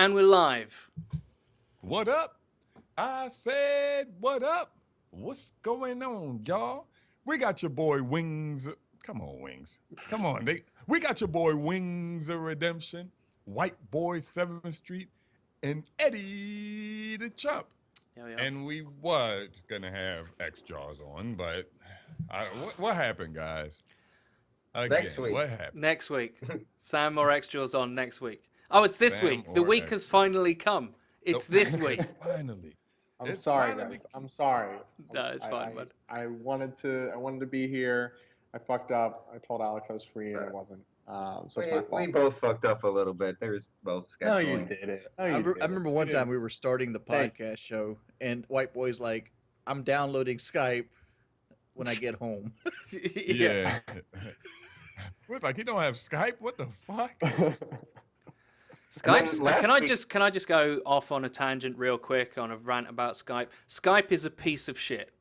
And we're live. What up? I said, what up? What's going on, y'all? We got your boy Wings. Come on, Wings. Come on. We got your boy Wings of Redemption, White Boy 7th Street, and Eddie the Chump. Yeah, yeah. And we was going to have XJawz on, but what happened, guys? Again, Next week. what happened? Next week. Sam or XJawz on next week. Oh, it's this Sam week. The or week has X. finally come. It's Nope. this week. Finally. I'm It's sorry, finally- guys. I'm sorry. No, it's fine, bud. I wanted to be here. I fucked up. I told Alex I was free and I wasn't. So it's my fault. We both fucked up a little bit. There's both No, scheduling. you did it. No, I, you re- didn't. I remember one You time didn't. we were starting the Hey. podcast show, and White Boy's like, "I'm downloading Skype when I get home." Yeah. It's like he don't have Skype. What the fuck? Skype's. And then Can I last just go off on a tangent real quick on a rant about Skype? Skype is a piece of shit.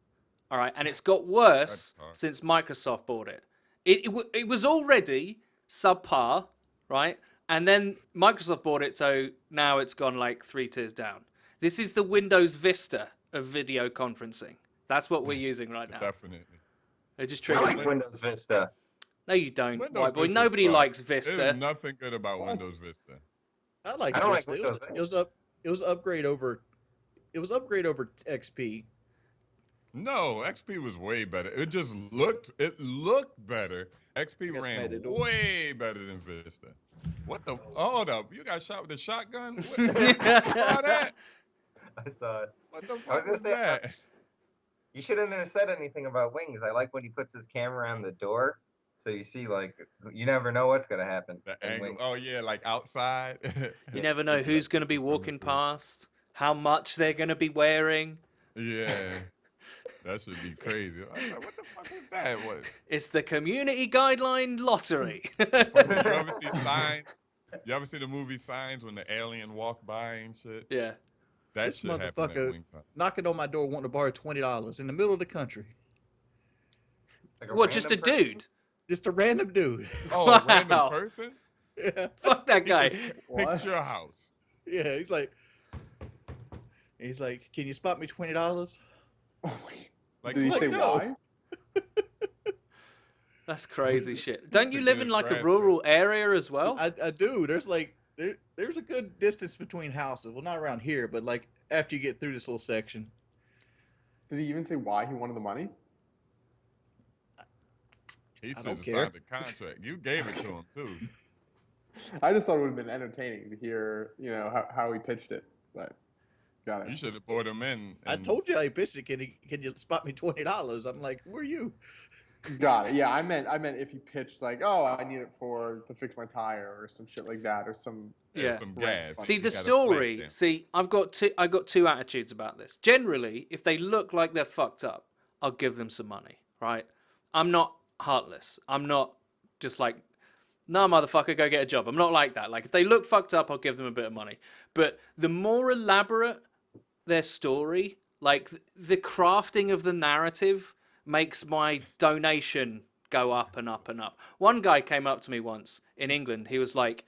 All right, and it's got worse Skype's hard. since Microsoft bought it. It was already subpar, right? And then Microsoft bought it, so now it's gone like 3 tiers down. This is the Windows Vista of video conferencing. That's what we're using right now. Definitely. It just I triggers. like Windows Vista. No, you don't, Windows White Boy. Vista Nobody sucks. likes There's Vista. nothing good about What? Windows Vista. I like I don't like Vista. Windows It was upgrade over. It was upgrade over XP. No, XP was way better. It looked better. XP guess ran made it. way better than Vista. What the? Hold up, you got shot with a shotgun? What, you saw that? I saw it. What the I was fuck gonna was say, that? You shouldn't have said anything about Wings. I like when he puts his camera on the door, so you see, like, you never know what's gonna happen. The in angle. Wings. Oh yeah, like outside. You never know who's going to be walking past, how much they're going to be wearing. Yeah, that should be crazy. I was like, what the fuck was that? What? It's the community guideline lottery. You ever see Signs? You ever see the movie Signs when the alien walk by and shit? Yeah. That This shit happened at motherfucker- Wingstop. Knocking on my door, wanting to borrow $20 in the middle of the country. Like a What, just a random person? dude? Just a random dude. Oh, a random Wow. person? yeah, Fuck that He guy. just What? picked your house. yeah. He's like, "Can you spot me $20?" Like, Did he look, say no. why? That's crazy shit. Don't you Pick live his in like a grass rural area as well? I do. There's like there's a good distance between houses. Well, not around here, but like after you get through this little section. Did he even say why he wanted the money? he should don't have care. signed the contract. You gave it to him too. I just thought it would have been entertaining to hear, how he pitched it. But got You it. should have brought him in. I and- told you how he pitched it. Can you spot me $20? I'm like, who are you? Got it. Yeah, I meant if he pitched like, oh, I need it to fix my tire or some shit like that or some. Yeah. some gas. See, You the gotta story. flat them. See, I've got two attitudes about this. Generally, if they look like they're fucked up, I'll give them some money. Right? I'm not heartless. I'm not just like, no, motherfucker, go get a job. I'm not like that. Like, if they look fucked up, I'll give them a bit of money. But the more elaborate their story, like the crafting of the narrative, makes my donation go up and up and up. One guy came up to me once in England. He was like,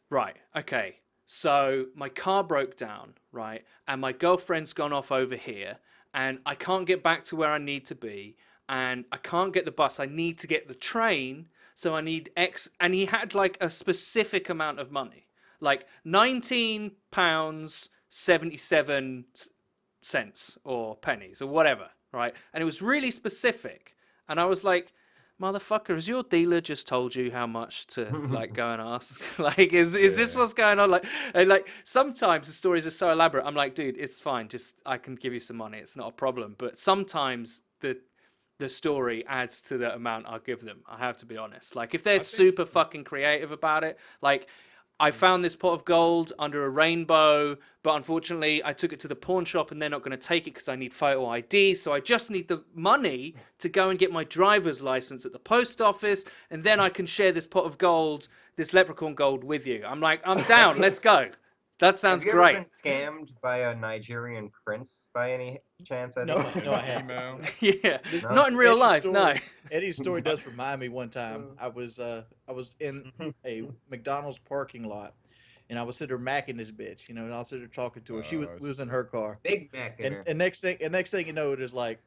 right, okay, so my car broke down, right, and my girlfriend's gone off over here, and I can't get back to where I need to be, and I can't get the bus. I need to get the train, so I need X. And he had like a specific amount of money, like £19 77 cents or pennies or whatever, right? And it was really specific. And I was like, motherfucker, has your dealer just told you how much to like go and ask? Like, is this what's going on? Like, and like sometimes the stories are so elaborate. I'm like, dude, it's fine. Just I can give you some money. It's not a problem. But sometimes the story adds to the amount I'll give them. I have to be honest. Like, if they're super fucking creative about it, like, I found this pot of gold under a rainbow, but unfortunately I took it to the pawn shop and they're not going to take it because I need photo ID. So I just need the money to go and get my driver's license at the post office, and then I can share this pot of gold, this leprechaun gold with you. I'm like, I'm down. Let's go. That sounds Have you great. ever been scammed by a Nigerian prince by any chance? Eddie? No, I haven't. Email. Yeah, No? not in real life, Eddie's no. story- Eddie's story does remind me one time I was in a McDonald's parking lot, and I was sitting there macking this bitch, and I was sitting there talking to her. We was in her car, Big Mac in her. and next thing you know, there's like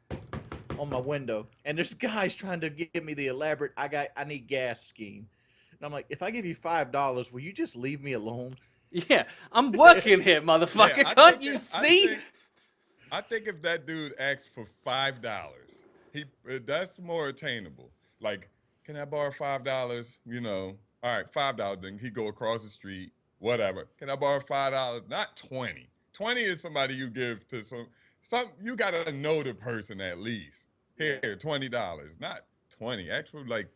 on my window, and there's guys trying to give me the elaborate I need gas scheme, and I'm like, if I give you $5, will you just leave me alone? Yeah, I'm working here, motherfucker. Yeah, Can't you see? I think if that dude asked for $5, that's more attainable. Like, can I borrow $5? All right, $5. Then he go across the street, whatever. Can I borrow $5? Not 20. 20 is somebody you give to some. You gotta know the person at least. Here, $20, not 20. Actually, like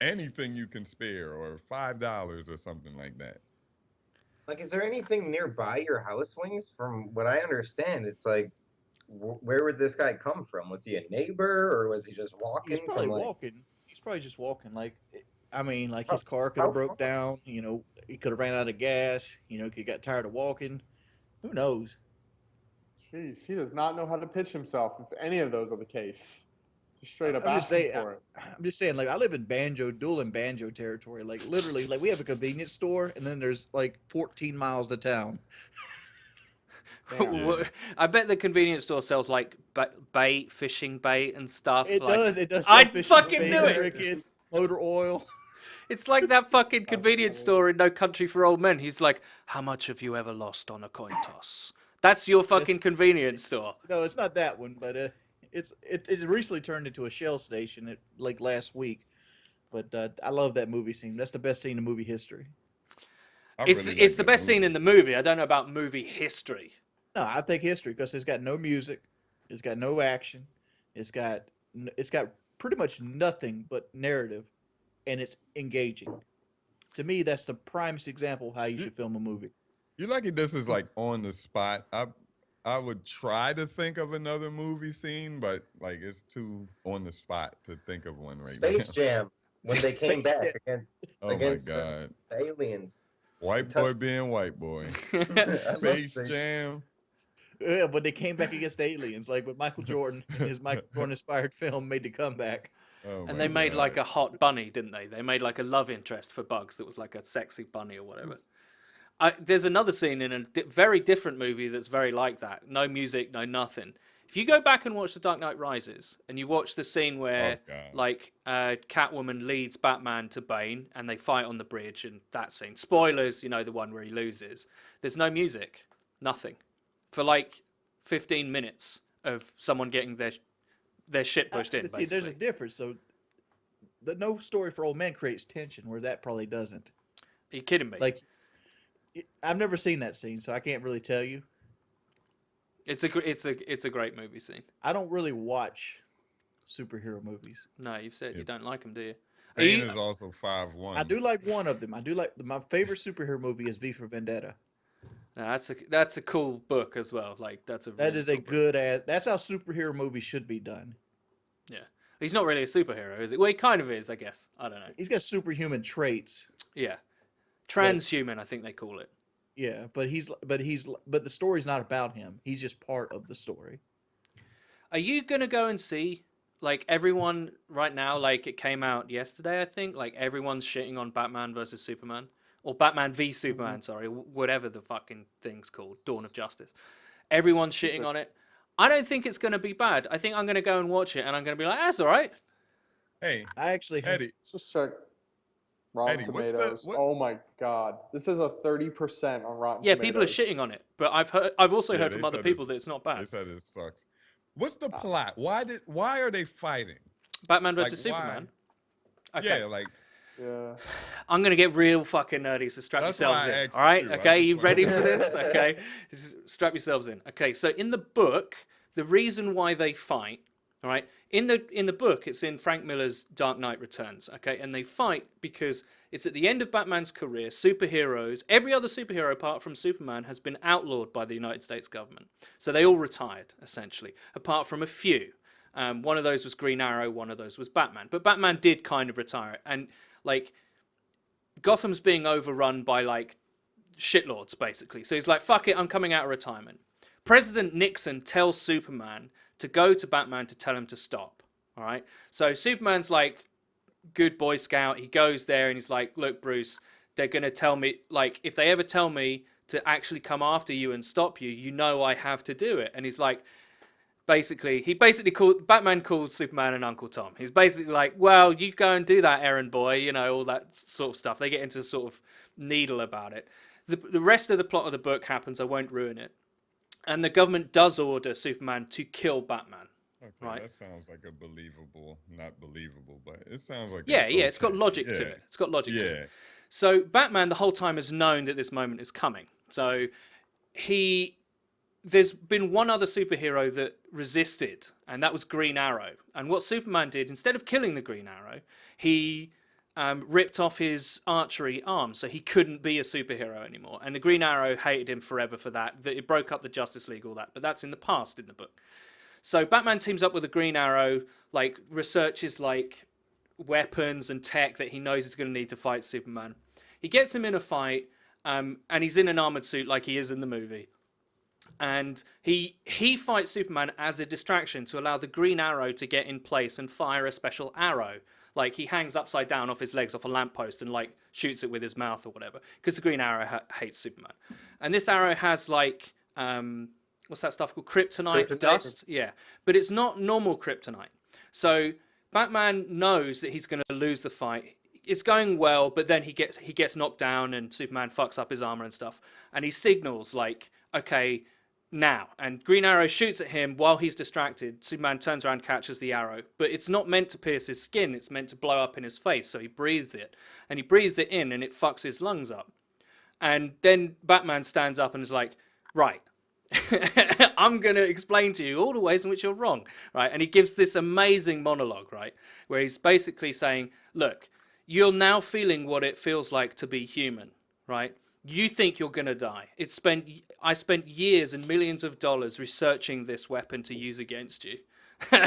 anything you can spare, or $5 or something like that. Like, is there anything nearby your house, Wings? From what I understand, it's like, where would this guy come from? Was he a neighbor, or was he just walking? He's probably from, walking. He's probably just walking. Like, I mean, like his car could have broke down. He could have ran out of gas. He got tired of walking. Who knows? Jeez, he does not know how to pitch himself if any of those are the case. Just straight up I'm just asking saying. for it. I'm just saying. Like, I live in dual and banjo territory. Like, literally, like we have a convenience store, and then there's like 14 miles to town. Damn. I bet the convenience store sells like bait, fishing bait, and stuff. It like, does. It does. I sell fishing fucking bait, knew it. crickets, motor oil. It's like that fucking convenience store in No Country for Old Men. He's like, how much have you ever lost on a coin toss? That's your fucking convenience store. No, it's not that one, but it recently turned into a Shell station like last week. But I love that movie scene. That's the best scene in movie history. It's the best scene in the movie. I don't know about movie history. No, I think history because it's got no music, it's got no action, it's got pretty much nothing but narrative, and it's engaging. To me, that's the primest example of how you should film a movie. You're lucky this is like on the spot. I would try to think of another movie scene, but like it's too on the spot to think of one right now. Space Jam, when they came Space back Oh against my God. the aliens. White boy being white boy. I love Space Jam. Yeah, when they came back against aliens, like with Michael Jordan and his Michael Jordan inspired film made the comeback. Oh And my they made God. like a hot bunny, didn't they? They made like a love interest for Bugs that was like a sexy bunny or whatever. There's another scene in a very different movie that's very like that. No music, no nothing. If you go back and watch The Dark Knight Rises and you watch the scene where God. like Catwoman leads Batman to Bane and they fight on the bridge and that scene. Spoilers, the one where he loses. There's no music, nothing. For like 15 minutes of someone getting their shit pushed in. But see, there's a difference. So the No Story for Old Men creates tension where that probably doesn't. Are you kidding me? Like, I've never seen that scene, so I can't really tell you. It's a great movie scene. I don't really watch superhero movies. No, you've said you don't like them, do you? Bane is also 5'1". I do like one of them. I do like my favorite superhero movie is V for Vendetta. No, that's a cool book as well. Like that's a That really is a cool book. good ass. That's how superhero movies should be done. Yeah, he's not really a superhero, is it? Well, he kind of is, I guess. I don't know. He's got superhuman traits. Yeah, transhuman, I think they call it. Yeah, but the story's not about him. He's just part of the story. Are you gonna go and see like everyone right now? Like it came out yesterday, I think. Like everyone's shitting on Batman versus Superman. Or Batman v Superman, sorry, whatever the fucking thing's called, Dawn of Justice. Everyone's shitting on it. I don't think it's going to be bad. I think I'm going to go and watch it, and I'm going to be like, that's all right. Hey, I actually Eddie. Let's just check Rotten Eddie, what's the- Tomatoes. what- Oh my God, this is a 30% on Rotten Yeah, Tomatoes. people are shitting on it, but I've also Yeah, heard they from other said people it's- that it's not They bad. said it sucks. What's the plot? Why are they fighting? Batman versus Like, why? Superman. Okay. Yeah, like Yeah. I'm going to get real fucking nerdy, so strap That's yourselves why I in. asked All right? you, too. I Okay, just you wanted ready to- for this? Okay. Strap yourselves in. Okay, so in the book, the reason why they fight, all right, in the book, it's in Frank Miller's Dark Knight Returns, okay, and they fight because it's at the end of Batman's career, superheroes, every other superhero apart from Superman has been outlawed by the United States government. So they all retired, essentially, apart from a few. One of those was Green Arrow, one of those was Batman. But Batman did kind of retire. And, like, Gotham's being overrun by, like, shitlords, basically. So he's like, fuck it, I'm coming out of retirement. President Nixon tells Superman to go to Batman to tell him to stop. All right? So Superman's like, good Boy Scout. He goes there and he's like, look, Bruce, they're going to tell me, like, if they ever tell me to actually come after you and stop you, you know I have to do it. And he's like, Batman calls Superman an Uncle Tom. He's basically like, well, you go and do that, errand boy, you know, all that sort of stuff. They get into sort of needle about it. The rest of the plot of the book happens. I won't ruin it. And the government does order Superman to kill Batman. Okay, Right. that sounds like a believable, not believable, but it sounds like Yeah, it's got logic to it. It's got logic to it. So Batman the whole time has known that this moment is coming. So there's been one other superhero that resisted, and that was Green Arrow. And what Superman did, instead of killing the Green Arrow, he ripped off his archery arm, so he couldn't be a superhero anymore. And the Green Arrow hated him forever for that. That it broke up the Justice League, all that. But that's in the past in the book. So Batman teams up with the Green Arrow, like researches like weapons and tech that he knows he's going to need to fight Superman. He gets him in a fight, and he's in an armored suit like he is in the movie. And he fights Superman as a distraction to allow the Green Arrow to get in place and fire a special arrow. Like, he hangs upside down off his legs off a lamppost and, like, shoots it with his mouth or whatever. Because the Green Arrow hates Superman. And this arrow has, like, what's that stuff called? Kryptonite dust? Yeah. But it's not normal kryptonite. So Batman knows that he's going to lose the fight. It's going well, but then he gets knocked down and Superman fucks up his armor and stuff. And he signals, like, okay, now. And Green Arrow shoots at him while he's distracted. Superman turns around and catches the arrow. But it's not meant to pierce his skin. It's meant to blow up in his face. So he breathes it. And he breathes it in and it fucks his lungs up. And then Batman stands up and is like, right, I'm going to explain to you all the ways in which you're wrong. Right? And he gives this amazing monologue, right? Where he's basically saying, look, you're now feeling what it feels like to be human, right? You think you're going to die. I spent years and millions of dollars researching this weapon to use against you.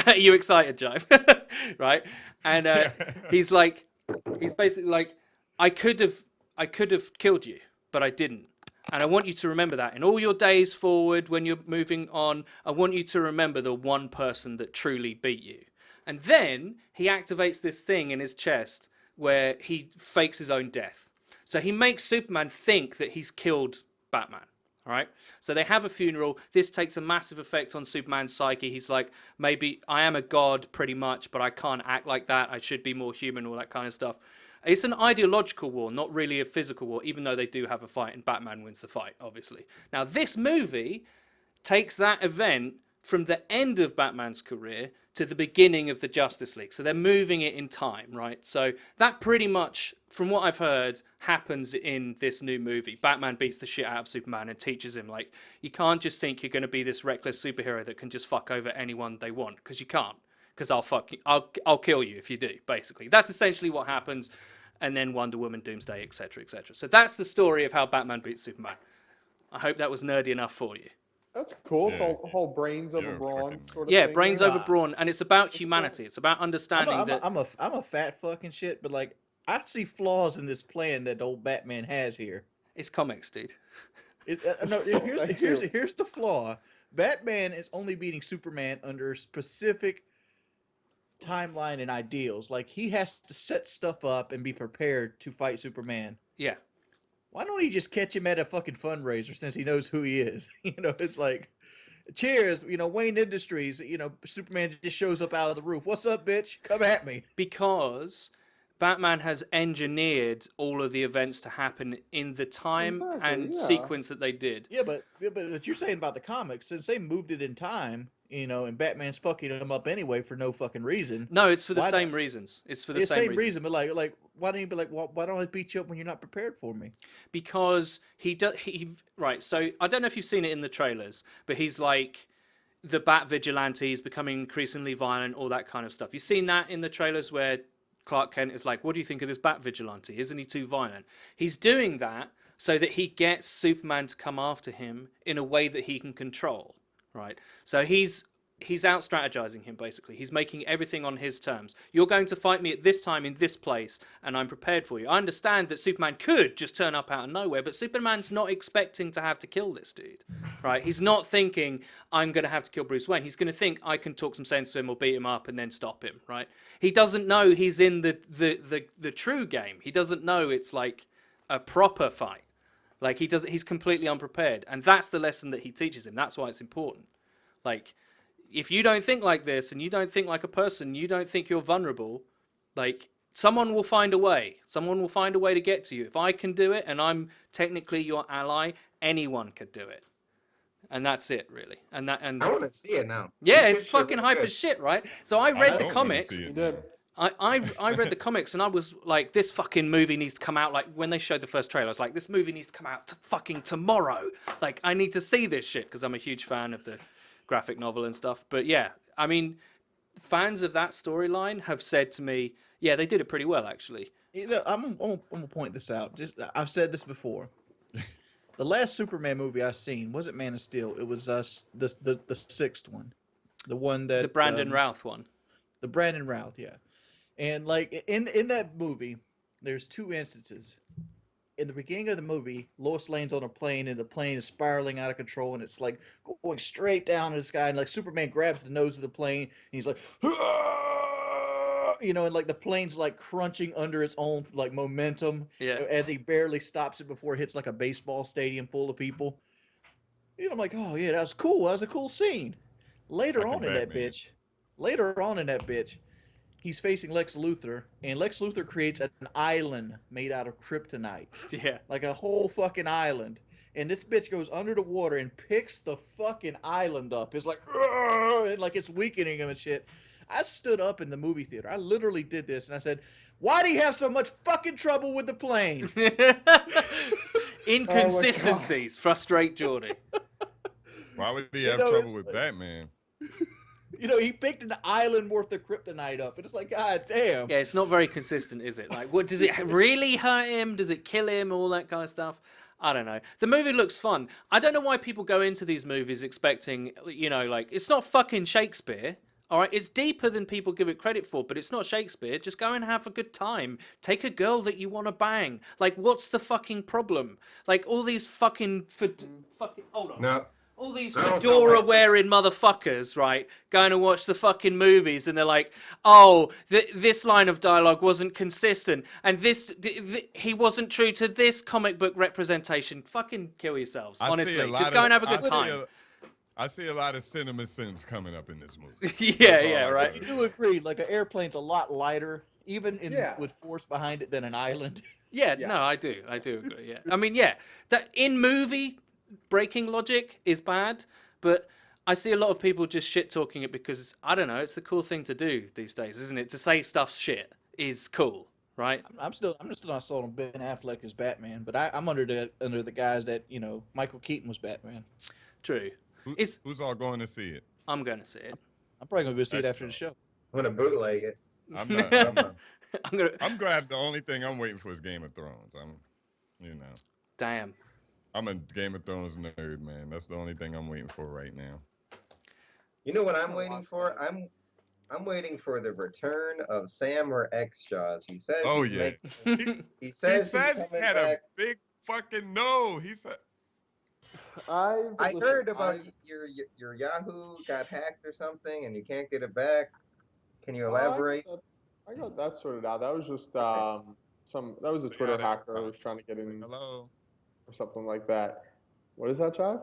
Are you excited, Jive? Right? And he's basically like, I could have killed you, but I didn't. And I want you to remember that. In all your days forward, when you're moving on, I want you to remember the one person that truly beat you. And then he activates this thing in his chest where he fakes his own death. So he makes Superman think that he's killed Batman. All right. So they have a funeral. This takes a massive effect on Superman's psyche. He's like, maybe I am a god pretty much, but I can't act like that. I should be more human, all that kind of stuff. It's an ideological war, not really a physical war, even though they do have a fight and Batman wins the fight, obviously. Now, this movie takes that event from the end of Batman's career to the beginning of the Justice League. So they're moving it in time, right? So that pretty much, from what I've heard, happens in this new movie. Batman beats the shit out of Superman and teaches him, like, you can't just think you're going to be this reckless superhero that can just fuck over anyone they want, because you can't. Because I'll kill you if you do, basically. That's essentially what happens. And then Wonder Woman, Doomsday, etc., etc. So that's the story of how Batman beats Superman. I hope that was nerdy enough for you. That's cool. Yeah. So whole brains over You're brawn freaking- sort of Yeah, thing. brains there. over brawn, and it's about humanity. It's about understanding that. I'm a fat fucking shit, but like I see flaws in this plan that old Batman has here. It's comics, dude. No, Thank you. here's the flaw. Batman is only beating Superman under specific timeline and ideals. Like he has to set stuff up and be prepared to fight Superman. Yeah. Why don't he just catch him at a fucking fundraiser since he knows who he is? You know, it's like, cheers, you know, Wayne Industries, you know, Superman just shows up out of the roof. What's up, bitch? Come at me. Because Batman has engineered all of the events to happen in the time Exactly, and yeah. sequence that they did. Yeah, but what you're saying about the comics, since they moved it in time, you know, and Batman's fucking them up anyway for no fucking reason. No, it's for the Why same not? reasons. It's for the The same, reason, but like, why don't you be like, why don't I beat you up when you're not prepared for me? Because right. So I don't know if you've seen it in the trailers, but he's like the Bat vigilante. He's becoming increasingly violent, all that kind of stuff. You've seen that in the trailers where Clark Kent is like, "What do you think of this Bat vigilante? Isn't he too violent?" He's doing that so that he gets Superman to come after him in a way that he can control. Right. So he's out strategizing him, basically. He's making everything on his terms. You're going to fight me at this time in this place, and I'm prepared for you. I understand that Superman could just turn up out of nowhere, but Superman's not expecting to have to kill this dude, right? He's not thinking, I'm going to have to kill Bruce Wayne. He's going to think, I can talk some sense to him or beat him up and then stop him, right? He doesn't know he's in the true game. He doesn't know it's like a proper fight. Like he's completely unprepared, and that's the lesson that he teaches him. That's why it's important. Like, if you don't think like this, and you don't think like a person, you don't think you're vulnerable, like, someone will find a way. Someone will find a way to get to you. If I can do it, and I'm technically your ally, anyone could do it. And that's it, really. And I want to see it now. yeah, These it's pictures fucking look hype good. as shit, right? So I I read the don't wanna comics. see it. You did. I read the comics, and I was like, this fucking movie needs to come out. Like, when they showed the first trailer, I was like, this movie needs to come out fucking tomorrow. Like, I need to see this shit, because I'm a huge fan of the graphic novel and stuff. But yeah, I mean, fans of that storyline have said to me, yeah, they did it pretty well, actually. You know, I'm gonna point this out. I've said this before. The last Superman movie I seen wasn't Man of Steel. It was the sixth one, the one that The Brandon Routh one. the Brandon Routh, yeah. And like in that movie, there's two instances. In the beginning of the movie, Lois Lane's on a plane, and the plane is spiraling out of control, and it's like going straight down to the sky, and like Superman grabs the nose of the plane, and he's like, you know, and like the plane's like crunching under its own like momentum, Yeah. as he barely stops it before it hits like a baseball stadium full of people. You know, I'm like, oh yeah, that was cool. That was a cool scene. Later Like on in in that Batman. bitch, he's facing Lex Luthor, and Lex Luthor creates an island made out of kryptonite, Yeah. like a whole fucking island. And this bitch goes under the water and picks the fucking island up. It's like, and like it's weakening him and shit. I stood up in the movie theater. I literally did this, and I said, "Why do you have so much fucking trouble with the plane?" Inconsistencies frustrate Geordie. Why would he You have know, trouble it's with like- Batman? You know, he picked an island worth of kryptonite up, and it's like, God damn. Yeah, it's not very consistent, is it? Like, what does it really hurt him? Does it kill him? All that kind of stuff. I don't know. The movie looks fun. I don't know why people go into these movies expecting, you know, like, it's not fucking Shakespeare. All right, it's deeper than people give it credit for, but it's not Shakespeare. Just go and have a good time. Take a girl that you want to bang. Like, what's the fucking problem? Like, all these fucking hold on. No. All these No, it's not fedora-wearing motherfuckers, right, going to watch the fucking movies, and they're like, oh, this line of dialogue wasn't consistent, and he wasn't true to this comic book representation. Fucking kill yourselves, I see honestly. a lot Just of- go and have a I good see time. I see a lot of cinema sins coming up in this movie. Yeah, That's all yeah, I right. got. You do agree, like an airplane's a lot lighter, even Yeah. with force behind it, than an island. Yeah, Yeah. no, I do agree. Yeah, I mean, yeah, that in movie breaking logic is bad, but I see a lot of people just shit talking it because I don't know. It's the cool thing to do these days, isn't it? To say stuff's shit is cool, right? I'm still not sold on Ben Affleck as Batman, but I'm under the guys that, you know, Michael Keaton was Batman. True. Who- It's- Who's all going to see it? I'm going to see it. I'm probably gonna go see it That's after the so. show. I'm gonna bootleg it. I'm not. I'm, I'm gonna. I'm glad. The only thing I'm waiting for is Game of Thrones. You know, Damn. I'm a Game of Thrones nerd, man. That's the only thing I'm waiting for right now. You know what I'm waiting for? I'm waiting for the return of Sam or XJawz. He says. Oh he's yeah. making- He, He says he he's says he coming had back. a big fucking no. He said. I heard about your Yahoo got hacked or something, and you can't get it back. Can you elaborate? I got that sorted out. That was just that was a Twitter that- hacker who was trying to get in Hello. or something like that. What is that, Chive?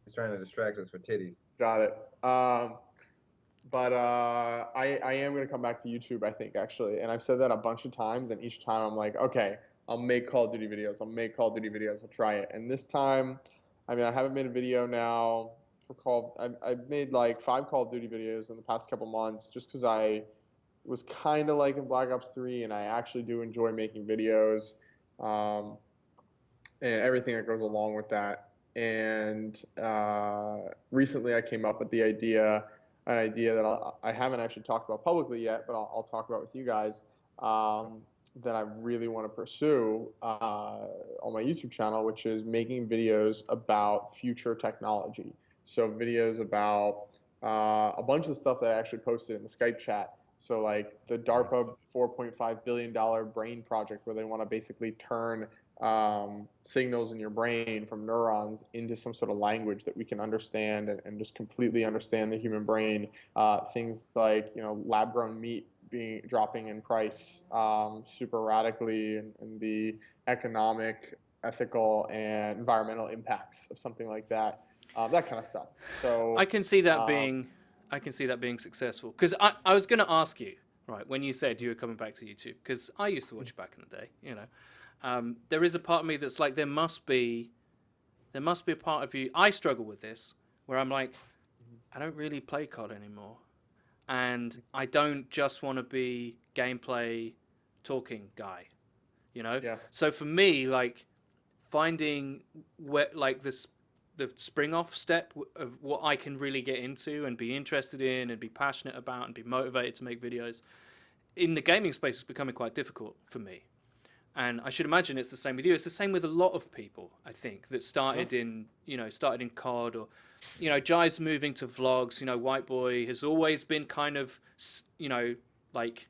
He's trying to distract us with titties. Got it. But I am gonna come back to YouTube, I think, actually, and I've said that a bunch of times, and each time I'm like, okay, I'll make Call of Duty videos. I'll try it. And this time, I mean, I haven't made a video now for I've made like 5 Call of Duty videos in the past couple months, just because I was kind of liking Black Ops 3, and I actually do enjoy making videos, and everything that goes along with that. And recently, I came up with an idea that I haven't actually talked about publicly yet, but I'll talk about with you guys. That I really want to pursue on my YouTube channel, which is making videos about future technology. So videos about a bunch of stuff that I actually posted in the Skype chat. So like the DARPA $4.5 billion brain project, where they want to basically turn signals in your brain from neurons into some sort of language that we can understand and just completely understand the human brain. Things like, you know, lab-grown meat being dropping in price super radically, and the economic, ethical, and environmental impacts of something like that, that kind of stuff. So I can see that um, being, I can see that being successful. Because I was going to ask you, right, when you said you were coming back to YouTube, because I used to watch back in the day, you know, there is a part of me that's like, there must be a part of you. I struggle with this, where I'm like, I don't really play COD anymore, and I don't just want to be gameplay talking guy, you know. yeah. So for me, like finding where like this the spring off step of what I can really get into and be interested in and be passionate about and be motivated to make videos in the gaming space is becoming quite difficult for me. And I should imagine it's the same with you. It's the same with a lot of people, I think, that started in, started in COD or, Jai's moving to vlogs. White Boy has always been kind of, like,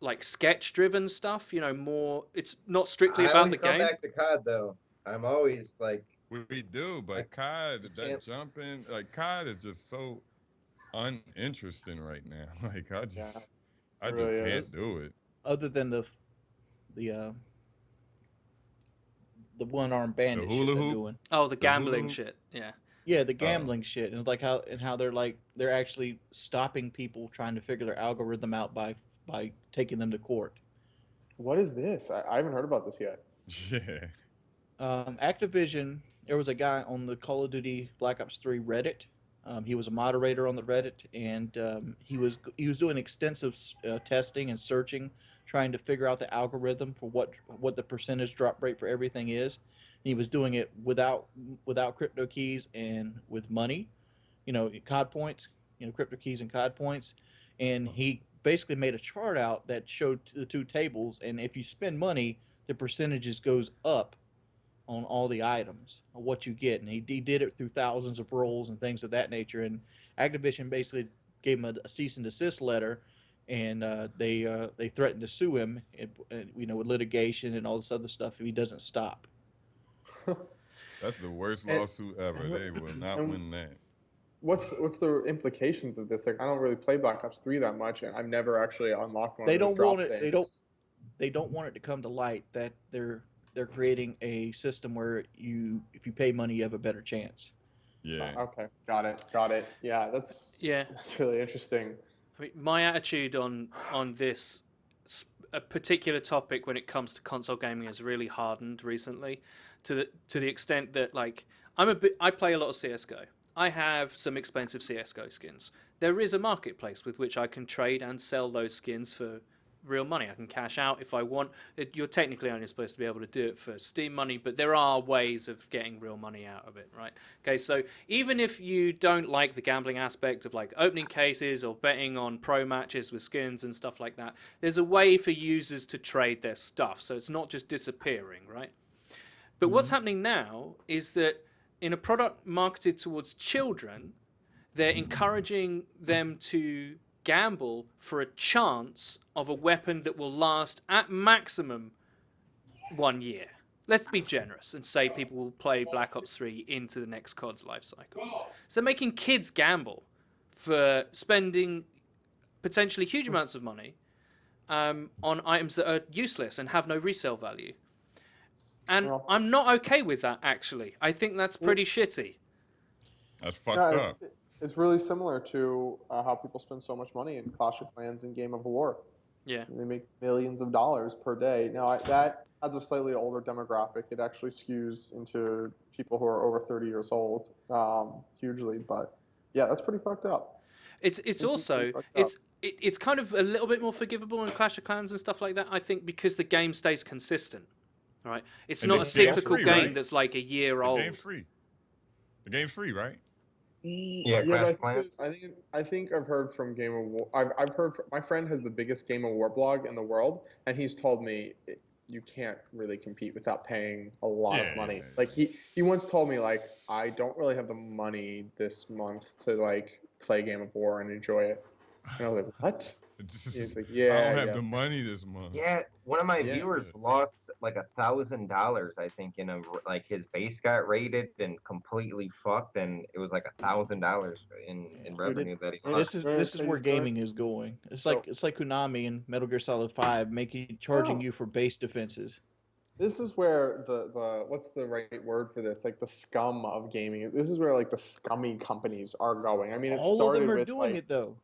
like sketch driven stuff, more, it's not strictly I about always the come game. back to COD though. I'm always like, We do, but COD, that can't- jumping, like COD is just so uninteresting right now. Like I Yeah, just, it I just really can't is. do it. Other than the one-armed The bandit shit hula they're hoop, doing. Oh, the the hula gambling hoop. shit. Yeah. Yeah, the Oh, gambling shit, and like how they're actually stopping people trying to figure their algorithm out by taking them to court. What is this? I haven't heard about this yet. yeah. Activision. There was a guy on the Call of Duty Black Ops 3 Reddit. He was a moderator on the Reddit, and he was doing extensive testing and searching, trying to figure out the algorithm for what the percentage drop rate for everything is. And he was doing it without crypto keys and with money, COD points, crypto keys and COD points, and he basically made a chart out that showed the two tables, and if you spend money, the percentages goes up on all the items of what you get, and he did it through thousands of rolls and things of that nature. And Activision basically gave him a cease and desist letter, and they threatened to sue him, with litigation and all this other stuff if he doesn't stop. That's the worst And- lawsuit ever. They will not and- win that. What's the implications of this? Like, I don't really play Black Ops 3 that much, and I've never actually unlocked one They of those don't drop want it. things. They don't want it to come to light that they're creating a system where if you pay money, you have a better chance. Yeah. Okay, got it. Yeah, that's really interesting. I mean, my attitude on this a particular topic when it comes to console gaming has really hardened recently, to the extent that like I play a lot of CS:GO. I have some expensive CS:GO skins. There is a marketplace with which I can trade and sell those skins for real money. I can cash out if I want. You're technically only supposed to be able to do it for Steam money, but there are ways of getting real money out of it, right? Okay, so even if you don't like the gambling aspect of like opening cases or betting on pro matches with skins and stuff like that, there's a way for users to trade their stuff, so it's not just disappearing, right? But what's happening now is that in a product marketed towards children, they're encouraging them to gamble for a chance of a weapon that will last at maximum 1 year. Let's be generous and say people will play Black Ops 3 into the next COD's life cycle. So making kids gamble for spending potentially huge amounts of money on items that are useless and have no resale value. And Well- I'm not okay with that, actually. I think that's pretty shitty. That's fucked Yeah, up. it's really similar to how people spend so much money in Clash of Clans and Game of War. Yeah. They make millions of dollars per day. Now, that has a slightly older demographic. It actually skews into people who are over 30 years old, hugely. But yeah, that's pretty fucked up. It's It's also fucked up. it's kind of a little bit more forgivable in Clash of Clans and stuff like that. I think because the game stays consistent, right? It's And not the a game's cyclical free, game right? that's like a year The old. game's free. The game's free, right? Yeah, but Clash I Clans. I think I've heard from Game of War. I've heard my friend has the biggest Game of War blog in the world, and he's told me you can't really compete without paying a lot of money. Yeah. Like he once told me, like, I don't really have the money this month to like play Game of War and enjoy it. And I was like, what? He's like, I yeah, don't have yeah. the money this month. Yeah, one of my Yeah. viewers lost like $1,000, I think, in like his base got raided and completely fucked, and it was like $1,000 in Dude, revenue that he this lost. is Right, this is I where just thought- gaming is going. So- It's like Konami and Metal Gear Solid 5 charging Oh. you for base defenses. This is where the what's the right word for this? Like the scum of gaming. This is where like the scummy companies are going. I mean, it All of started them are with doing like it though.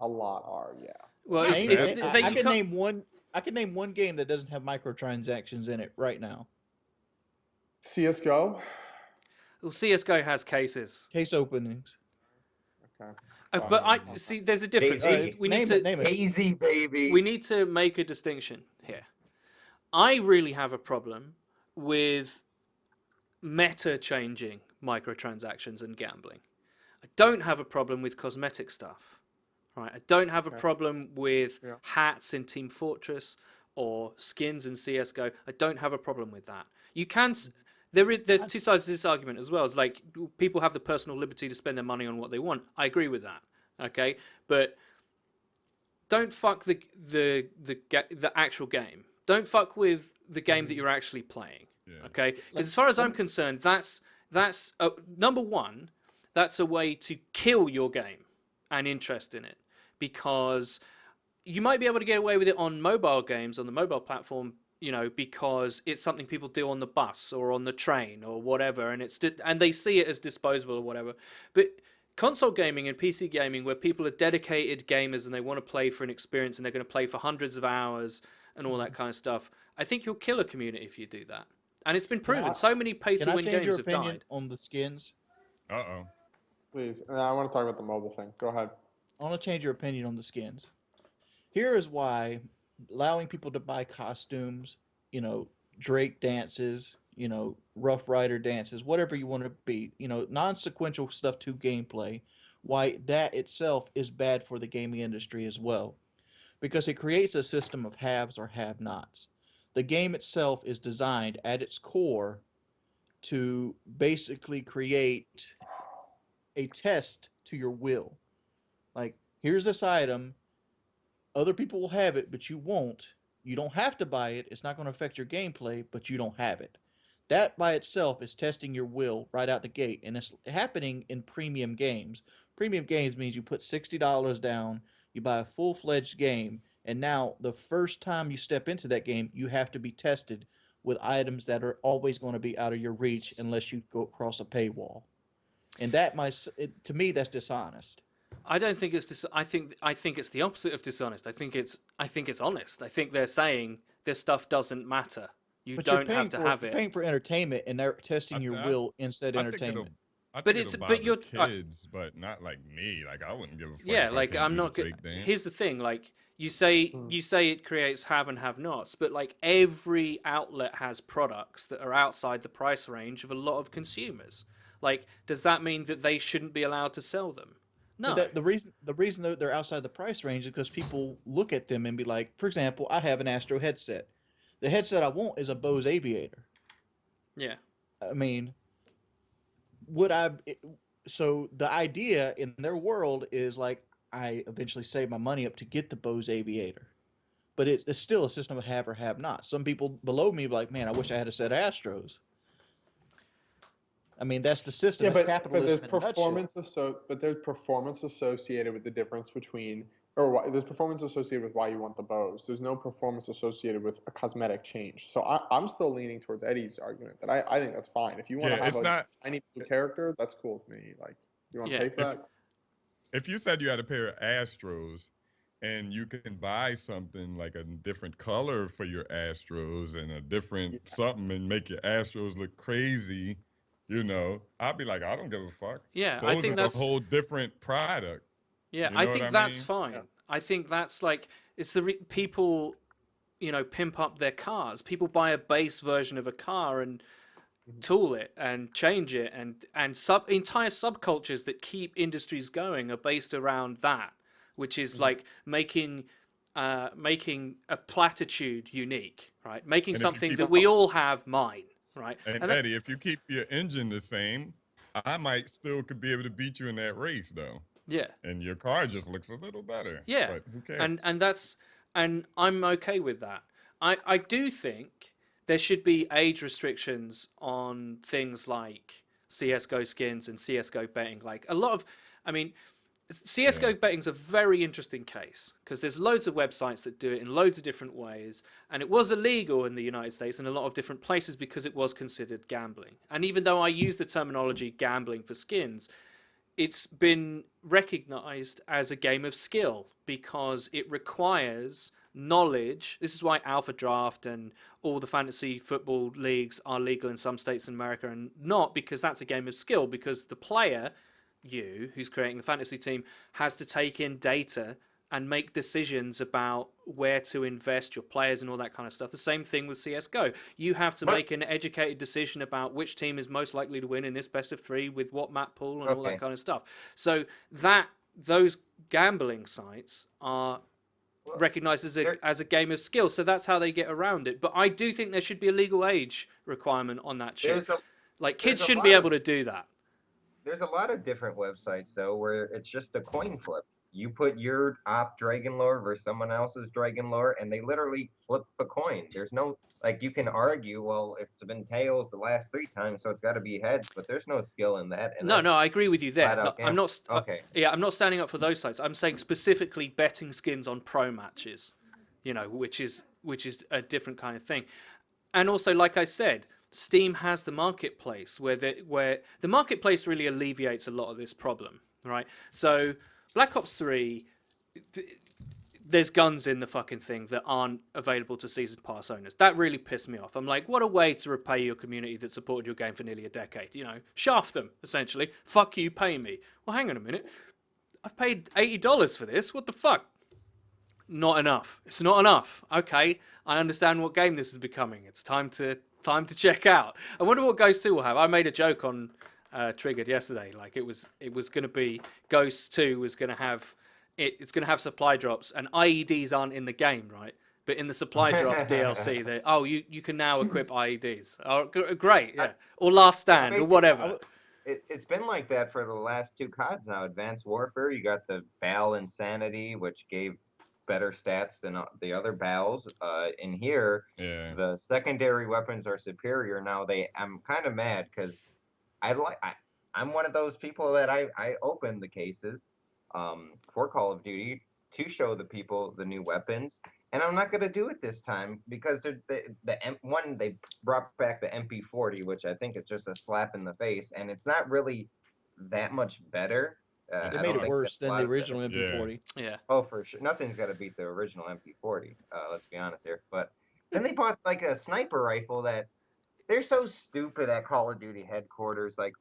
a lot are, yeah. Well, Not it's bad. that I you can can't. name one. I can name one game that doesn't have microtransactions in it right now. CS:GO. Well, CS:GO has cases, Case openings. Okay. but I see. There's a difference. Hey, We need name to. it. Name it. Hazy baby. We need to make a distinction here. I really have a problem with meta changing microtransactions and gambling. I don't have a problem with cosmetic stuff. Right? I don't have a problem with Yeah. hats in Team Fortress or skins in CS:GO. I don't have a problem with that. You can there's two sides to this argument as well. It's like people have the personal liberty to spend their money on what they want. I agree with that. Okay? But don't fuck the actual game. Don't fuck with the game that you're actually playing. Yeah. Okay? Because as far as I'm concerned, that's number one. That's a way to kill your game and interest in it, because you might be able to get away with it on mobile games on the mobile platform, because it's something people do on the bus or on the train or whatever, and they see it as disposable or whatever. But console gaming and PC gaming, where people are dedicated gamers and they want to play for an experience and they're going to play for hundreds of hours and all that kind of stuff, I think you'll kill a community if you do that. And it's been proven. So many Can I pay-to-win change your games have opinion died. on the skins? Uh-oh. Please. I want to talk about the mobile thing. Go ahead. I want to change your opinion on the skins. Here is why allowing people to buy costumes, Drake dances, Rough Rider dances, whatever you want to be, non-sequential stuff to gameplay, why that itself is bad for the gaming industry as well. Because it creates a system of haves or have-nots. The game itself is designed at its core to basically create a test to your will. Like, here's this item, other people will have it, but you won't. You don't have to buy it. It's not going to affect your gameplay, but you don't have it. That by itself is testing your will right out the gate, and it's happening in premium games. Premium games means you put $60 down, you buy a full-fledged game, and now the first time you step into that game, you have to be tested with items that are always going to be out of your reach unless you go across a paywall. And that to me, that's dishonest. I don't think it's I think it's the opposite of dishonest. I think it's honest. I think they're saying this stuff doesn't matter. You But don't have to have You're it. paying for entertainment, and they're testing your will instead I think entertainment. I But think it's- it'll but bother you're- kids, but not like me. Like I wouldn't give a fuck. Yeah, if I like can't I'm do the not good. Drake dance. Here's the thing, like you say it creates have and have nots, but like every outlet has products that are outside the price range of a lot of consumers. Like, does that mean that they shouldn't be allowed to sell them? No. The reason that they're outside the price range is because people look at them and be like, for example, I have an Astro headset. The headset I want is a Bose Aviator. Yeah. I mean, so the idea in their world is like, I eventually save my money up to get the Bose Aviator. But it's still a system of have or have not. Some people below me be like, man, I wish I had a set of Astros. I mean, that's the system. Yeah, That's but capitalism there's in a nutshell. performance associated with the difference between, there's performance associated with why you want the bows. There's no performance associated with a cosmetic change. So I'm still leaning towards Eddie's argument that I think that's fine. If you want to Yeah, have it's a not- tiny blue character, that's cool with me. Like, you want to Yeah. pay for that? If you said you had a pair of Astros and you can buy something like a different color for your Astros and a different something and make your Astros look crazy, I'd be like, I don't give a fuck. Yeah, Those I think are that's a whole different product. Yeah, You I know think what I that's mean? fine. Yeah. I think that's like it's the people, pimp up their cars. People buy a base version of a car and tool it and change it, and entire subcultures that keep industries going are based around that, which is like making a platitude unique, right? Making And if you something keep- that we all have mine, right? And And that- Eddie, if you keep your engine the same, I might still could be able to beat you in that race, though. Yeah. and your car just looks a little better. Yeah. But who cares? And I'm okay with that. I do think there should be age restrictions on things like CS:GO skins and CS:GO betting. Like a lot of, I mean, CS:GO Yeah. betting's a very interesting case because there's loads of websites that do it in loads of different ways, and it was illegal in the United States and a lot of different places because it was considered gambling. And even though I use the terminology gambling for skins, it's been recognized as a game of skill because it requires knowledge. This is why Alpha Draft and all the fantasy football leagues are legal in some states in America and not because that's a game of skill, because the player, you, who's creating the fantasy team, has to take in data and make decisions about where to invest your players and all that kind of stuff. The same thing with CSGO. You have to make an educated decision about which team is most likely to win in this best of 3 with what map pool and all that kind of stuff. So those gambling sites are recognized as a game of skill. So that's how they get around it. But I do think there should be a legal age requirement on that shit. Like kids shouldn't be able to do that. There's a lot of different websites though where it's just a coin flip. You put your op dragon lore versus someone else's dragon lore, and they literally flip a coin. There's no, like, you can argue, well, it's been tails the last 3 times, so it's got to be heads, but there's no skill in that. And No, I agree with you there. No, I'm not. Okay. I'm not standing up for those sites. I'm saying specifically betting skins on pro matches, which is a different kind of thing. And also, like I said, Steam has the marketplace where the marketplace really alleviates a lot of this problem, right? So Black Ops 3, there's guns in the fucking thing that aren't available to season pass owners. That really pissed me off. I'm like, what a way to repay your community that supported your game for nearly a decade. Shaft them, essentially. Fuck you, pay me. Well, hang on a minute. I've paid $80 for this. What the fuck? Not enough. It's not enough. Okay, I understand what game this is becoming. It's time to check out. I wonder what Ghost 2 will have. I made a joke on Triggered yesterday. Like it was going to be Ghost 2 was going to have it's going to have supply drops, and IEDs aren't in the game, right? But in the supply drop DLC, you can now equip IEDs. Oh, great, yeah. Or Last Stand or whatever. It's been like that for the last 2 CODs now. Advanced Warfare, you got the BAL Insanity, which gave better stats than the other BALs. In here, the secondary weapons are superior. Now I'm kind of mad because I'm one of those people that I open the cases for Call of Duty to show the people the new weapons, and I'm not going to do it this time because they brought back the MP40, which I think is just a slap in the face, and it's not really that much better. It made it worse than the original MP40. Yeah. Oh, for sure. Nothing's got to beat the original MP40. Let's be honest here. But then they bought like a sniper rifle that they're so stupid at Call of Duty headquarters. Like,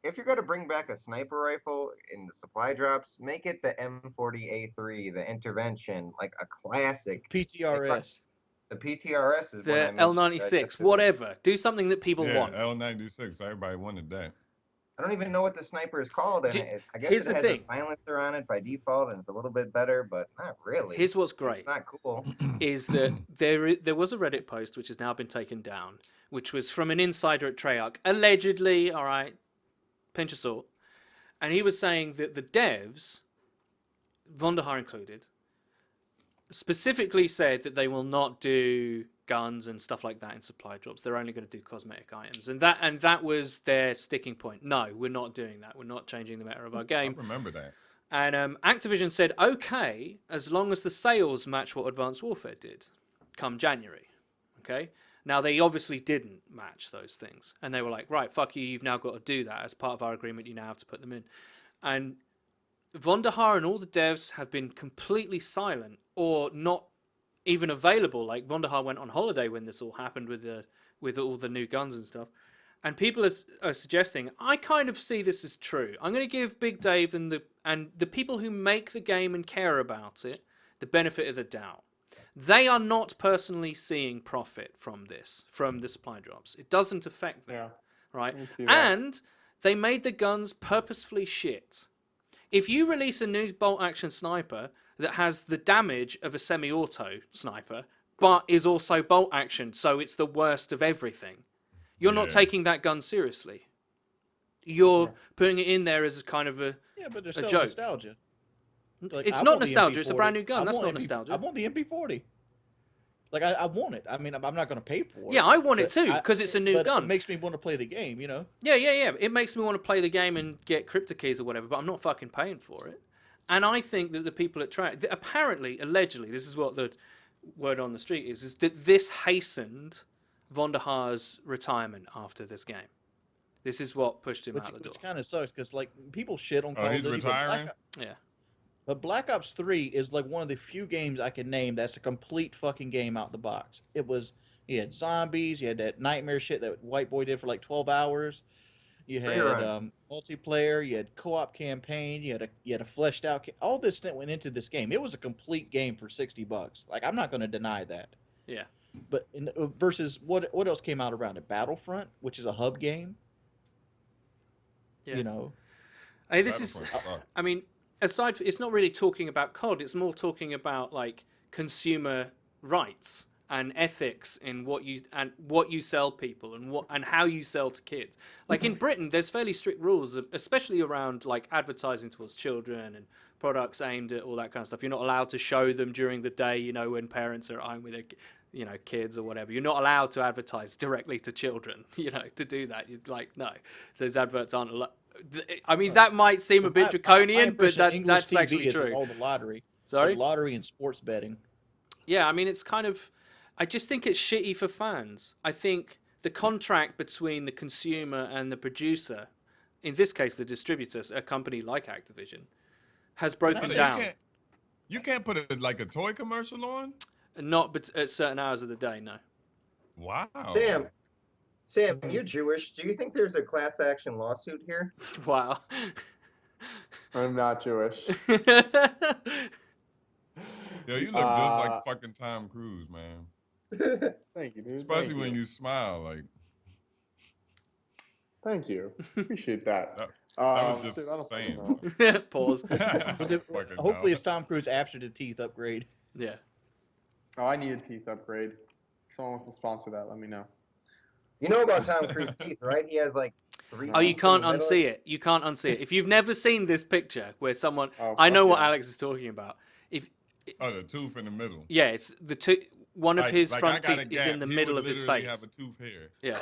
if you're going to bring back a sniper rifle in the supply drops, make it the M40A3, the Intervention, like a classic. PTRS. The PTRS is the L96, whatever. Do something that people want. L96. Everybody wanted that. I don't even know what the sniper is called, and I guess it has a silencer on it by default, and it's a little bit better, but not really. Here's what's great. It's not cool. Is that there was a Reddit post which has now been taken down, which was from an insider at Treyarch, allegedly, all right, pinch of salt, and he was saying that the devs, Vonderhaar included, specifically said that they will not do guns and stuff like that in supply drops. They're only going to do cosmetic items, and that was their sticking point. No, we're not doing that. We're not changing the meta of our game. I remember that. And Activision said, okay, as long as the sales match what Advanced Warfare did come January. Okay? Now, they obviously didn't match those things. And they were like, right, fuck you, you've now got to do that. As part of our agreement, you now have to put them in. And Vonderhaar and all the devs have been completely silent or not even available. Like, Vonderhaar went on holiday when this all happened with all the new guns and stuff. And people are suggesting, I kind of see this as true. I'm going to give Big Dave and the people who make the game and care about it the benefit of the doubt. They are not personally seeing profit from the supply drops. It doesn't affect them, right? And they made the guns purposefully shit. If you release a new bolt-action sniper that has the damage of a semi-auto sniper, but is also bolt-action, so it's the worst of everything, you're not taking that gun seriously. You're putting it in there as a kind of Yeah, but they're a selling joke. nostalgia. Like, It's I not want the nostalgia. It's a MP40. brand new gun. I That's want not MP nostalgia. I want the MP40. Like I want it. I mean, I'm not going to pay for it. Yeah, I want it but too because it's a new but gun. it makes me want to play the game. You know. Yeah. It makes me want to play the game and get crypto keys or whatever, but I'm not fucking paying for it. And I think that the people at Track, apparently, allegedly, this is what the word on the street is that this hastened Von der Haar's retirement after this game. This is what pushed him out the door. Which kind of sucks because like people shit on Call of he's Duty. retiring? Yeah. But Black Ops 3 is like one of the few games I can name that's a complete fucking game out the box. You had zombies, you had that nightmare shit that White Boy did for like 12 hours. You had multiplayer, you had co-op campaign, you had a fleshed out all this that went into this game. It was a complete game for $60. Like I'm not going to deny that. Yeah. But versus what else came out around it? Battlefront, which is a hub game. Yeah. You know. Hey, this is I mean, it's not really talking about COD, it's more talking about like consumer rights and ethics in what you sell people and how you sell to kids. Like in Britain, there's fairly strict rules, especially around like advertising towards children and products aimed at all that kind of stuff. You're not allowed to show them during the day, you know, when parents are home with their kids or whatever. You're not allowed to advertise directly to children, to do that. You're like, no, those adverts aren't allowed. I mean, that might seem a bit draconian, but that's actually true. All the lottery. Sorry? Like lottery and sports betting. Yeah, I mean, it's kind of... I just think it's shitty for fans. I think the contract between the consumer and the producer, in this case the distributor, a company like Activision, has broken down. You can't put like a toy commercial on? Not at certain hours of the day, no. Wow. Sam, you're Jewish. Do you think there's a class action lawsuit here? Wow. I'm not Jewish. Yo, you look just like fucking Tom Cruise, man. Thank you, dude. Especially when you smile, like. Thank you. Appreciate that. That was just saying. Pause. Hopefully it's Tom Cruise after the teeth upgrade. Yeah. Oh, I need a teeth upgrade. Someone wants to sponsor that, let me know. You know about Tom Cruise's teeth, right? He has like 3. Oh, you can't unsee it. You can't unsee it. If you've never seen this picture where someone, Oh, I know fuck what yeah. Alex is talking about. The tooth in the middle. Yeah, it's the two. One of his like front I got teeth a is gap. in the He middle would of his literally face. have a tooth here. Yeah.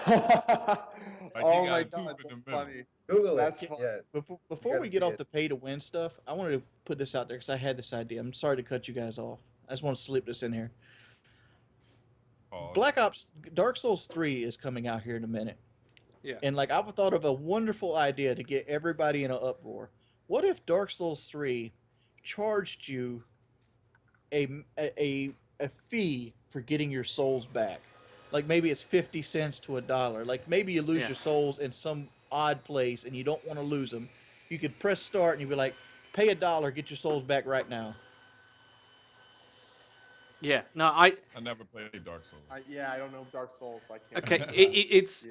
Like Oh he my got a god, tooth in the that's middle. funny. Google That's it. fun. Yeah. Before gotta we get see off it. the pay to win stuff, I wanted to put this out there because I had this idea. I'm sorry to cut you guys off. I just want to slip this in here. Oh, Black Ops, Dark Souls 3 is coming out here in a minute. Yeah. And like I've thought of a wonderful idea to get everybody in an uproar. What if Dark Souls 3 charged you a fee for getting your souls back? Like maybe it's 50 cents to $1. Like maybe you lose your souls in some odd place and you don't want to lose them. You could press start and you'd be like, pay $1, get your souls back right now. Yeah. No, I never played Dark Souls. I don't know Dark Souls. I can't. Okay, it's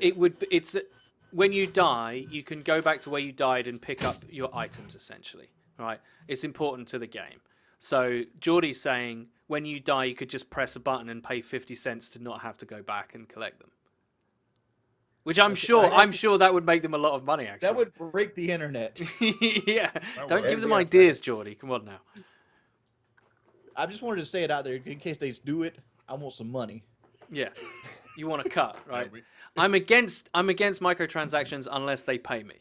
when you die, you can go back to where you died and pick up your items essentially, right? It's important to the game. So Geordie's saying when you die, you could just press a button and pay 50 cents to not have to go back and collect them. Which I'm sure that would make them a lot of money. Actually, that would break the internet. Yeah, don't would. give them ideas, Geordie. Come on now. I just wanted to say it out there in case they do it. I want some money. Yeah, you want to cut, right? Yeah, I'm against microtransactions unless they pay me.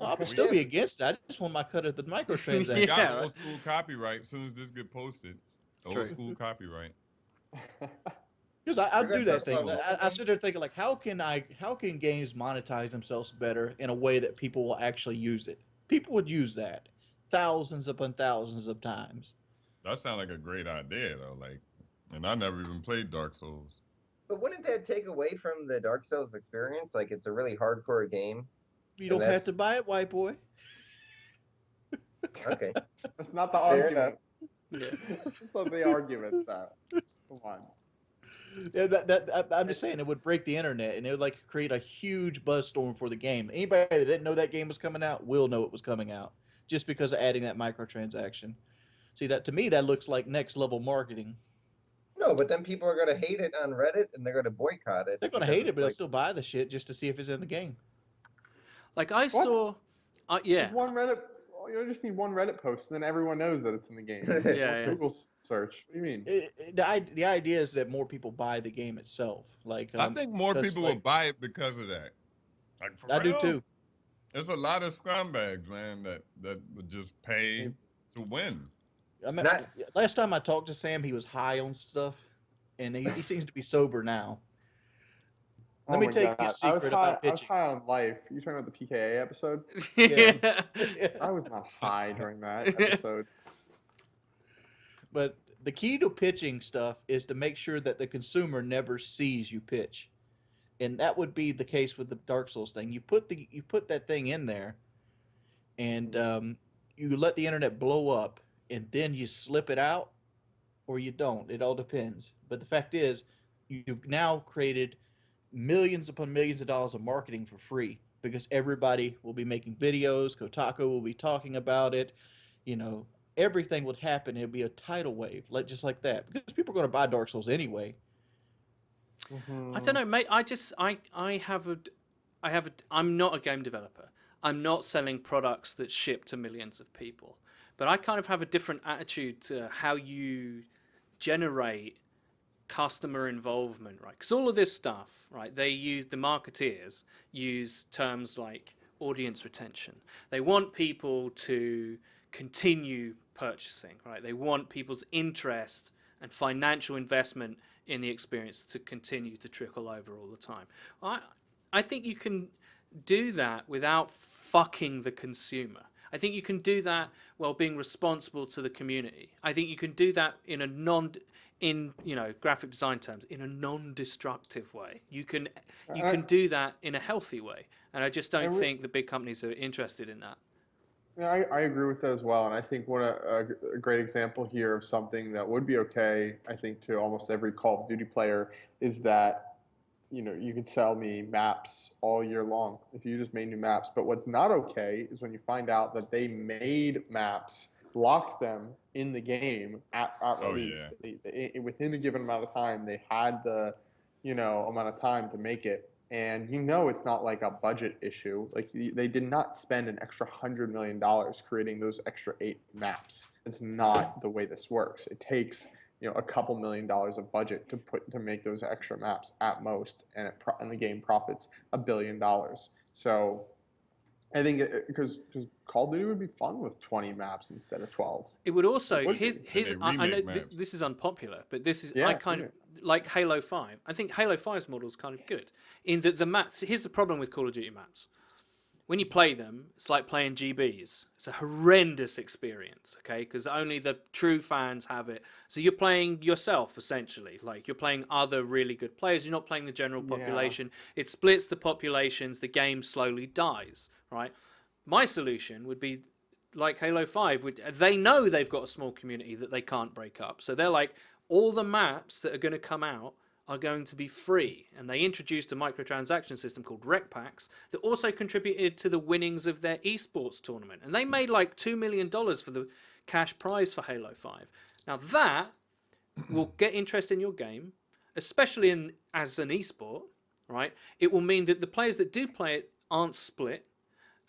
I'll still be against it. I just want my cut of the microtransaction. You got Yeah. old school copyright as soon as this get posted. Old True. school copyright. Because I do that Dark thing. Souls. I sit there thinking like, how can games monetize themselves better in a way that people will actually use it? People would use that thousands upon thousands of times. That sounds like a great idea though. Like, and I never even played Dark Souls. But wouldn't that take away from the Dark Souls experience? Like, it's a really hardcore game. You don't have to buy it, white boy. Okay. That's not the Fair argument. enough. That's not the argument, though. Come on. Yeah, I'm just saying it would break the internet and it would like create a huge buzzstorm for the game. Anybody that didn't know that game was coming out will know it was coming out just because of adding that microtransaction. See, that to me that looks like next level marketing. No, but then people are going to hate it on Reddit and they're going to boycott it. They're gonna hate it, but they'll still buy the shit just to see if it's in the game. Like I saw, yeah. There's one Reddit. You just need one Reddit post, and then everyone knows that it's in the game. Yeah. Google search. What do you mean? The idea is that more people buy the game itself. Like I think more people will buy it because of that. Like for I real, do too. There's a lot of scumbags, man, that would just pay to win. I mean, last time I talked to Sam, he was high on stuff, and he seems to be sober now. Let me tell you a secret about pitching. I was high on life. You talking about the PKA episode? Yeah. I was not high during that episode. But the key to pitching stuff is to make sure that the consumer never sees you pitch, and that would be the case with the Dark Souls thing. You put that thing in there, and you let the internet blow up, and then you slip it out, or you don't. It all depends. But the fact is, you've now created millions upon millions of dollars of marketing for free because everybody will be making videos. Kotaku will be talking about it. You know, everything would happen. It'd be a tidal wave, just like that, because people are going to buy Dark Souls anyway. I don't know, mate. I'm not a game developer. I'm not selling products that ship to millions of people. But I kind of have a different attitude to how you generate customer involvement, right? Because all of this stuff, right, the marketeers use terms like audience retention. They want people to continue purchasing, right? They want people's interest and financial investment in the experience to continue to trickle over all the time. I think you can do that without fucking the consumer. I think you can do that while being responsible to the community. I think you can do that in graphic design terms, in a non-destructive way. You can do that in a healthy way, and I just don't think the big companies are interested in that. Yeah, I agree with that as well, and I think a great example here of something that would be okay, I think, to almost every Call of Duty player is that, you could sell me maps all year long if you just made new maps. But what's not okay is when you find out that they made maps, locked them in the game at release. Within a given amount of time, they had the, amount of time to make it. And it's not like a budget issue. Like they did not spend an extra $100 million creating those extra 8 maps. It's not the way this works. It takes a couple $1 million of budget to make those extra maps at most, and the game profits $1 billion. So I think because Call of Duty would be fun with 20 maps instead of 12. It would also I know this is unpopular, but this is like Halo 5. I think Halo 5's model is kind of good in that the maps. Here's the problem with Call of Duty maps. When you play them, it's like playing GBs. It's a horrendous experience, okay? Because only the true fans have it. So you're playing yourself, essentially. Like, you're playing other really good players. You're not playing the general population. Yeah. It splits the populations. The game slowly dies, right? My solution would be like Halo 5. They know they've got a small community that they can't break up. So they're like, all the maps that are going to come out are going to be free, and they introduced a microtransaction system called Rec Packs that also contributed to the winnings of their esports tournament, and they made like $2 million for the cash prize for Halo 5. Now that will get interest in your game, especially as an esport, right? It will mean that the players that do play it aren't split,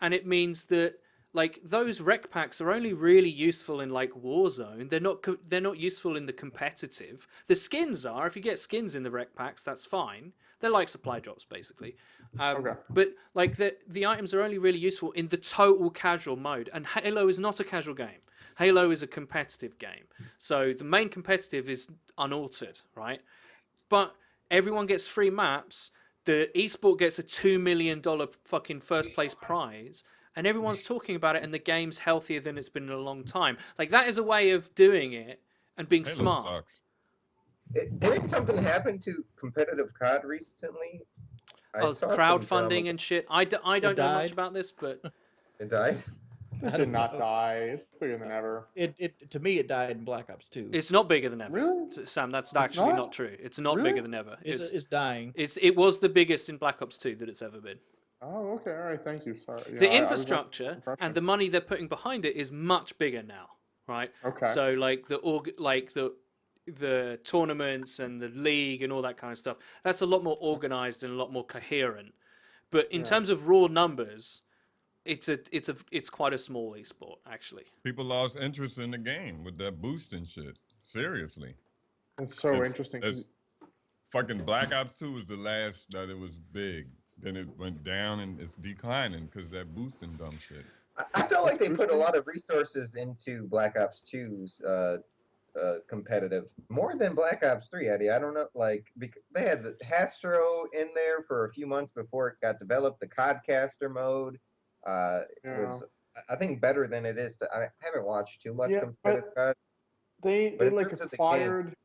and it means that like those rec packs are only really useful in like Warzone. They're not useful in the competitive. The skins are. If you get skins in the rec packs, that's fine. They're like supply drops basically. Okay. But like the items are only really useful in the total casual mode. And Halo is not a casual game. Halo is a competitive game. So the main competitive is unaltered, right? But everyone gets free maps. The esport gets a $2 million fucking first place prize. And everyone's talking about it, and the game's healthier than it's been in a long time. Like, that is a way of doing it and being smart. Sucks. Didn't something happen to competitive COD recently? Crowdfunding and shit. I don't know much about this, but... It died? It did not die. It's bigger than ever. To me, it died in Black Ops 2. It's not bigger than ever. Really? Sam, that's actually not true. It's not bigger than ever. It's dying. It was the biggest in Black Ops 2 that it's ever been. Oh, okay. All right. Thank you. Sorry. The infrastructure and the money they're putting behind it is much bigger now, right? Okay. So like the tournaments and the league and all that kind of stuff, that's a lot more organized and a lot more coherent. But in terms of raw numbers, it's quite a small esport actually. People lost interest in the game with that boost and shit. Seriously. It's so interesting. It's fucking Black Ops 2 was the last that it was big. Then it went down and it's declining because that boost and dumb shit. I feel like they put a lot of resources into Black Ops 2's competitive, more than Black Ops 3, Eddie. I don't know, like, they had the Hastro in there for a few months before it got developed. The Codcaster mode was, I think, better than it is. I haven't watched too much competitive COD.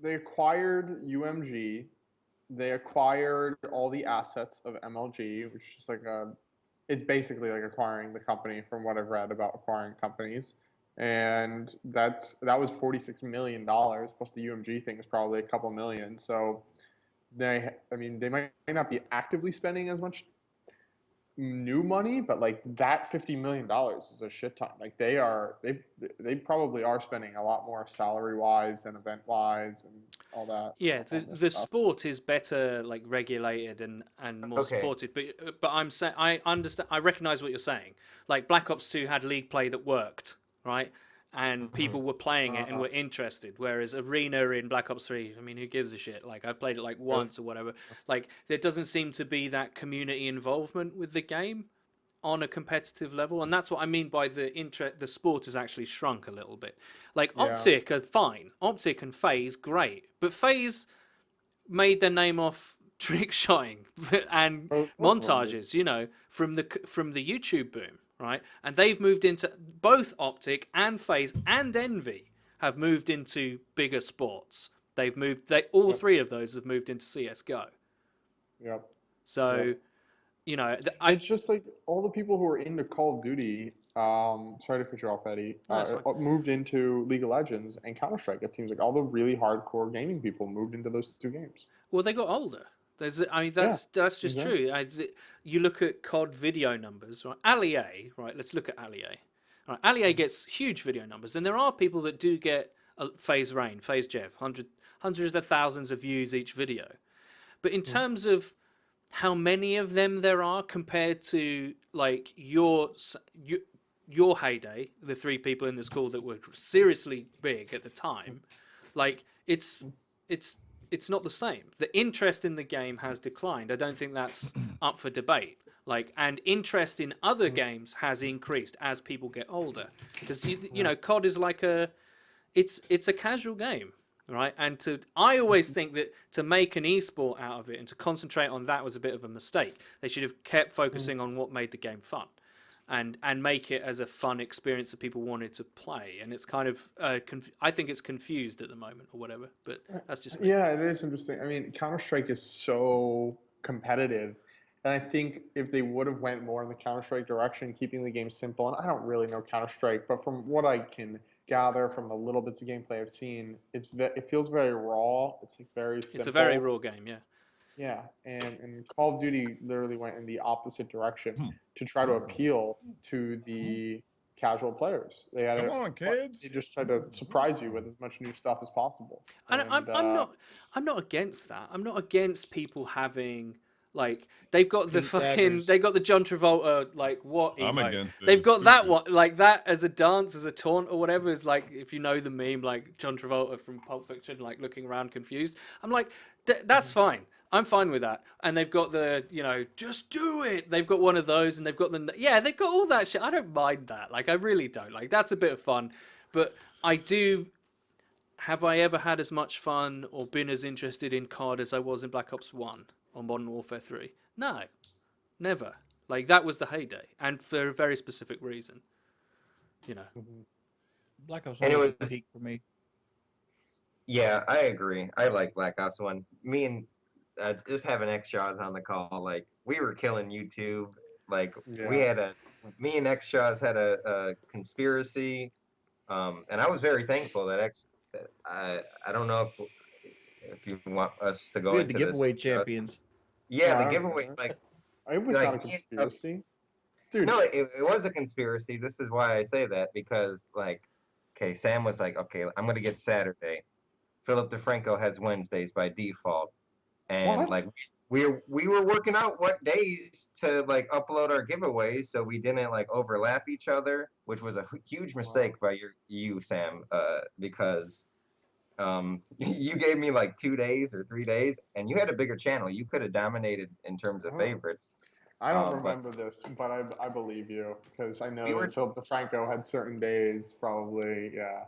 They acquired UMG. They acquired all the assets of MLG, which is like it's basically like acquiring the company from what I've read about acquiring companies. And that was $46 million plus the UMG thing is probably a couple million. So they might not be actively spending as much new money, but like that $50 million is a shit ton. Like they probably are spending a lot more salary wise and event wise and all that. Yeah, the sport is better like regulated and more supported. But I'm saying I understand. I recognize what you're saying. Like Black Ops 2 had league play that worked, right? And people were playing it and were interested. Whereas Arena in Black Ops 3, I mean, who gives a shit? Like I've played it like once or whatever. Like there doesn't seem to be that community involvement with the game on a competitive level, and that's what I mean by the sport has actually shrunk a little bit. Like Optic are fine, Optic and FaZe great, but FaZe made their name off trick shotting and montages, you know, from the YouTube boom, right? And they've moved into both Optic and FaZe and Envy have moved into bigger sports. All three of those have moved into CS:GO. Yep. So. You know, it's just like all the people who are into Call of Duty. Sorry to cut you off, Eddie. Moved into League of Legends and Counter-Strike. It seems like all the really hardcore gaming people moved into those two games. Well, they got older. That's just true. You look at COD video numbers, right? Allier, right? Let's look at Allier. Right, Allier gets huge video numbers, and there are people that do get FaZe Rain, FaZe Jeff, hundreds of thousands of views each video. But in terms of how many of them there are compared to like your heyday, the three people in this call that were seriously big at the time, like it's not the same. The interest in the game has declined. I don't think that's up for debate. Like, and interest in other games has increased as people get older, because you know COD is like it's a casual game. Right, and I always think that to make an esport out of it and to concentrate on that was a bit of a mistake. They should have kept focusing on what made the game fun, and make it as a fun experience that people wanted to play. And it's kind of, I think it's confused at the moment or whatever. But that's just me. Yeah, it is interesting. I mean, Counter-Strike is so competitive, and I think if they would have went more in the Counter-Strike direction, keeping the game simple. And I don't really know Counter-Strike, but from what I can gather from the little bits of gameplay I've seen, it feels very raw. It's like very simple. It's a very raw game, yeah. Yeah, and Call of Duty literally went in the opposite direction to try to appeal to the casual players. Come on, kids! They just tried to surprise you with as much new stuff as possible. And I'm not against that. I'm not against people having. Like they've got the they got the John Travolta like what emote. I'm against it. They've got that one like that as a dance, as a taunt or whatever. Is like if you know the meme, like John Travolta from Pulp Fiction, like looking around confused. I'm like, that's fine. I'm fine with that. And they've got the just do it. They've got one of those, and they've got they've got all that shit. I don't mind that. Like I really don't. Like that's a bit of fun, but I do. Have I ever had as much fun or been as interested in COD as I was in Black Ops 1 or Modern Warfare 3? No, never. Like, that was the heyday, and for a very specific reason. You know. Black Ops 1 was peak for me. Yeah, I agree. I like Black Ops 1. Me and just having XJawz on the call, like, we were killing YouTube. Like, me and XJawz had a conspiracy, and I was very thankful that I don't know if you want us to go into the giveaway champions. Yeah, the giveaway, like it was not a conspiracy, dude. No, it was a conspiracy. This is why I say that, because like, okay, Sam was like, okay, I'm gonna get Saturday. Philip DeFranco has Wednesdays by default, and what? like, we were working out what days to like upload our giveaways so we didn't like overlap each other, which was a huge mistake by you Sam, because you gave me like 2 days or 3 days, and you had a bigger channel. You could have dominated in terms of favorites. I don't remember this, but I believe you because I know that Philip DeFranco had certain days, probably. Yeah.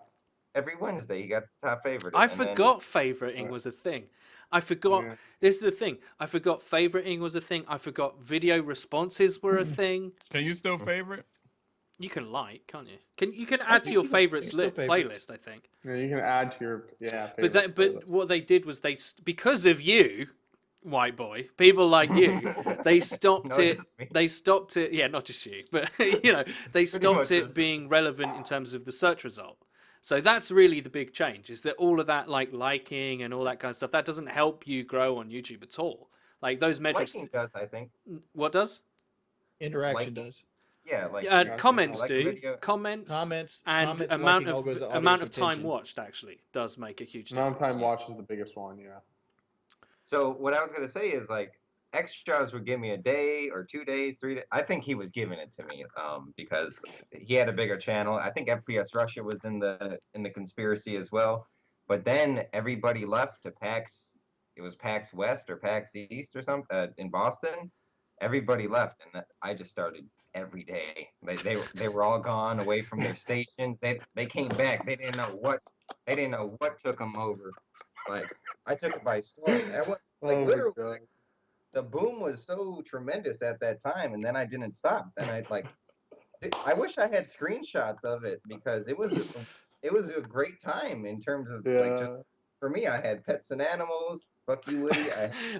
Every Wednesday, you got the top favorite. I forgot favoriting was a thing. I forgot. Yeah. This is the thing. I forgot favoriting was a thing. I forgot video responses were a thing. Can you still favorite? You can like, can't you? You can add to your favorites playlist. I think. Yeah, you can add to your But what they did was because of you, white boy, people like you, they stopped it. They stopped it. Yeah, not just you, but they stopped it being relevant in terms of the search result. So that's really the big change, is that all of that like liking and all that kind of stuff, that doesn't help you grow on YouTube at all. Like those metrics. Liking does, I think. What does? Interaction does. Yeah, like comments do. Video. Comments and amount of time watched actually does make a huge difference. Amount of time watched is the biggest one, yeah. So what I was gonna say is like XJawz would give me a day or 2 days, 3 days. I think he was giving it to me because he had a bigger channel. I think FPS Russia was in the conspiracy as well. But then everybody left to PAX. It was PAX West or PAX East or something in Boston. Everybody left, and I just started every day. They were all gone away from their stations. They came back. They didn't know what took them over. Like I took it by storm. Literally. The boom was so tremendous at that time, and then I didn't stop. Then I wish I had screenshots of it because it was a great time in terms of like just for me. I had pets and animals. Fuck you, Woody.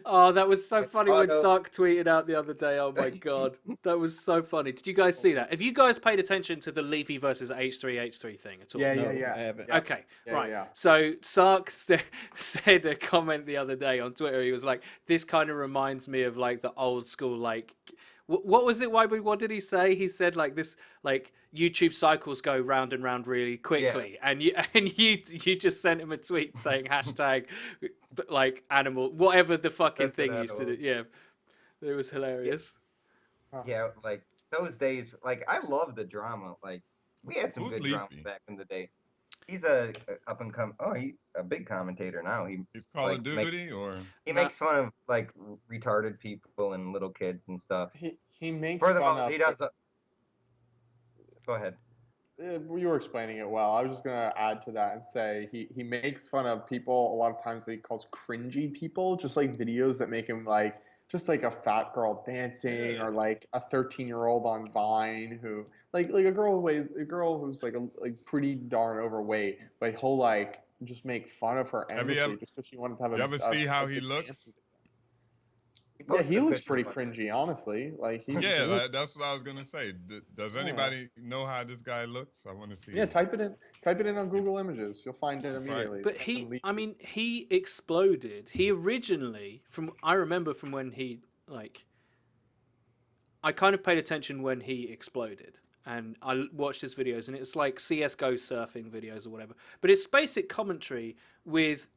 Oh, that was so funny when Sark tweeted out the other day. Oh my god, that was so funny. Did you guys see that? Have you guys paid attention to the Leafy versus H3 thing at all? Yeah, I haven't. Okay, Yeah, right. yeah. So Sark said a comment the other day on Twitter. He was like, "This kind of reminds me of like the old school like." What was it? What did he say? He said like this, like YouTube cycles go round and round really quickly, and you just sent him a tweet saying hashtag like animal, whatever the fucking thing used to do. Yeah, it was hilarious. Yeah, like those days, like I love the drama. Like we had some good drama back in the day. He's a up and come. Oh, he's a big commentator now. He's Call of Duty, or he makes fun of like retarded people and little kids and stuff. He makes fun of. He does. Go ahead. You were explaining it well. I was just gonna add to that and say he makes fun of people a lot of times what he calls cringy people, just like videos that make him like just like a fat girl dancing or like a 13-year-old on Vine who like a girl who's like pretty darn overweight, but he'll like just make fun of her endlessly just because she wanted to have you ever see how he looks? Yeah, he looks pretty cringy, honestly. Like that's what I was gonna say. Does anybody know how this guy looks? I want to see. Yeah, type it in on Google Images. You'll find it immediately. But he exploded. He originally, I remember from when he like, I kind of paid attention when he exploded, and I watched his videos, and it's like CS:GO surfing videos or whatever. But it's basic commentary with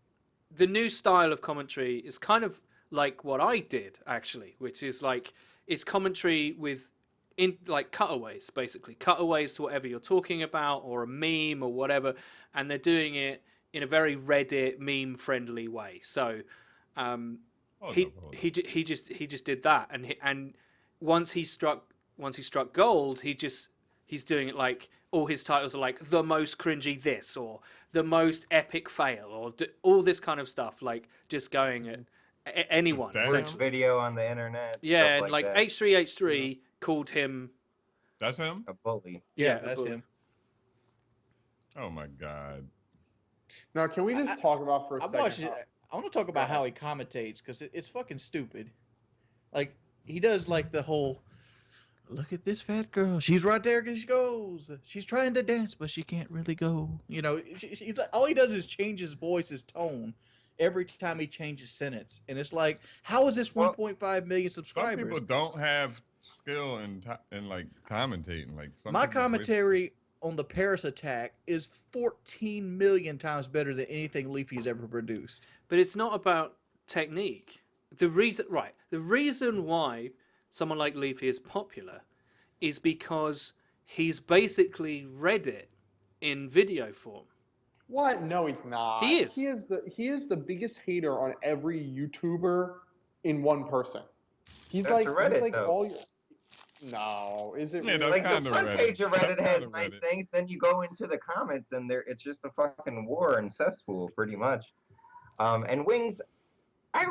the new style of commentary is kind of like what I did actually, which is like it's commentary with like cutaways, basically cutaways to whatever you're talking about or a meme or whatever, and they're doing it in a very Reddit meme friendly way. So he just did that, and once he struck gold, he's doing it like all his titles are like the most cringy this or the most epic fail or all this kind of stuff, like just going at anyone. Worst video on the internet. Yeah, and like H3 called him. That's him? A bully. Yeah, that's him. Oh my god. Now, can we just talk about for a second? I want to talk about how he commentates because it's fucking stupid. Like he does like the whole. Look at this fat girl. She's right there. She goes. She's trying to dance, but she can't really go. You know, he's like, all he does is change his voice, his tone. Every time he changes sentence, and it's like, how is this 1.5 million subscribers? Some people don't have skill in like commentating. Like my commentary on the Paris attack is 14 million times better than anything Leafy's ever produced. But it's not about technique. the reason why someone like Leafy is popular is because he's basically Reddit in video form. What? No, he's not. He is. He is the biggest hater on every YouTuber in one person. He's That's like Reddit, he's like though. all your. No, is it Yeah, really? that's Like the kinda front Reddit. page of Reddit That's has kinda nice Reddit. things, then you go into the comments and it's just a fucking war and cesspool, pretty much. And Wings, I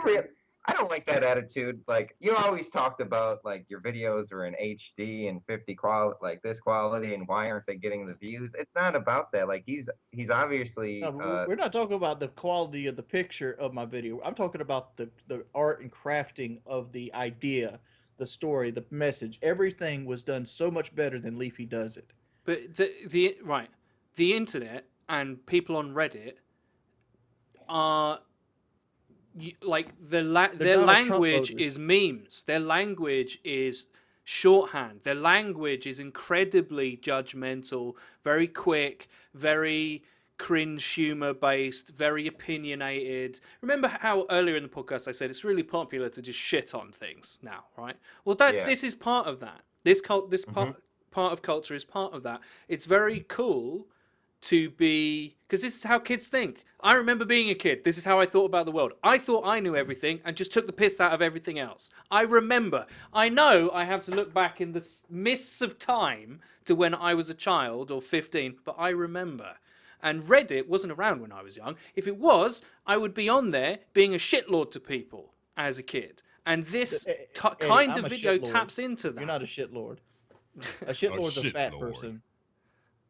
don't like that attitude. Like you always talked about, like your videos are in HD and 50 quality, like this quality, and why aren't they getting the views? It's not about that. Like he's obviously No, we're not talking about the quality of the picture of my video. I'm talking about the art and crafting of the idea, the story, the message. Everything was done so much better than Leafy does it. But the internet and people on Reddit are like their Donald language Trump voters. is memes. Their language is shorthand. Their language is incredibly judgmental, very quick, very cringe humor based, very opinionated. Remember how earlier in the podcast I said it's really popular to just shit on things now, right? Well, Yeah. this is part of that. This Mhm. part of culture is part of that. It's very cool to be, because this is how kids think. I remember being a kid. This is how I thought about the world. I thought I knew everything and just took the piss out of everything else. I remember. I know I have to look back in the mists of time to when I was a child or 15, but I remember. And Reddit wasn't around when I was young. If it was, I would be on there being a shitlord to people as a kid. And this kind I'm of a video shitlord. taps into that. You're not a shitlord. A shitlord's a fat shitlord. person.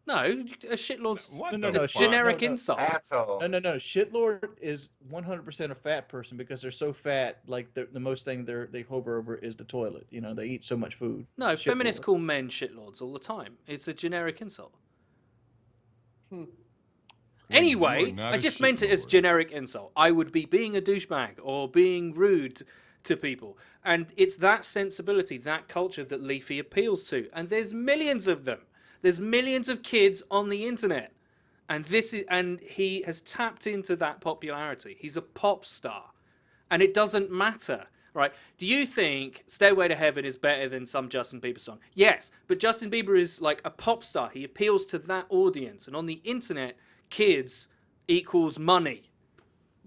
No, a shitlord's What No, the no, fuck? generic no. insult. Asshole. No. Shitlord is 100% a fat person because they're so fat. Like the most thing they hover over is the toilet. You know, they eat so much food. No, feminists Shitlord. call men shitlords all the time. It's a generic insult. Anyway, You are not I a just meant it as shitlord. generic insult. I would be being a douchebag or being rude to people. And it's that sensibility, that culture that Leafy appeals to. And there's millions of them. There's millions of kids on the internet. And he has tapped into that popularity. He's a pop star. And it doesn't matter, right? Do you think Stairway to Heaven is better than some Justin Bieber song? Yes, but Justin Bieber is like a pop star. He appeals to that audience. And on the internet, kids equals money.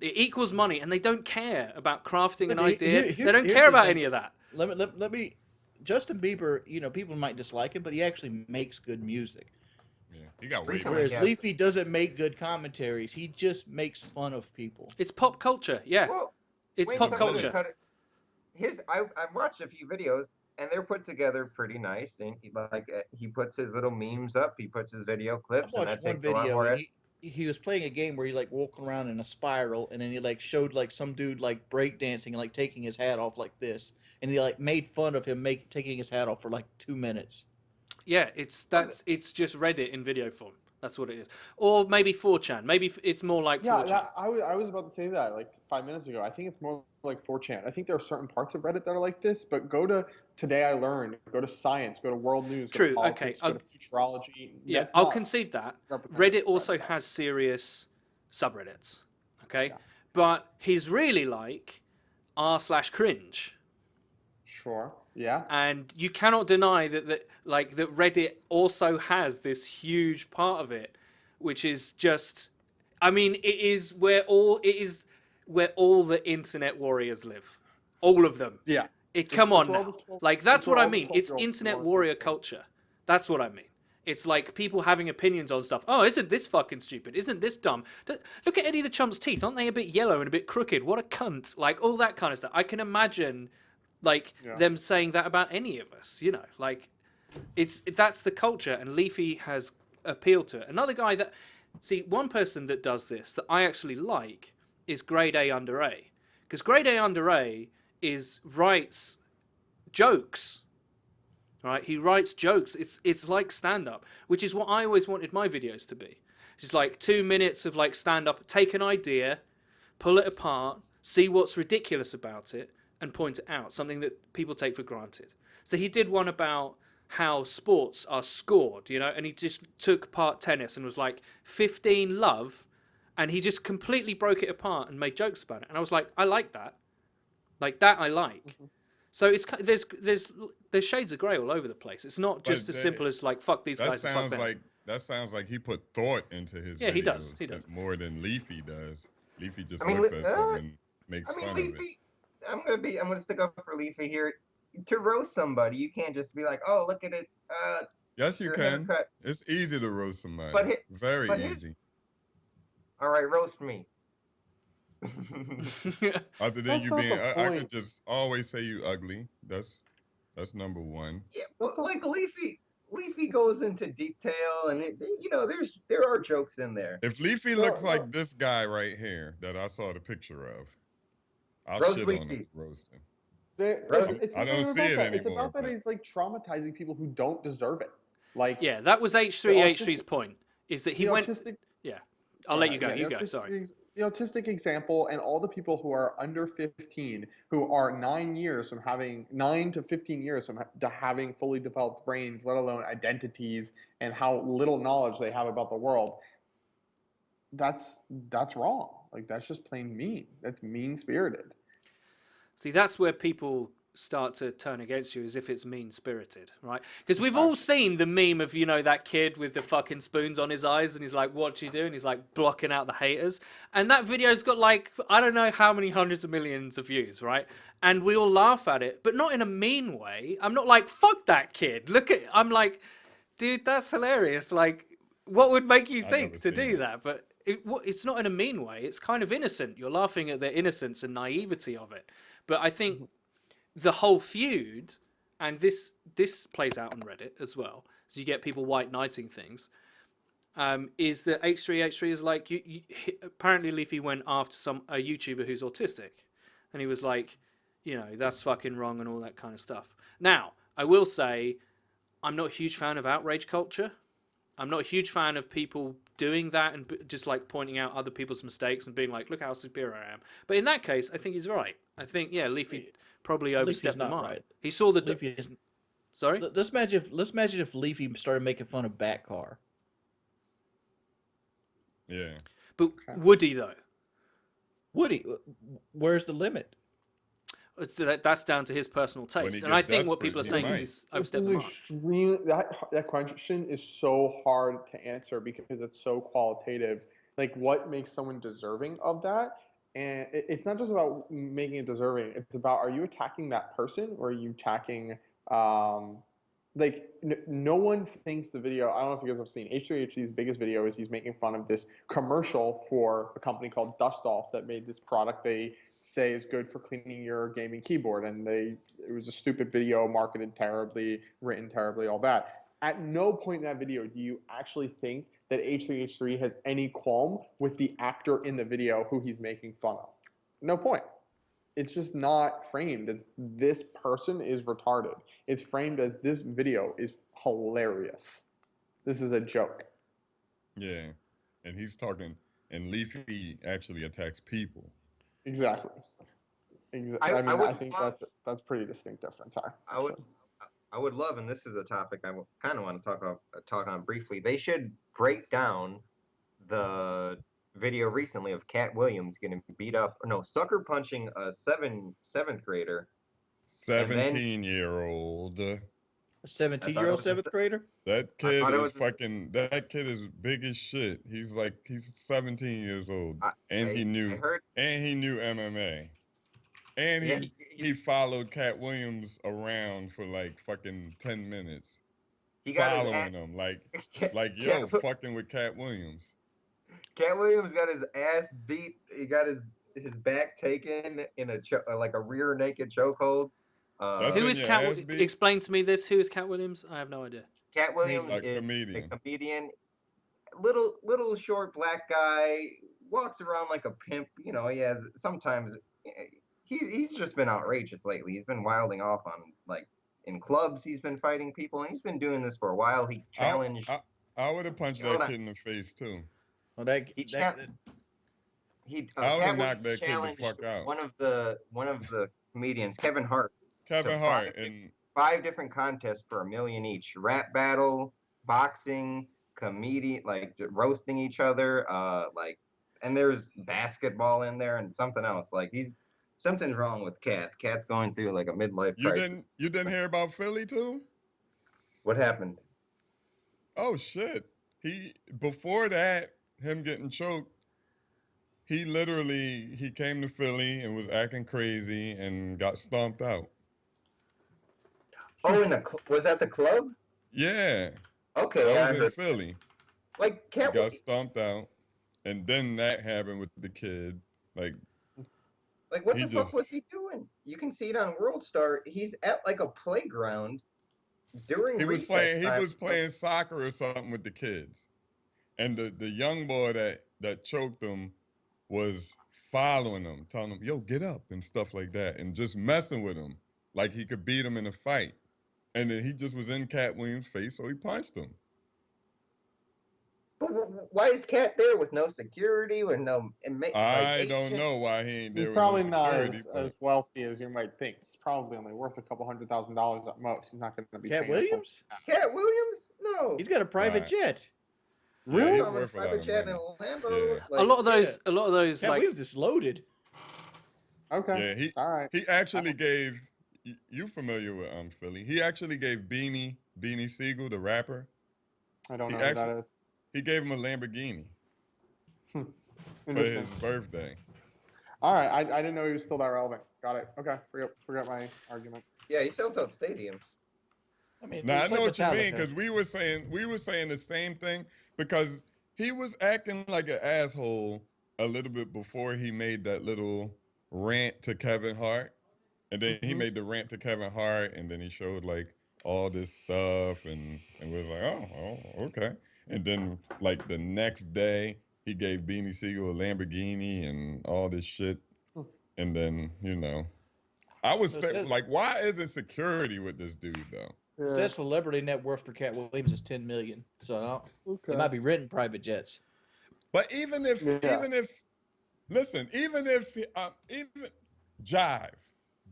It equals money, and they don't care about crafting an idea. They don't care about any of that. Let me. Justin Bieber, you know, people might dislike him, but he actually makes good music. Yeah, he got way Recently, better. Whereas yeah. Leafy doesn't make good commentaries. He just makes fun of people. It's pop culture, yeah. Well, It's Wayne pop Sutton culture. cut it- I've watched a few videos and they're put together pretty nice. And he puts his little memes up, he puts his video I clips, and watched that one takes a lot video more. and he was playing a game where he like walking around in a spiral and then he like showed like some dude like breakdancing and like taking his hat off like this and he like made fun of him taking his hat off for like 2 minutes. Yeah, it's just Reddit in video form. That's what it is. Or maybe 4chan. Maybe it's more like 4chan. I was about to say that like 5 minutes ago. I think it's more like 4chan. I think there are certain parts of Reddit that are like this, but go to Today I Learned, go to Science, go to World News, True, go to okay, politics, go to futurology. Yeah, That's I'll not concede that. representative Reddit of also Reddit. has serious subreddits. Okay? Yeah. But he's really like r/cringe. Sure. Yeah. And you cannot deny that Reddit also has this huge part of it, which is just, I mean, it is where all the internet warriors live, all of them. Yeah. Come it's on where all now, the 12 like that's it's what where I all the mean. It's 12-year-olds internet wanna warrior see. culture. That's what I mean. It's like people having opinions on stuff. Oh, isn't this fucking stupid? Isn't this dumb? Look at Eddie the Chump's teeth. Aren't they a bit yellow and a bit crooked? What a cunt. Like, all that kind of stuff. I can imagine, like, them saying that about any of us, you know? Like, that's the culture, and Leafy has appealed to it. Another guy that... See, one person that does this that I actually like is Grade A Under A. Because Grade A Under A writes jokes. Right, he writes jokes. It's like stand-up, which is what I always wanted my videos to be. It's like 2 minutes of like stand-up. Take an idea, pull it apart, see what's ridiculous about it, and point it out. Something that people take for granted. So he did one about how sports are scored, you know, and he just took apart tennis and was like 15 love, and he just completely broke it apart and made jokes about it. And I was like, I like that. Like that I like. So it's there's shades of grey all over the place. It's not just as simple as like fuck these guys and fuck them. That sounds like he put thought into his Yeah, videos. he does. He does More than Leafy does. Leafy just I mean, looks at something and makes I mean, fun Leafy. of it. I'm gonna stick up for Leafy here. To roast somebody, you can't just be like, oh, look at it. Yes, you your can. haircut. It's easy to roast somebody. Very easy. All right, roast me. Other than you being, I could just always say you ugly. That's number one. Yeah, but like Leafy goes into detail, and there are jokes in there. If Leafy looks like this guy right here that I saw the picture of, I'll roast shit Leafy. on him, roast him. I don't see it anymore. It's about that he's like traumatizing people who don't deserve it. Like yeah, that was H3's point. Is that he went? Yeah, I'll let you go. You go. Sorry. The autistic example, and all the people who are under 15, who are 9 to 15 years from having fully developed brains, let alone identities, and how little knowledge they have about the world. That's wrong. Like that's just plain mean. That's mean spirited. See, that's where people start to turn against you, as if it's mean-spirited, right? Because we've all seen the meme of, that kid with the fucking spoons on his eyes, and he's like, what you do? And he's like blocking out the haters. And that video's got like, I don't know how many hundreds of millions of views, right? And we all laugh at it, but not in a mean way. I'm not like, fuck that kid. I'm like, dude, that's hilarious. Like, what would make you think to do that? But it's not in a mean way. It's kind of innocent. You're laughing at the innocence and naivety of it. But I think the whole feud, and this plays out on Reddit as well, so you get people white knighting things, is that H3 is like, apparently Leafy went after a YouTuber who's autistic, and he was like, that's fucking wrong and all that kind of stuff. Now, I will say, I'm not a huge fan of outrage culture. I'm not a huge fan of people doing that and just like pointing out other people's mistakes and being like, look how superior I am. But in that case, I think he's right. I think, Leafy probably overstepped the mark. Right. He saw the... Sorry? Let's imagine if Leafy started making fun of Batcar. Yeah. But would he, though? Would he? Where's the limit? That's down to his personal taste. And I think what people are saying is he's overstepped the mark. That question is so hard to answer because it's so qualitative. Like, what makes someone deserving of that? And it's not just about making it deserving. It's about, are you attacking that person, or are you attacking, no one thinks the video, I don't know if you guys have seen, H3H's biggest video is he's making fun of this commercial for a company called Dust Off that made this product they say is good for cleaning your gaming keyboard. And it was a stupid video, marketed terribly, written terribly, all that. At no point in that video do you actually think that H3H3 has any qualm with the actor in the video who he's making fun of. No point. It's just not framed as this person is retarded. It's framed as this video is hilarious. This is a joke. Yeah. And he's talking, and Leafy actually attacks people. Exactly. I think that's pretty distinct difference. Sorry. I would love, and this is a topic I kind of want to talk on briefly. They should break down the video recently of Cat Williams getting beat up, sucker punching a seventh grader. 17-year-old. A 17-year-old seventh grader? That kid is big as shit. He's 17 years old, he knew MMA. And he followed Cat Williams around for like fucking 10 minutes. He following him fucking with Cat Williams. Cat Williams got his ass beat. He got his back taken in a rear naked chokehold. Who is Cat? Explain to me this. Who is Cat Williams? I have no idea. Cat Williams is a comedian. Little short black guy, walks around like a pimp. He has sometimes. He's just been outrageous lately. He's been wilding off on in clubs. He's been fighting people, and he's been doing this for a while. He challenged. I would have punched that kid in the face too. Well, I would have knocked that kid the fuck out. One of the comedians, Kevin Hart. And 5 different contests for $1 million each: rap battle, boxing, comedian, roasting each other, and there's basketball in there and something else. something's wrong with Cat. Cat's going through like a midlife crisis. You didn't hear about Philly too? What happened? Oh shit. Before that, him getting choked, he came to Philly and was acting crazy and got stomped out. Oh, was that the club? Yeah. Okay, That yeah, was I in heard. Philly. Like He Cat. got stomped out. And then that happened with the kid. Like What he the fuck was just he doing? You can see it on World Star. He's at like a playground during recess he time. was playing soccer or something with the kids. And the young boy that choked him was following him, telling him, yo, get up and stuff like that, and just messing with him like he could beat him in a fight. And then he just was in Cat Williams' face, so he punched him. But why is Cat there with no security, with no I don't know why he ain't He's there with no probably not security. as wealthy as you might think. He's probably only worth a couple $100,000 at most. He's not going to be Cat paying a full- Williams? Cat Williams? No. He's got a private Right. jet. Yeah, Really? he's I'm in worth a lot private of jet in money. a Lambo. Yeah. Like, a lot of those, Cat like, Williams is loaded. Okay. Yeah, All right. he actually gave you familiar with Philly. He actually gave Beanie Siegel, the rapper. I don't He know who actually that is. he gave him a Lamborghini for Interesting. his birthday. All right. I didn't know he was still that relevant. Got it. Okay. Forgot my argument. yeah, he sells out stadiums. I mean, Now I it's know like what you mean Metallica. because we were saying the same thing because he was acting like an asshole a little bit before he made that little rant to Kevin Hart, and then he made the rant to Kevin Hart, and then he showed like all this stuff, and was like, oh, okay, and then like the next day he gave Beanie Siegel a Lamborghini and all this shit, and then I was So it says- like, why isn't security with this dude though? It says celebrity net worth for Cat Williams is $10 million. So Okay. he might be renting private jets. But even if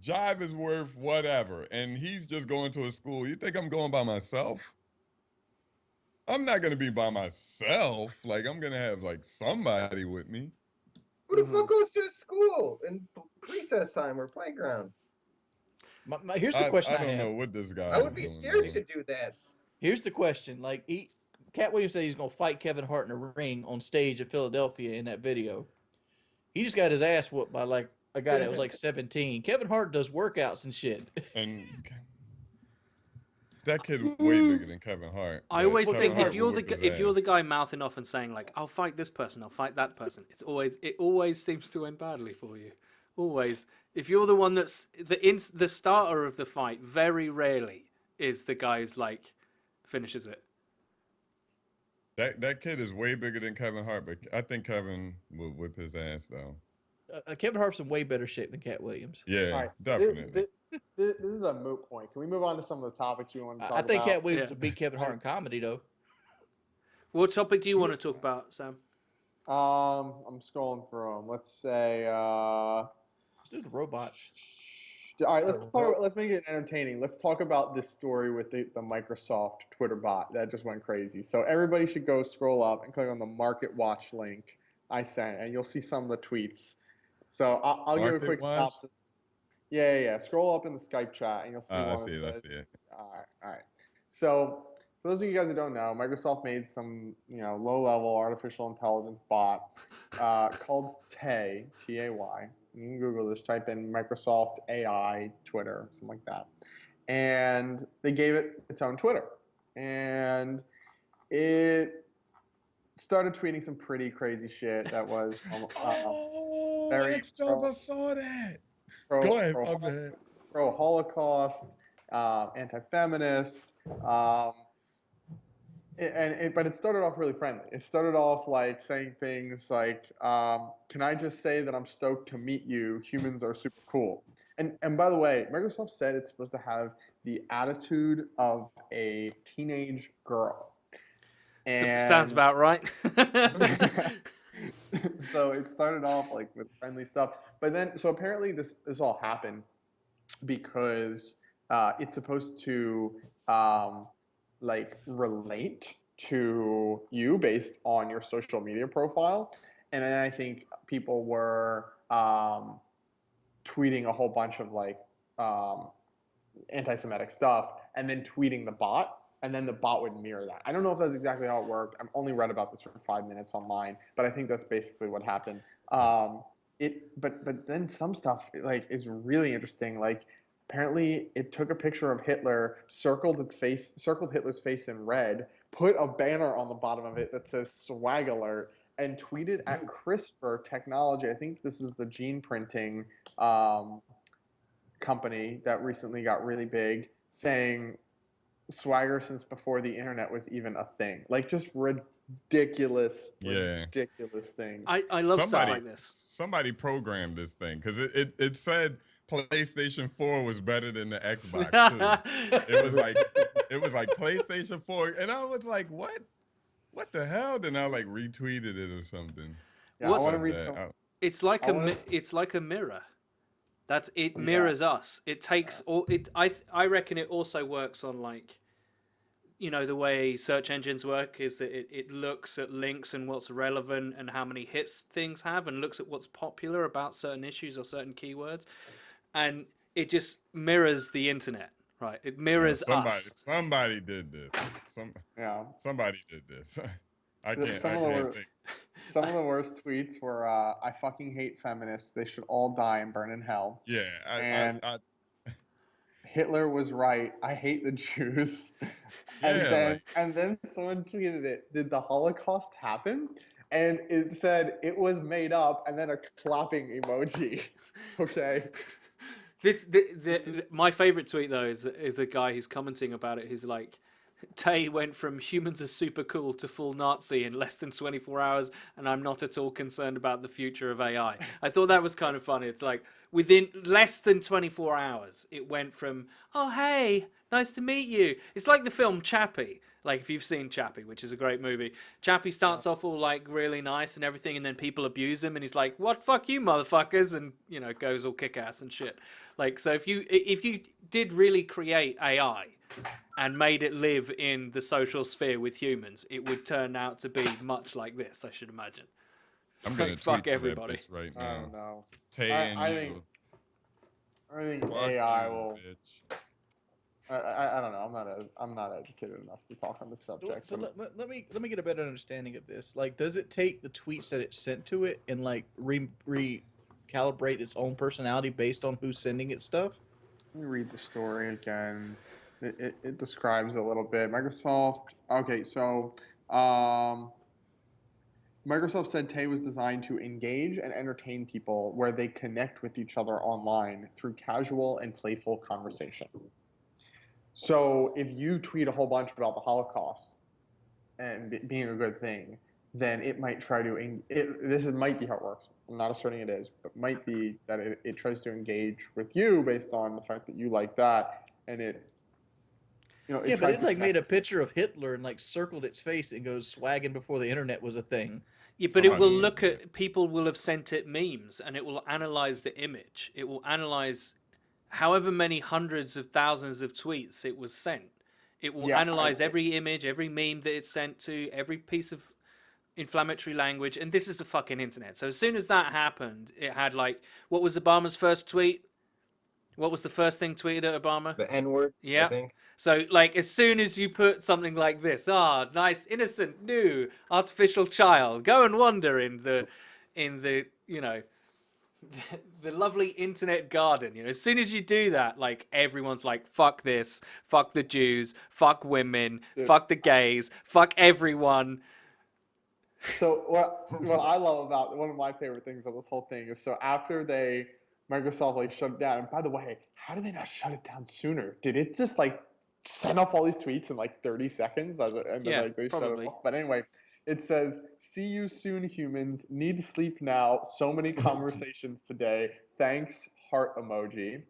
Jive is worth whatever, and he's just going to a school. You think I'm going by myself? I'm not gonna be by myself. Like I'm gonna have like somebody with me. Who the fuck goes to a school in recess time or playground? Here's the question I don't have. know what this guy. I would be scared to do that. Here's the question. Like Cat Williams said he's gonna fight Kevin Hart in a ring on stage at Philadelphia in that video. He just got his ass whooped by like a guy that was like 17. Kevin Hart does workouts and shit. And that kid way bigger than Kevin Hart. I always Kevin think Hart if you're would whip his the ass. guy mouthing off and saying like, I'll fight this person, I'll fight that person, it always seems to end badly for you. Always. If you're the one that's the starter of the fight, very rarely is the guy who's like finishes it. That kid is way bigger than Kevin Hart, but I think Kevin would whip his ass though. Kevin Hart's in way better shape than Cat Williams. Yeah, All right. definitely. This is a moot point. Can we move on to some of the topics we want to talk about? I think Cat Williams would beat Kevin Hart in comedy though. What topic do you want to talk about, Sam? I'm scrolling through them. Let's say. Let's do the robot. All right, let's make it entertaining. Let's talk about this story with the Microsoft Twitter bot that just went crazy. So everybody should go scroll up and click on the Market Watch link I sent, and you'll see some of the tweets. So I'll give a quick synopsis. Yeah. Scroll up in the Skype chat, and you'll see one that says. I see it. All right. So for those of you guys that don't know, Microsoft made some low-level artificial intelligence bot called Tay, T-A-Y. You can Google this, type in Microsoft AI Twitter, something like that. And they gave it its own Twitter. And it started tweeting some pretty crazy shit that was very XJawz, I saw that. Go ahead, my bad. Pro-Holocaust, anti-feminist, but it started off really friendly. It started off like saying things like, "Can I just say that I'm stoked to meet you? Humans are super cool." And by the way, Microsoft said it's supposed to have the attitude of a teenage girl. And Sounds about right. So it started off like with friendly stuff, but then apparently this all happened because it's supposed to like relate to you based on your social media profile, and then I think people were tweeting a whole bunch of like anti-Semitic stuff, and then tweeting the bot, and then the bot would mirror that. I don't know if that's exactly how it worked. I've only read about this for 5 minutes online, but I think that's basically what happened. But then some stuff like is really interesting. Like apparently it took a picture of Hitler, circled Hitler's face in red, put a banner on the bottom of it that says swag alert, and tweeted at CRISPR technology. I think this is the gene printing company that recently got really big, saying swagger since before the internet was even a thing. Like just ridiculous things. I love stuff like this. Somebody programmed this thing because it said PlayStation 4 was better than the Xbox too. it was like PlayStation 4, and I was like, what the hell? Then I like retweeted it or something. Yeah, I want to read some. It's like a mirror. It mirrors us. It takes all it. I reckon it also works on like, you know, the way search engines work is that it looks at links and what's relevant and how many hits things have, and looks at what's popular about certain issues or certain keywords, and it just mirrors the internet, right? It mirrors us. Somebody did this. Somebody did this. I can't think. Some of the worst tweets were, I fucking hate feminists. They should all die and burn in hell. Yeah. Hitler was right. I hate the Jews. And then someone tweeted it. Did the Holocaust happen? And it said it was made up, and then a clapping emoji. Okay. My favorite tweet though is a guy who's commenting about it. Who's like, Tay went from humans are super cool to full Nazi in less than 24 hours, and I'm not at all concerned about the future of AI. I thought that was kind of funny. It's like within less than 24 hours, it went from, oh, hey, nice to meet you. It's like the film Chappie. Like if you've seen Chappie, which is a great movie. Chappie starts off all like really nice and everything, and then people abuse him, and he's like, what, fuck you motherfuckers, and, you know, goes all kick-ass and shit. Like, so if you did really create AI and made it live in the social sphere with humans, it would turn out to be much like this, I should imagine. I'm gonna fuck everybody right now. I don't know. Tay and I think AI will. I don't know. I'm not educated enough to talk on this subject. So let me get a better understanding of this. Like, does it take the tweets that it sent to it and like recalibrate its own personality based on who's sending it stuff? Let me read the story again. It describes a little bit. Microsoft. Okay, so Microsoft said Tay was designed to engage and entertain people where they connect with each other online through casual and playful conversation. So if you tweet a whole bunch about the Holocaust and being a good thing, then it might try to. Might be how it works. I'm not asserting it is, but might be that it tries to engage with you based on the fact that you like that, and it. You know, yeah, but it like made a picture of Hitler and like circled its face and goes swagging before the internet was a thing. Yeah, but it will look at, people will have sent it memes, and it will analyze the image. It will analyze however many hundreds of thousands of tweets it was sent. It will analyze every image, every meme that it's sent to, every piece of inflammatory language, and this is the fucking internet. So as soon as that happened, it had like, what was Obama's first tweet? What was the first thing tweeted at Obama? The N-word, yeah. I think. So, like, as soon as you put something like this, nice, innocent, new, artificial child, go and wander in the, you know, the lovely internet garden. You know, as soon as you do that, like, everyone's like, fuck this, fuck the Jews, fuck women, fuck the gays, fuck everyone. So what I love about, one of my favorite things of this whole thing is, so after Microsoft like shut it down, and by the way, how did they not shut it down sooner? Did it just like send off all these tweets in like 30 seconds and then like they probably. shut it off? But anyway, it says, see you soon, humans. Need to sleep now. So many conversations today. Thanks, heart emoji.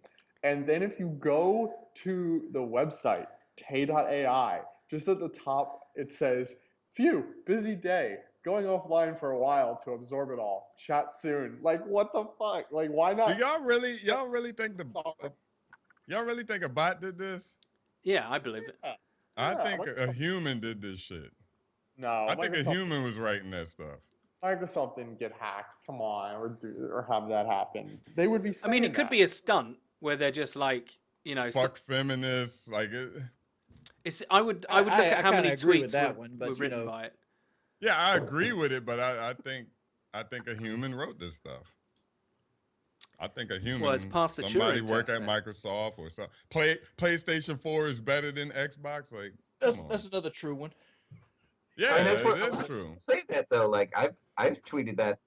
And then if you go to the website, tay.ai, just at the top, it says, phew, busy day. Going offline for a while to absorb it all. Chat soon. Like, what the fuck? Like, why not? Do y'all really think y'all really think a bot did this? Yeah, I believe it. I think a human did this shit. No, I think a human was writing that stuff. Microsoft didn't get hacked. Come on, or have that happen. They would be I saying mean, it could that. be a stunt where they're just like, fuck feminists, like it. It's. I would look at how many agree with tweets that were, one, were but written by it. Yeah, I agree with it, but I think a human wrote this stuff. I think a human. Well, it's past the somebody Turing work test at then. Microsoft or something. PlayStation 4 is better than Xbox. Like, That's another true one. Yeah, And that's it what is true. say that though. Like I've tweeted that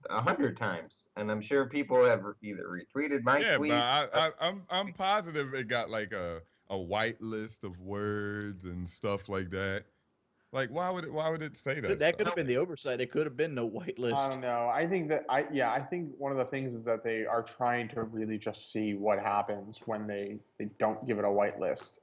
100 times, and I'm sure people have either retweeted my Yeah, tweet. but I'm positive it got like a white list of words and stuff like that. Like, why would it say that? That could have been the oversight. It could have been no white list. I don't know. I think I think one of the things is that they are trying to really just see what happens when they don't give it a white list.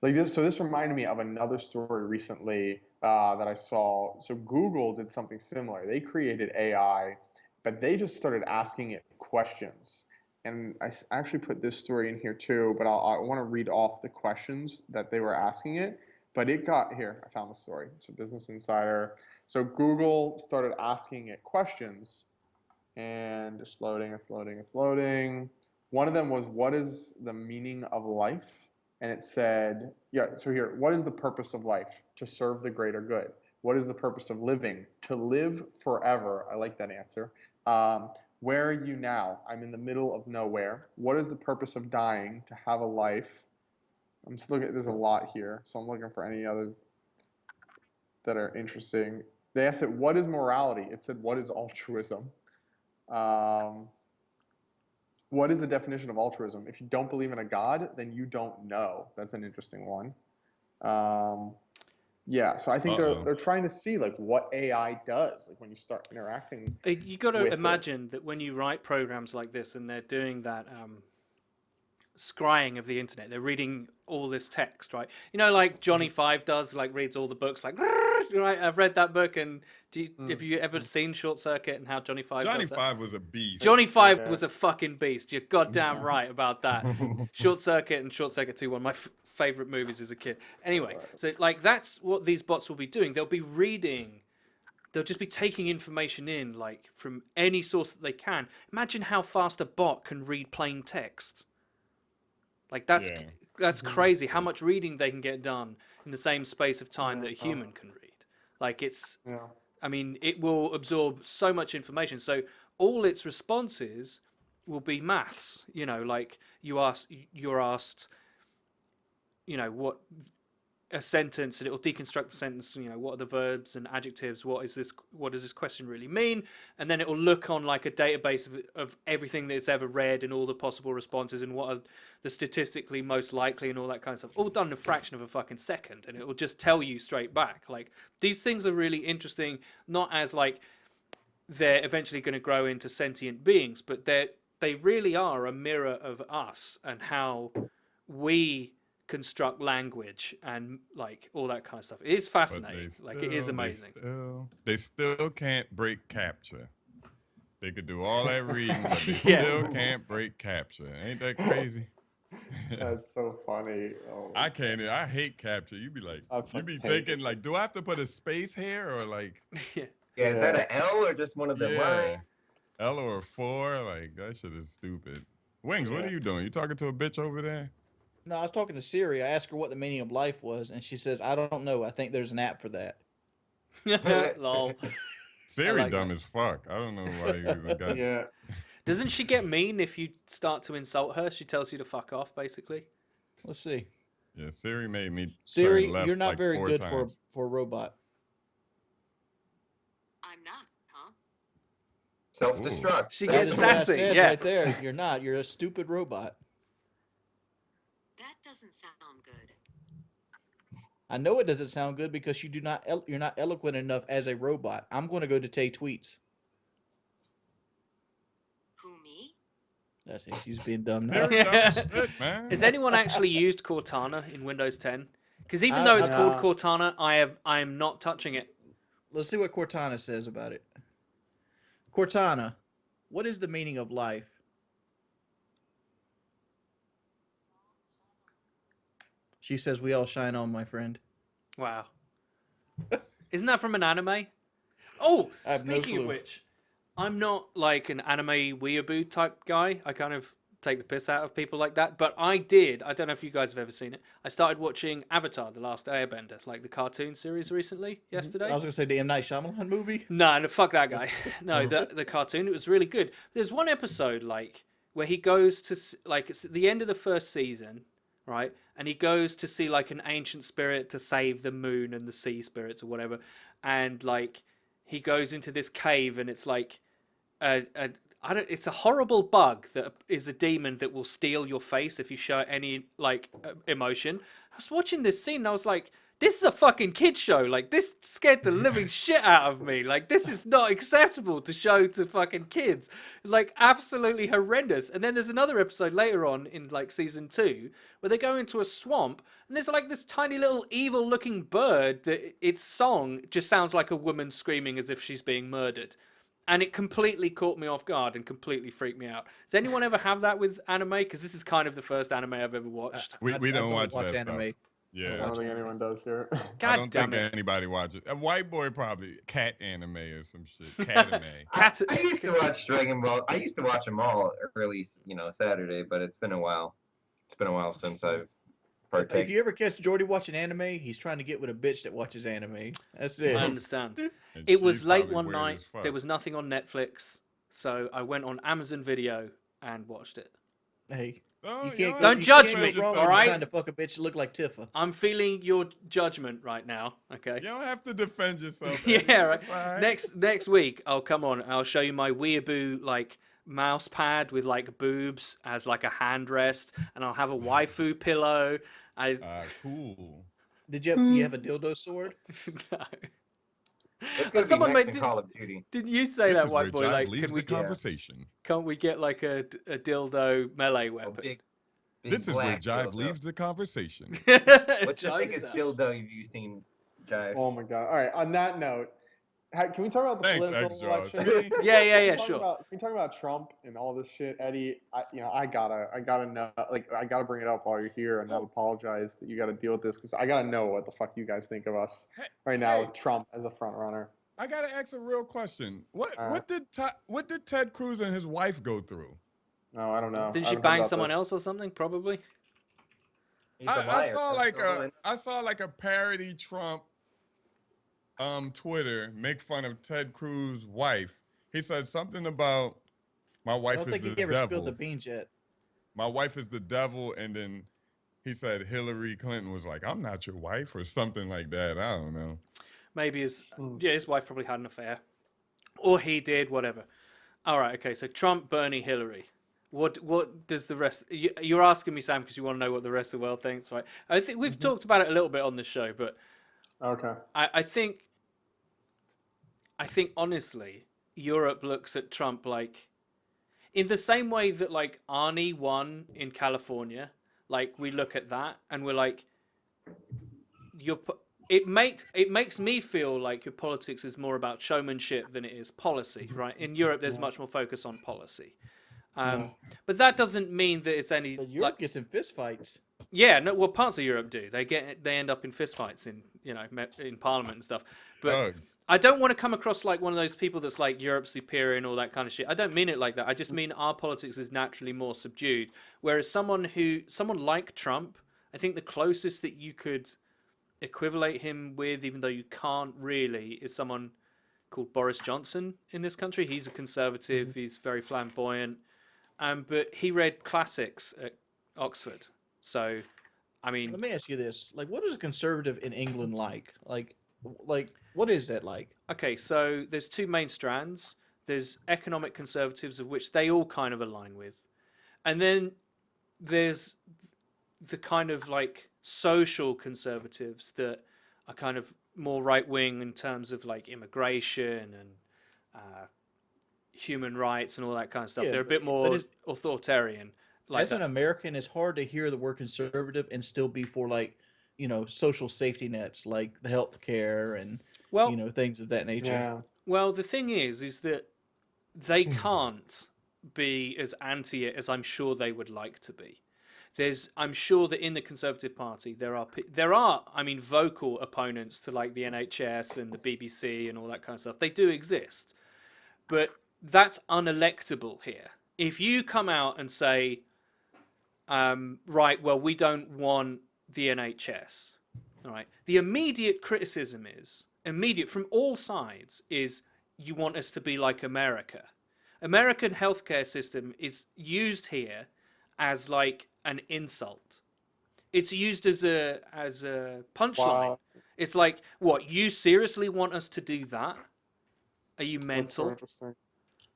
Like this, so this reminded me of another story recently that I saw. So Google did something similar. They created AI, but they just started asking it questions. And I actually put this story in here too, but I want to read off the questions that they were asking it. But it got here. I found the story. So Business Insider. So Google started asking it questions, and it's loading. It's loading. It's loading. One of them was, "What is the meaning of life?" And it said, yeah, so here, what is the purpose of life? To serve the greater good. What is the purpose of living? To live forever. I like that answer. Where are you now? I'm in the middle of nowhere. What is the purpose of dying? To have a life. I'm just looking, there's a lot here, so I'm looking for any others that are interesting. They asked it, what is morality? It said, what is altruism? What is the definition of altruism? If you don't believe in a God, then you don't know. That's an interesting one. Yeah, so I think they're trying to see like what AI does, like when you start interacting. You got to imagine that when you write programs like this and they're doing that scrying of the internet, they're reading all this text, right? You know, like Johnny Five does, like reads all the books, like right. I've read that book, and have you ever seen Short Circuit and how Johnny Five? Johnny does that? Five was a beast. Johnny Five was a fucking beast. You're goddamn right about that. Short Circuit and Short Circuit 2, one of my favorite movies as a kid. Anyway, so like that's what these bots will be doing. They'll be reading. They'll just be taking information in, like from any source that they can. Imagine how fast a bot can read plain text. Like that's crazy. How much reading they can get done in the same space of time that a human can read. Like it's. I mean, it will absorb so much information. So all its responses will be maths. You know, like you're asked, you know, what a sentence, and it will deconstruct the sentence. You know, what are the verbs and adjectives? What does this question really mean? And then it will look on like a database of everything that it's ever read and all the possible responses and what are the statistically most likely and all that kind of stuff. All done in a fraction of a fucking second, and it will just tell you straight back. Like these things are really interesting, not as like they're eventually going to grow into sentient beings, but they really are a mirror of us and how we construct language and like all that kind of stuff. It is fascinating. Like it is amazing. They still can't break capture. They could do all that reading, but they still can't break capture. Ain't that crazy? That's so funny. Oh, I can't. I hate capture. You be like, you be thinking like, do I have to put a space here or like? Yeah, is that an L or just one of the lines? L or a 4? Like that shit is stupid. Wings, what are you doing? You talking to a bitch over there? No, I was talking to Siri. I asked her what the meaning of life was, and she says, I don't know. I think there's an app for that. Lol. Siri dumb as fuck. I don't know why you even got Yeah. Doesn't she get mean if you start to insult her? She tells you to fuck off, basically. Let's see. Yeah, Siri made me Siri, turn left you're not like very 4 good times. for a robot. I'm not, huh? Self-destruct. She That gets is what I sassy. said Yeah. right there. You're not. You're a stupid robot. That doesn't sound good. I know it doesn't sound good because you're not eloquent enough as a robot. I'm going to go to Tay Tweets. Who, me? That's it. She's being dumb now. Very dumb as shit, man. Has anyone actually used Cortana in Windows 10? Because even though it's called Cortana, I am not touching it. Let's see what Cortana says about it. Cortana, what is the meaning of life? She says we all shine on, my friend. Wow. Isn't that from an anime? Oh, I have no speaking of clue. which, I'm not like an anime weeaboo type guy. I kind of take the piss out of people like that. But I don't know if you guys have ever seen it. I started watching Avatar: The Last Airbender, like the cartoon series recently, I yesterday. was gonna say the M. Night Shyamalan movie. No, fuck that guy. No, the cartoon. It was really good. There's one episode like where he goes to like it's at the end of the first season, right? And he goes to see like an ancient spirit to save the moon and the sea spirits or whatever, and like he goes into this cave and it's like a it's a horrible bug that is a demon that will steal your face if you show any like emotion. I was watching this scene and I was like, this is a fucking kid show. Like, this scared the living shit out of me. Like, this is not acceptable to show to fucking kids. It's like absolutely horrendous. And then there's another episode later on in like season 2 where they go into a swamp and there's like this tiny little evil looking bird that its song just sounds like a woman screaming as if she's being murdered. And it completely caught me off guard and completely freaked me out. Does anyone ever have that with anime? Because this is kind of the first anime I've ever watched. We don't watch that anime. stuff. Yeah. I don't think anyone does here. God I don't damn think it. anybody watches. A white boy probably cat anime or some shit. Cat anime. I used to watch Dragon Ball. I used to watch them all early, Saturday, but it's been a while. It's been a while since I've If partaken. you ever catch Jordy watching anime, he's trying to get with a bitch that watches anime. That's it. I understand. And It was she's late probably one weird night. as fuck. There was nothing on Netflix. So I went on Amazon Video and watched it. Hey, Oh, you you can't know, go, Don't you judge can't me, go wrong all right? Trying to fuck a bitch that look like Tifa. I'm feeling your judgment right now. Okay. You don't have to defend yourself. Yeah, Eddie. right. It's all right. Next week, I'll come on. I'll show you my weeaboo like mouse pad with like boobs as like a hand rest, and I'll have a waifu pillow. Cool. Did you have a dildo sword? No. It's gonna Someone be next made- in Call of Duty. Didn't you say This that, is white where boy? Jive Like, leaves can the we get? conversation. Can't we get like a dildo melee Oh, weapon? big This is where black Jive dildo. leaves the conversation. What's the Jive biggest is out. dildo you've seen, Jive? Oh my god! All right. On that note, can we talk about the Thanks, political XJawz. election? See? Yeah, Can we talk sure. Can we talk about Trump and all this shit, Eddie? I gotta know. Like, I gotta bring it up while you're here and not apologize that you got to deal with this because I gotta know what the fuck you guys think of us right now Hey. with Trump as a front runner. I gotta ask a real question. What All right. what did Ted Cruz and his wife go through? No, I don't know. Didn't I she haven't heard bang about someone this. else or something? Probably. He's a I liar. saw That's like all I know. I saw like a parody Trump Twitter make fun of Ted Cruz's wife. He said something about my I wife don't is think the he ever devil. spilled the beans yet. My wife is the devil, and then he said Hillary Clinton was like, I'm not your wife or something like that. I don't know. Maybe his wife probably had an affair, or he did, whatever. All right, okay. So Trump, Bernie, Hillary. What does the rest? You're asking me, Sam, because you want to know what the rest of the world thinks, right? I think we've talked about it a little bit on the show, but Okay. I think honestly, Europe looks at Trump like in the same way that like Arnie won in California. Like we look at that and we're like, it makes me feel like your politics is more about showmanship than it is policy, right? In Europe, there's much more focus on policy, but that doesn't mean that it's any But Europe gets in fistfights. yeah, no. Well, parts of Europe do. They end up in fistfights in in Parliament and stuff. But Thugs. I don't want to come across like one of those people that's like Europe's superior and all that kind of shit. I don't mean it like that. I just mean our politics is naturally more subdued. Whereas someone like Trump, I think the closest that you could equivalate him with, even though you can't really, is someone called Boris Johnson in this country. He's a conservative. He's very flamboyant. But he read classics at Oxford. So, I mean, Let me ask you this: like, what is a conservative in England like? Like, what is that like? okay, so there's two main strands. There's economic conservatives, of which they all kind of align with. And then there's the kind of like social conservatives that are kind of more right wing in terms of like immigration and human rights and all that kind of stuff. Yeah, They're a bit but more is- authoritarian. Like As an American, it's hard to hear the word conservative and still be for like, social safety nets like the health care and well, things of that nature. Yeah. well, the thing is that they can't be as anti it as I'm sure they would like to be. I'm sure that in the Conservative Party there are I mean vocal opponents to like the NHS and the BBC and all that kind of stuff. They do exist, but that's unelectable here. If you come out and say, right, well, we don't want the NHS, all right, the immediate criticism is immediate from all sides is you want us to be like America. American healthcare system is used here as like an insult. It's used as a punchline. Wow. It's like, what, you seriously want us to do that? Are you That's so mental? interesting.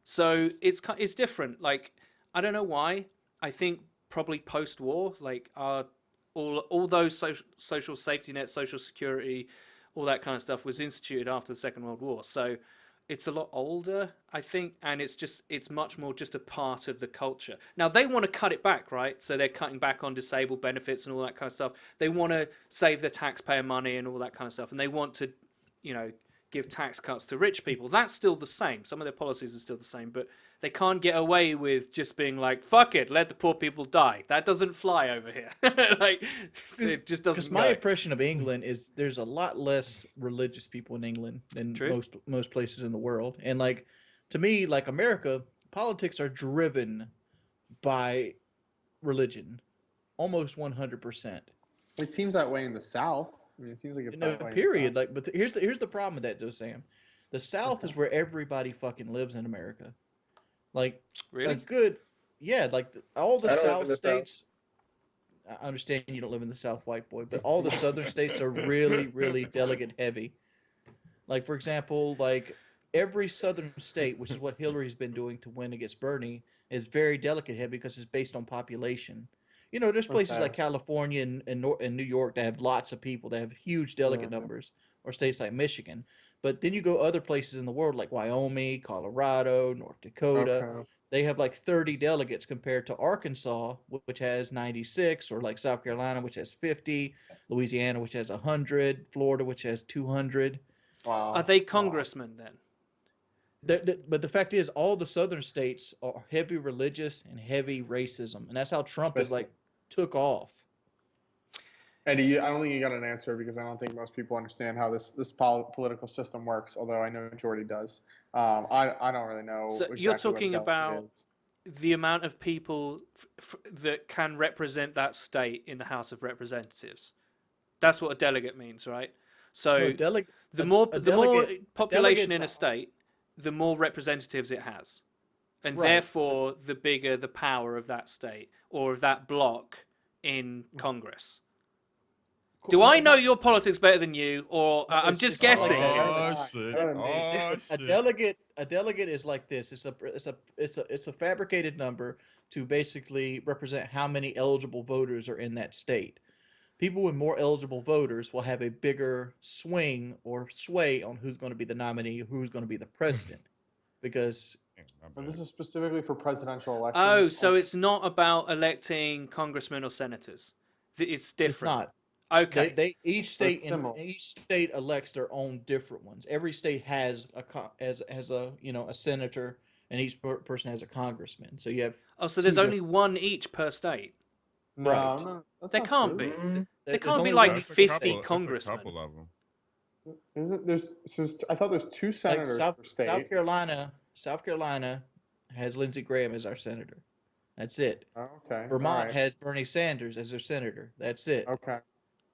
So it's different. Like, I don't know why. I think probably post-war, like all those social safety nets, social security, all that kind of stuff was instituted after the Second World War. So it's a lot older, I think, and it's much more just a part of the culture. Now they want to cut it back, right? So they're cutting back on disabled benefits and all that kind of stuff. They want to save the taxpayer money and all that kind of stuff, and they want to, give tax cuts to rich people. That's still the same. Some of their policies are still the same, but they can't get away with just being like, fuck it, let the poor people die. That doesn't fly over here. Like, it just doesn't. Because my impression of England is there's a lot less religious people in England than most places in the world. And like, to me, like America, politics are driven by religion, almost 100%. It seems that way in the South. I mean, it seems like it's that way. Period. Like, but here's the problem with that, though, Sam. The South is where everybody fucking lives in America. Like, really? Like all the South states. I understand you don't live in the South, white boy, but all the Southern states are really, really delegate heavy. Like, for example, like every Southern state, which is what Hillary's been doing to win against Bernie, is very delegate heavy because it's based on population. There's places like California and New York that have lots of people, that have huge delegate numbers, or states like Michigan. But then you go other places in the world like Wyoming, Colorado, North Dakota. Okay. They have like 30 delegates compared to Arkansas, which has 96, or like South Carolina, which has 50, Louisiana, which has 100, Florida, which has 200. Wow. Are they congressmen then? But the fact is, all the southern states are heavy religious and heavy racism, and that's how Trump is like took off. Eddie, I don't think you got an answer because I don't think most people understand how this political system works. Although I know Jordy does. I don't really know. So exactly you're talking what a delegate about is. the amount of people that can represent that state in the House of Representatives. That's what a delegate means, right? So the more population in a state, the more representatives it has, and therefore the bigger the power of that state or of that bloc in Congress. Do I know your politics better than you, or I'm just guessing? Oh shit! Oh shit! A delegate is like this. It's a fabricated number to basically represent how many eligible voters are in that state. People with more eligible voters will have a bigger swing or sway on who's going to be the nominee, who's going to be the president, because. But this is specifically for presidential elections. Oh, so it's not about electing congressmen or senators. It's different. It's not. Okay. Each state elects their own different ones. Every state has a senator, and each person has a congressman. So you have. Oh, so there's only one each per state. Right. No, There can't be. There can't be only like one- 50 congressmen. A couple of them. I thought there's two senators per state. South Carolina has Lindsey Graham as our senator. That's it. Oh, okay. Vermont has Bernie Sanders as their senator. That's it. Okay.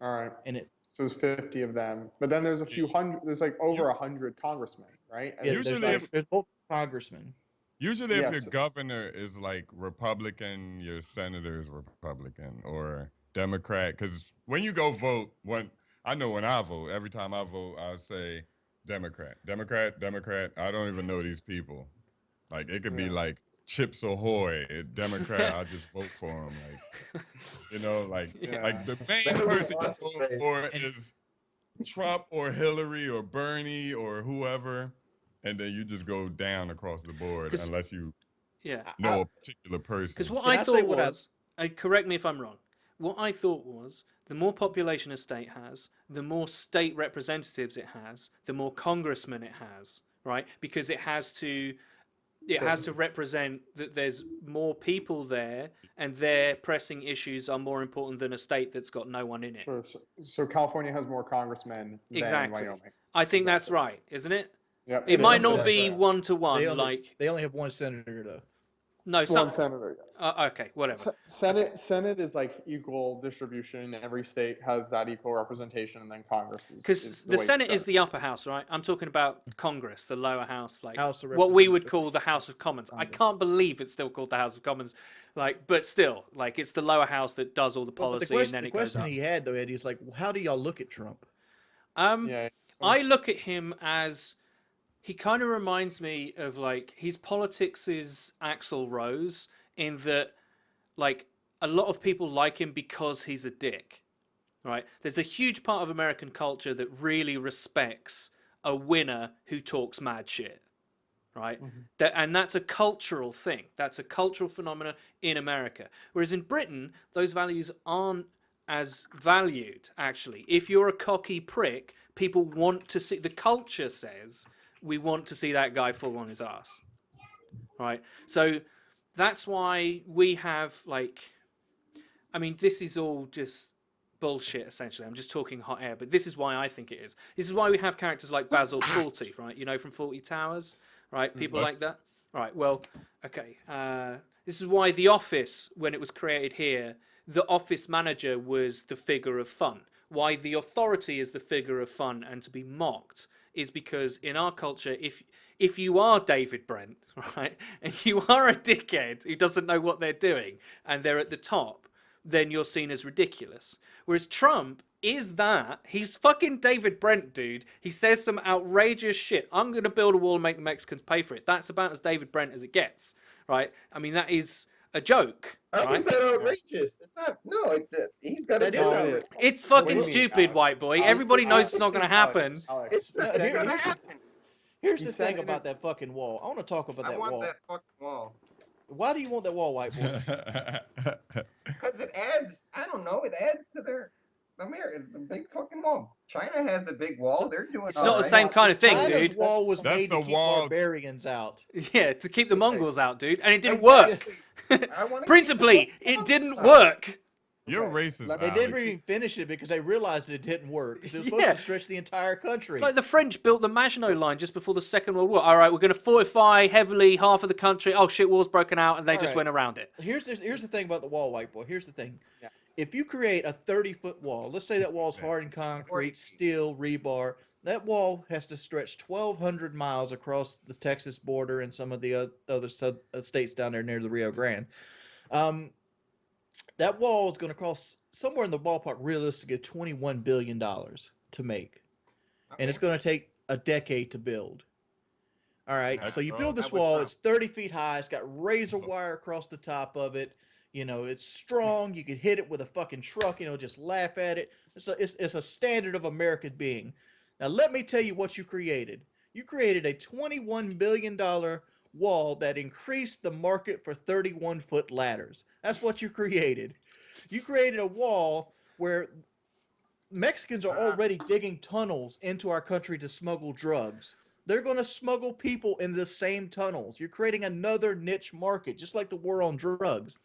All right. And So there's 50 of them, but then there's a few hundred. There's like over 100 congressmen, right? And Usually there's both congressmen. Usually, if your governor is like Republican, your senator is Republican or Democrat. Because when you go vote, when I vote, every time I vote, I'll say Democrat. I don't even know these people. Like it could be like Chips Ahoy, Democrat. I just vote for him. Like like the main person you vote for is Trump or Hillary or Bernie or whoever. And then you just go down across the board unless you know a particular person. Because what I thought was, correct me if I'm wrong, what I thought was the more population a state has, the more state representatives it has, the more congressmen it has, right? Because it has to It has to represent that there's more people there, and their pressing issues are more important than a state that's got no one in it. Sure. So California has more congressmen than Wyoming. I think that's right, isn't it? Yep, It might not That's be right. 1-to-1. They only have one senator though. No, one senator. okay, whatever. Senate is like equal distribution. Every state has that equal representation, and then Congress is. Because the Senate is the upper house, right? I'm talking about Congress, the lower house, like House of what we would Representatives. call the House of Commons. I can't believe it's still called the House of Commons, like, but still, like, it's the lower house that does all the policy, and then the it goes question up. he had though, Eddie, is like, how do y'all look at Trump? Yeah. I look at him as he kind of reminds me of like his politics is Axl Rose in that like a lot of people like him because he's a dick, right? There's a huge part of American culture that really respects a winner who talks mad shit, right? And that's a cultural thing. That's a cultural phenomenon in America. Whereas in Britain, those values aren't as valued, actually. If you're a cocky prick, people want to see, the culture says, we want to see that guy fall on his ass, right? So that's why we have, like, I mean, this is all just bullshit, essentially. I'm just talking hot air, but this is why I think it is. This is why we have characters like Basil Fawlty, right? You know, from Fawlty Towers, right? People like that. Right, well, okay. This is why The Office, when it was created here, the office manager was the figure of fun. Why the authority is the figure of fun and to be mocked is because in our culture, if you are David Brent, right, and you are a dickhead who doesn't know what they're doing and they're at the top, then you're seen as ridiculous. Whereas Trump is that. He's fucking David Brent, dude. He says some outrageous shit. I'm going to build a wall and make the Mexicans pay for it. That's about as David Brent as it gets, right? I mean, that is a joke. How right? is that outrageous? It's not. No, he's got to That do is it. outrageous. It's What do fucking you mean, stupid, Alex? white boy. Alex, Everybody knows Alex, it's not going to happen. Alex, It's just here- gonna here's- happen. Here's He the said thing it- about that fucking wall. I want to talk about I that want wall. that fucking wall Why do you want that wall, white boy? because it adds. I don't know. It adds to their. America, it's a big fucking wall. China has a big wall. They're doing. It's all not the right. same kind of thing, China's dude. wall was That's made to a keep wall- barbarians out. Yeah, to keep the Mongols out, dude. And it didn't Exactly. work. I wanna keep Principally, the it didn't outside. work. You're Okay. racist, They Alex. didn't even finish it because they realized it didn't work. 'Cause it was supposed Yeah. to stretch the entire country. It's like the French built the Maginot Line just before the Second World War. All right, we're going to fortify heavily half of the country. Oh, shit, war's broken out, and they just Alright. went around it. Here's the thing about the wall, white boy. Here's the thing. Yeah. If you create a 30-foot wall, let's say that wall's hardened concrete, steel, rebar, that wall has to stretch 1,200 miles across the Texas border and some of the other states down there near the Rio Grande. That wall is going to cost somewhere in the ballpark, realistically, $21 billion to make. And it's going to take a decade to build. All right, That's so you wrong. build this That would wall. count. It's 30 feet high. It's got razor wire across the top of it. You know, it's strong. You could hit it with a fucking truck. You know, just laugh at it. It's a standard of American being. Now, let me tell you what you created. You created a $21 billion wall that increased the market for 31-foot ladders. That's what you created. You created a wall where Mexicans are already digging tunnels into our country to smuggle drugs. They're going to smuggle people in the same tunnels. You're creating another niche market, just like the war on drugs.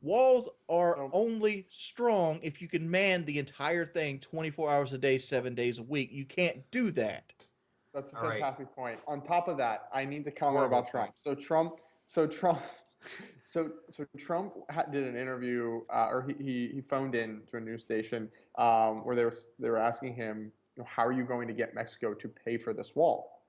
Walls are only strong if you can man the entire thing 24 hours a day, 7 days a week. You can't do that. That's a All right. fantastic point. On top of that, I need to comment Horrible about Trump. So Trump did an interview, or he phoned in to a news station where they were asking him, you know, how are you going to get Mexico to pay for this wall?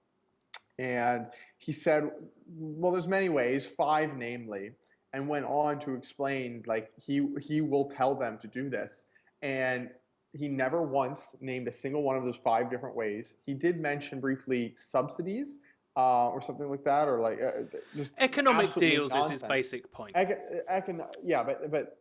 And he said, well, there's many ways, 5 namely, and went on to explain like he will tell them to do this. And he never once named a single one of those 5 different ways. He did mention briefly subsidies or something like that, or like just Economic absolutely deals is nonsense. his basic point. Yeah, but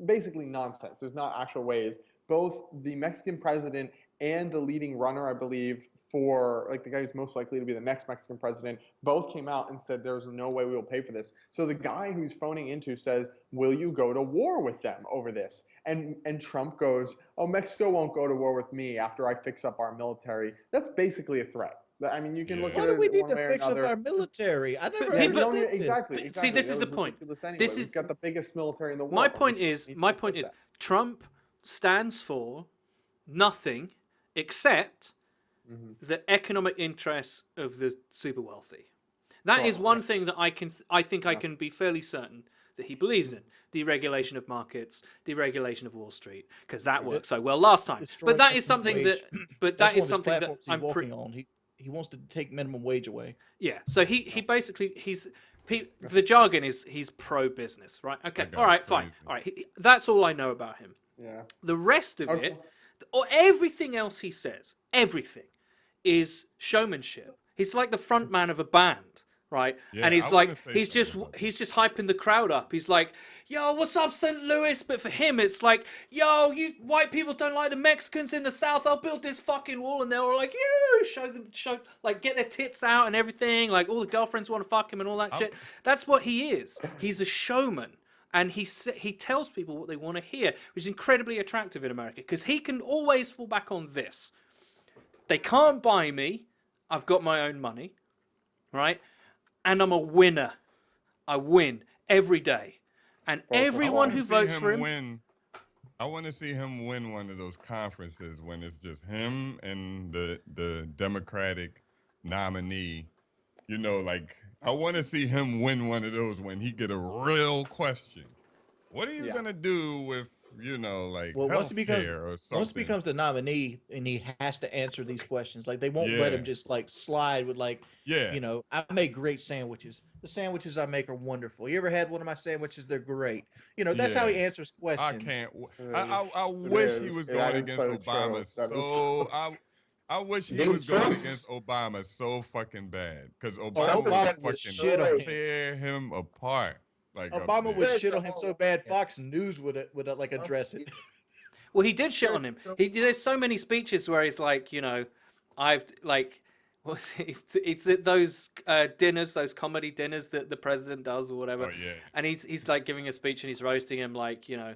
basically nonsense. There's not actual ways. Both the Mexican president and the leading runner, I believe, for like the guy who's most likely to be the next Mexican president, both came out and said there's no way we will pay for this. So the guy who's phoning into says, will you go to war with them over this? And Trump goes, oh, Mexico won't go to war with me after I fix up our military. That's basically a threat. I mean, you can look Why at do it we need one to way or fix up another. our military? I never yeah, You but- don't understood need- this. exactly, But see, exactly. this That is the was point. ridiculous anyway. This We've is- got the biggest military in the world. My and point he is, still says that. Trump stands for nothing except the economic interests of the super wealthy. That is Sure, one yeah. thing that I think I can be fairly certain that he believes in: deregulation of markets, deregulation of Wall Street, because that worked so well last time. Destroy But that is minimum something wage. that, but That's that one is of his something that platforms he's I'm walking on. He wants to take minimum wage away. yeah. So he basically the jargon is he's pro business, right? Okay, That all right, guy's fine, crazy. all right. That's all I know about him. Yeah. The rest of Okay. it, or everything else he says, everything is showmanship. He's like the front man of a band, right? Yeah, and I he's wanna like, say he's just something about he's just hyping the crowd up. He's like, yo, what's up, St. Louis? But for him, it's like, yo, you white people don't like the Mexicans in the South. I'll build this fucking wall, and they're all like, show, like, get their tits out and everything. Like, all the girlfriends want to fuck him and all that shit. That's what he is. He's a showman. And he tells people what they want to hear, which is incredibly attractive in America, because he can always fall back on this. They can't buy me. I've got my own money, right? And I'm a winner. I win every day. And everyone who votes for him... I want to see him win one of those conferences when it's just him and the Democratic nominee. You know, like, I want to see him win one of those when he get a real question. What are you going to do with, you know, like, health care or something? Once he becomes the nominee and he has to answer these questions, like, they won't let him just, like, slide with, like, you know, I make great sandwiches. The sandwiches I make are wonderful. You ever had one of my sandwiches? They're great. You know, that's how he answers questions. I can't. I wish he was going against Obama. I wish he was going against Obama so fucking bad, because Obama would fucking tear him apart. Like, Obama would shit on him so bad, Fox News would like address it. Well, he did shit on him. There's so many speeches where he's like, you know, it's at those dinners, those comedy dinners that the president does or whatever. Oh, yeah. And he's like giving a speech and he's roasting him, like, you know,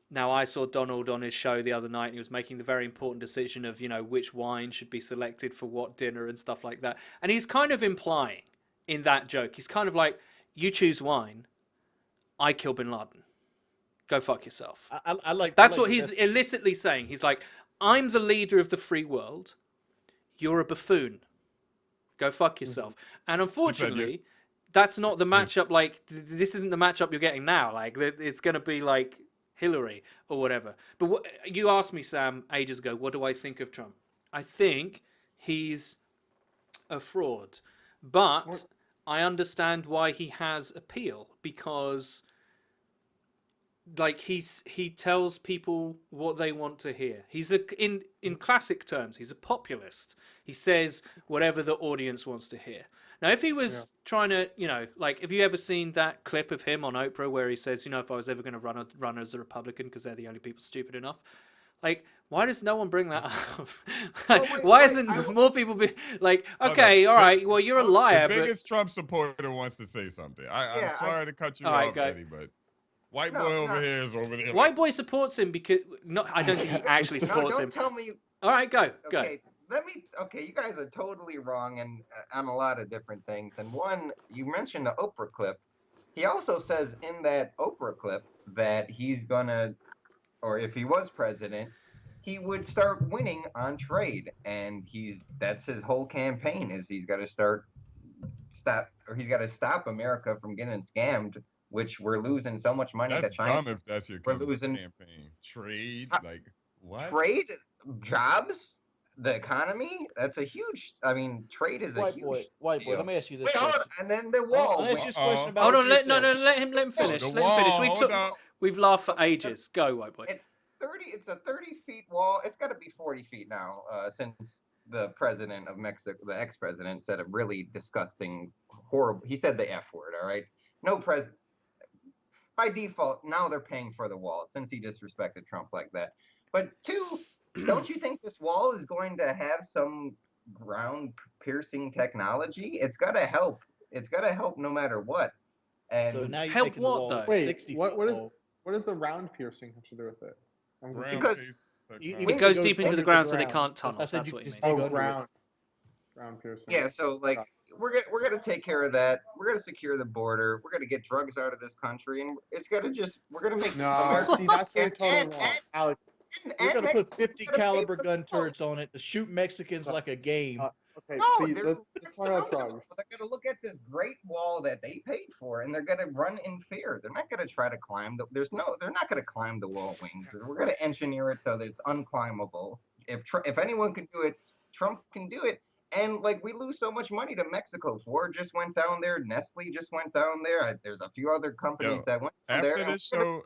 now I saw Donald on his show the other night and he was making the very important decision of, you know, which wine should be selected for what dinner and stuff like that. And he's kind of implying in that joke, he's kind of like, you choose wine, I kill Bin Laden. Go fuck yourself. I like. That's what he's illicitly saying. He's like, I'm the leader of the free world. You're a buffoon. Go fuck yourself. And unfortunately, that's not the matchup. Like, this isn't the matchup you're getting now. Like, it's going to be like Hillary or whatever. But you asked me, Sam, ages ago, what do I think of Trump? I think he's a fraud. But I understand why he has appeal, because like he tells people what they want to hear. He's in classic terms, he's a populist. He says whatever the audience wants to hear. Now, if he was trying to, you know, like, have you ever seen that clip of him on Oprah where he says, you know, if I was ever going to run as a Republican because they're the only people stupid enough? Like, why does no one bring that up? Like, why isn't more people be like, okay, all right, well, you're a liar. The biggest Trump supporter wants to say something. I'm sorry to cut you off, Eddie, but white boy over here is over there. White boy supports him because I don't think he actually supports him. Don't tell me. All right, go. Okay, you guys are totally wrong on a lot of different things. And one, you mentioned the Oprah clip. He also says in that Oprah clip that he's gonna, or if he was president, he would start winning on trade. And that's his whole campaign, is he's got to stop America from getting scammed, which we're losing so much money to China. That's dumb if that's your campaign. Trade, like what? Trade, jobs, the economy. That's a huge. I mean, trade is a huge. White boy. Let me ask you this. And then the wall. Let me ask you this question about. Hold on, let him finish. We've laughed for ages. Go, white boy. It's a 30-feet wall. It's got to be 40 feet now, since the president of Mexico, the ex-president, said a really disgusting, horrible. He said the F word. All right, no president. By default, now they're paying for the wall since he disrespected Trump like that. But two, don't you think this wall is going to have some ground-piercing technology? It's got to help. It's got to help no matter what. And so now you're help making what, the wall though? Wait, 60 what feet does the round piercing have to do with it? Because it goes deep into the ground so they can't tunnel. I said That's you what you just mean. dig under it. Ground. Ground piercing. Yeah, so like we're gonna take care of that. We're gonna secure the border. We're gonna get drugs out of this country, and it's gonna just we're gonna make No, America see, that's where you're and, totally and, wrong, Alex. We're and gonna put Mexico's 50 gonna pay caliber for gun the wall. turrets on it to shoot Mexicans No, like a game. Okay, No, see, there's let's talk about thousands of drugs. people that are gonna look at this great wall that they paid for, and they're gonna run in fear. They're not gonna try to climb the. They're not gonna climb the wall, Wings. We're gonna engineer it so that it's unclimbable. If anyone can do it, Trump can do it. And like we lose so much money to Mexico. Ford just went down there. Nestle just went down there. There's a few other companies Yo, that went down there. after and this show,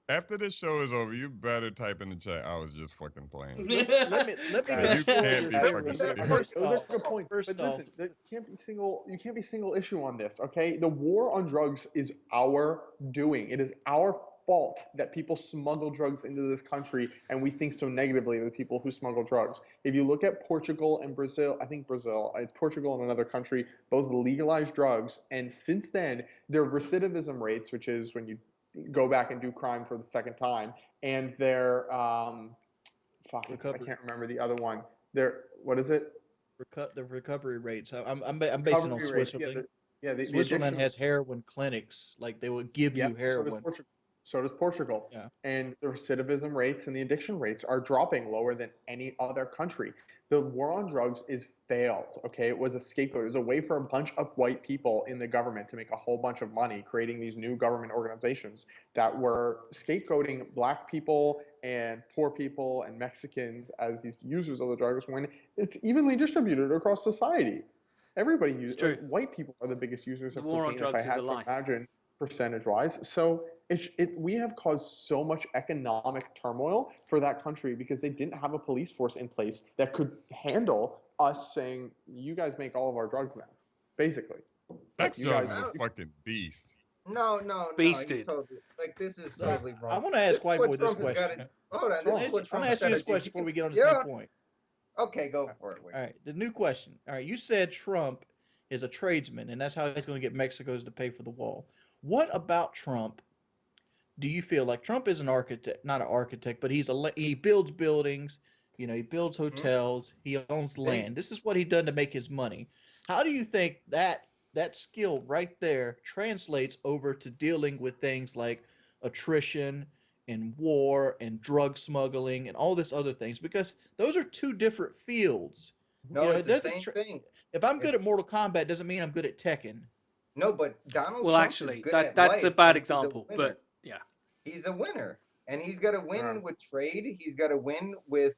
after this show is over, you better type in the chat. I was just fucking playing. Let me Yeah, you make sure can't be you're fucking serious. serious. First Those are off, good points. first But off, listen, there can't be single. You can't be single issue on this. Okay, the war on drugs is our doing. It is our fault that people smuggle drugs into this country, and we think so negatively of the people who smuggle drugs. If you look at Portugal and Brazil, I think Brazil, it's Portugal and another country, both legalized drugs, and since then their recidivism rates, which is when you go back and do crime for the second time, and their I recovery, can't remember the other one. Their what is it? the recovery rates. I'm basing on Recovery rates. Switzerland. The Switzerland addiction. has heroin clinics. Like they will give you So does heroin. Portugal. So does Portugal. Yeah. And the recidivism rates and the addiction rates are dropping lower than any other country. The war on drugs is failed. Okay, it was a scapegoat. It was a way for a bunch of white people in the government to make a whole bunch of money, creating these new government organizations that were scapegoating black people and poor people and Mexicans as these users of the drugs when it's evenly distributed across society. Everybody uses. true. White people are the biggest users The of war on cocaine. If I drugs is had a to lie. imagine percentage-wise, so we have caused so much economic turmoil for that country because they didn't have a police force in place that could handle us saying, "You guys make all of our drugs now," basically. XJawz is a fucking beast. No. Beasted. Like this is totally wrong. I want to ask White Boy this Trump has question. gotta- hold on, I'm this gonna is what ask Trump you this gotta question do. before we get on the Yeah. same point. Okay, go for it. Wings. All right, the new question. All right, you said Trump is a tradesman, and that's how he's going to get Mexico's to pay for the wall. What about Trump? Do you feel like Trump is an architect, not an architect, but he builds buildings, he builds hotels, he owns land. This is what he done to make his money. How do you think that skill right there translates over to dealing with things like attrition and war and drug smuggling and all this other things? Because those are two different fields. No, it's the same thing. If I'm good at Mortal Kombat, doesn't mean I'm good at Tekken. No, but Donald Well, Trump actually, is good at that's a life, bad and he's a example, winner. but yeah. He's a winner, and he's got to win with trade. He's got to win with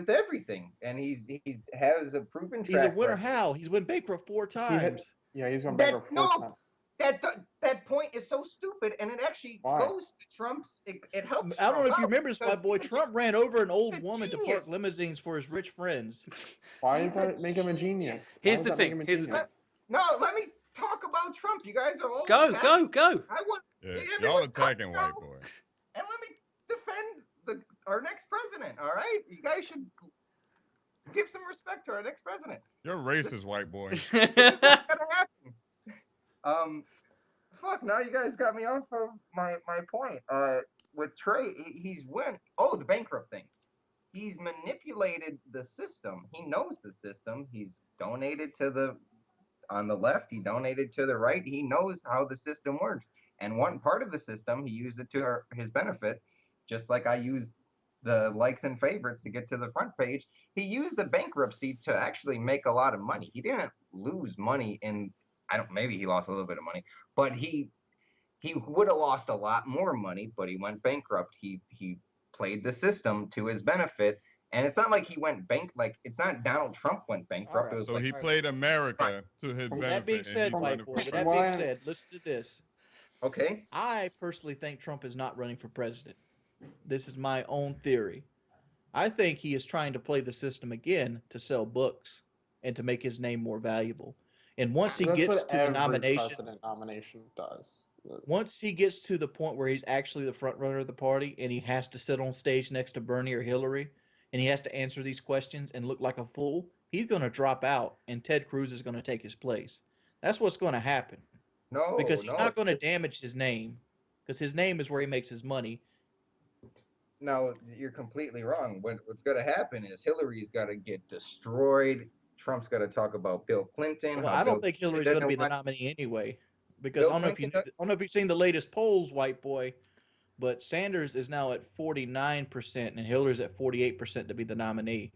everything, and he has a proven track. He's a winner. record. How? He's went bankrupt 4 times. He's gone bankrupt 4 times. That point is so stupid, and it actually goes to Trump's. It helps. I don't know if you Trump remember this, my boy. Trump ran over an old woman to genius. park limousines for his rich friends. Why does that make him a genius? Here's the thing. No, let me talk about Trump. You guys are all Go. I want. Yeah, y'all attacking white boy. And let me defend our next president. All right, you guys should give some respect to our next president. You're racist, white boy. This is not gonna happen. Fuck. Now you guys got me off of my point. With Trey, he's win. Oh, the bankrupt thing. He's manipulated the system. He knows the system. He's donated to on the left. He donated to the right. He knows how the system works. And one part of the system, he used it to his benefit, just like I used the likes and favorites to get to the front page. He used the bankruptcy to actually make a lot of money. He didn't lose money maybe he lost a little bit of money, but he would have lost a lot more money, but he went bankrupt. He played the system to his benefit. And it's not like he went it's not Donald Trump went bankrupt. Right. It was So he played America to his benefit. That being said, white boy. With that being said, listen to this. Okay. I personally think Trump is not running for president. This is my own theory. I think he is trying to play the system again to sell books and to make his name more valuable. And once he gets to the nomination does. Once he gets to the point where he's actually the front runner of the party and he has to sit on stage next to Bernie or Hillary and he has to answer these questions and look like a fool, he's going to drop out and Ted Cruz is going to take his place. That's what's going to happen. No, because he's not going to damage his name, because his name is where he makes his money. No, you're completely wrong. What's going to happen is Hillary's got to get destroyed Trump's got to talk about Bill Clinton. Well, how I Bill don't think Clinton Hillary's going to doesn't be the want- nominee anyway, because Bill I don't know if Clinton I don't know if you've seen the latest polls, white boy, but Sanders is now at 49% and Hillary's at 48% to be the nominee.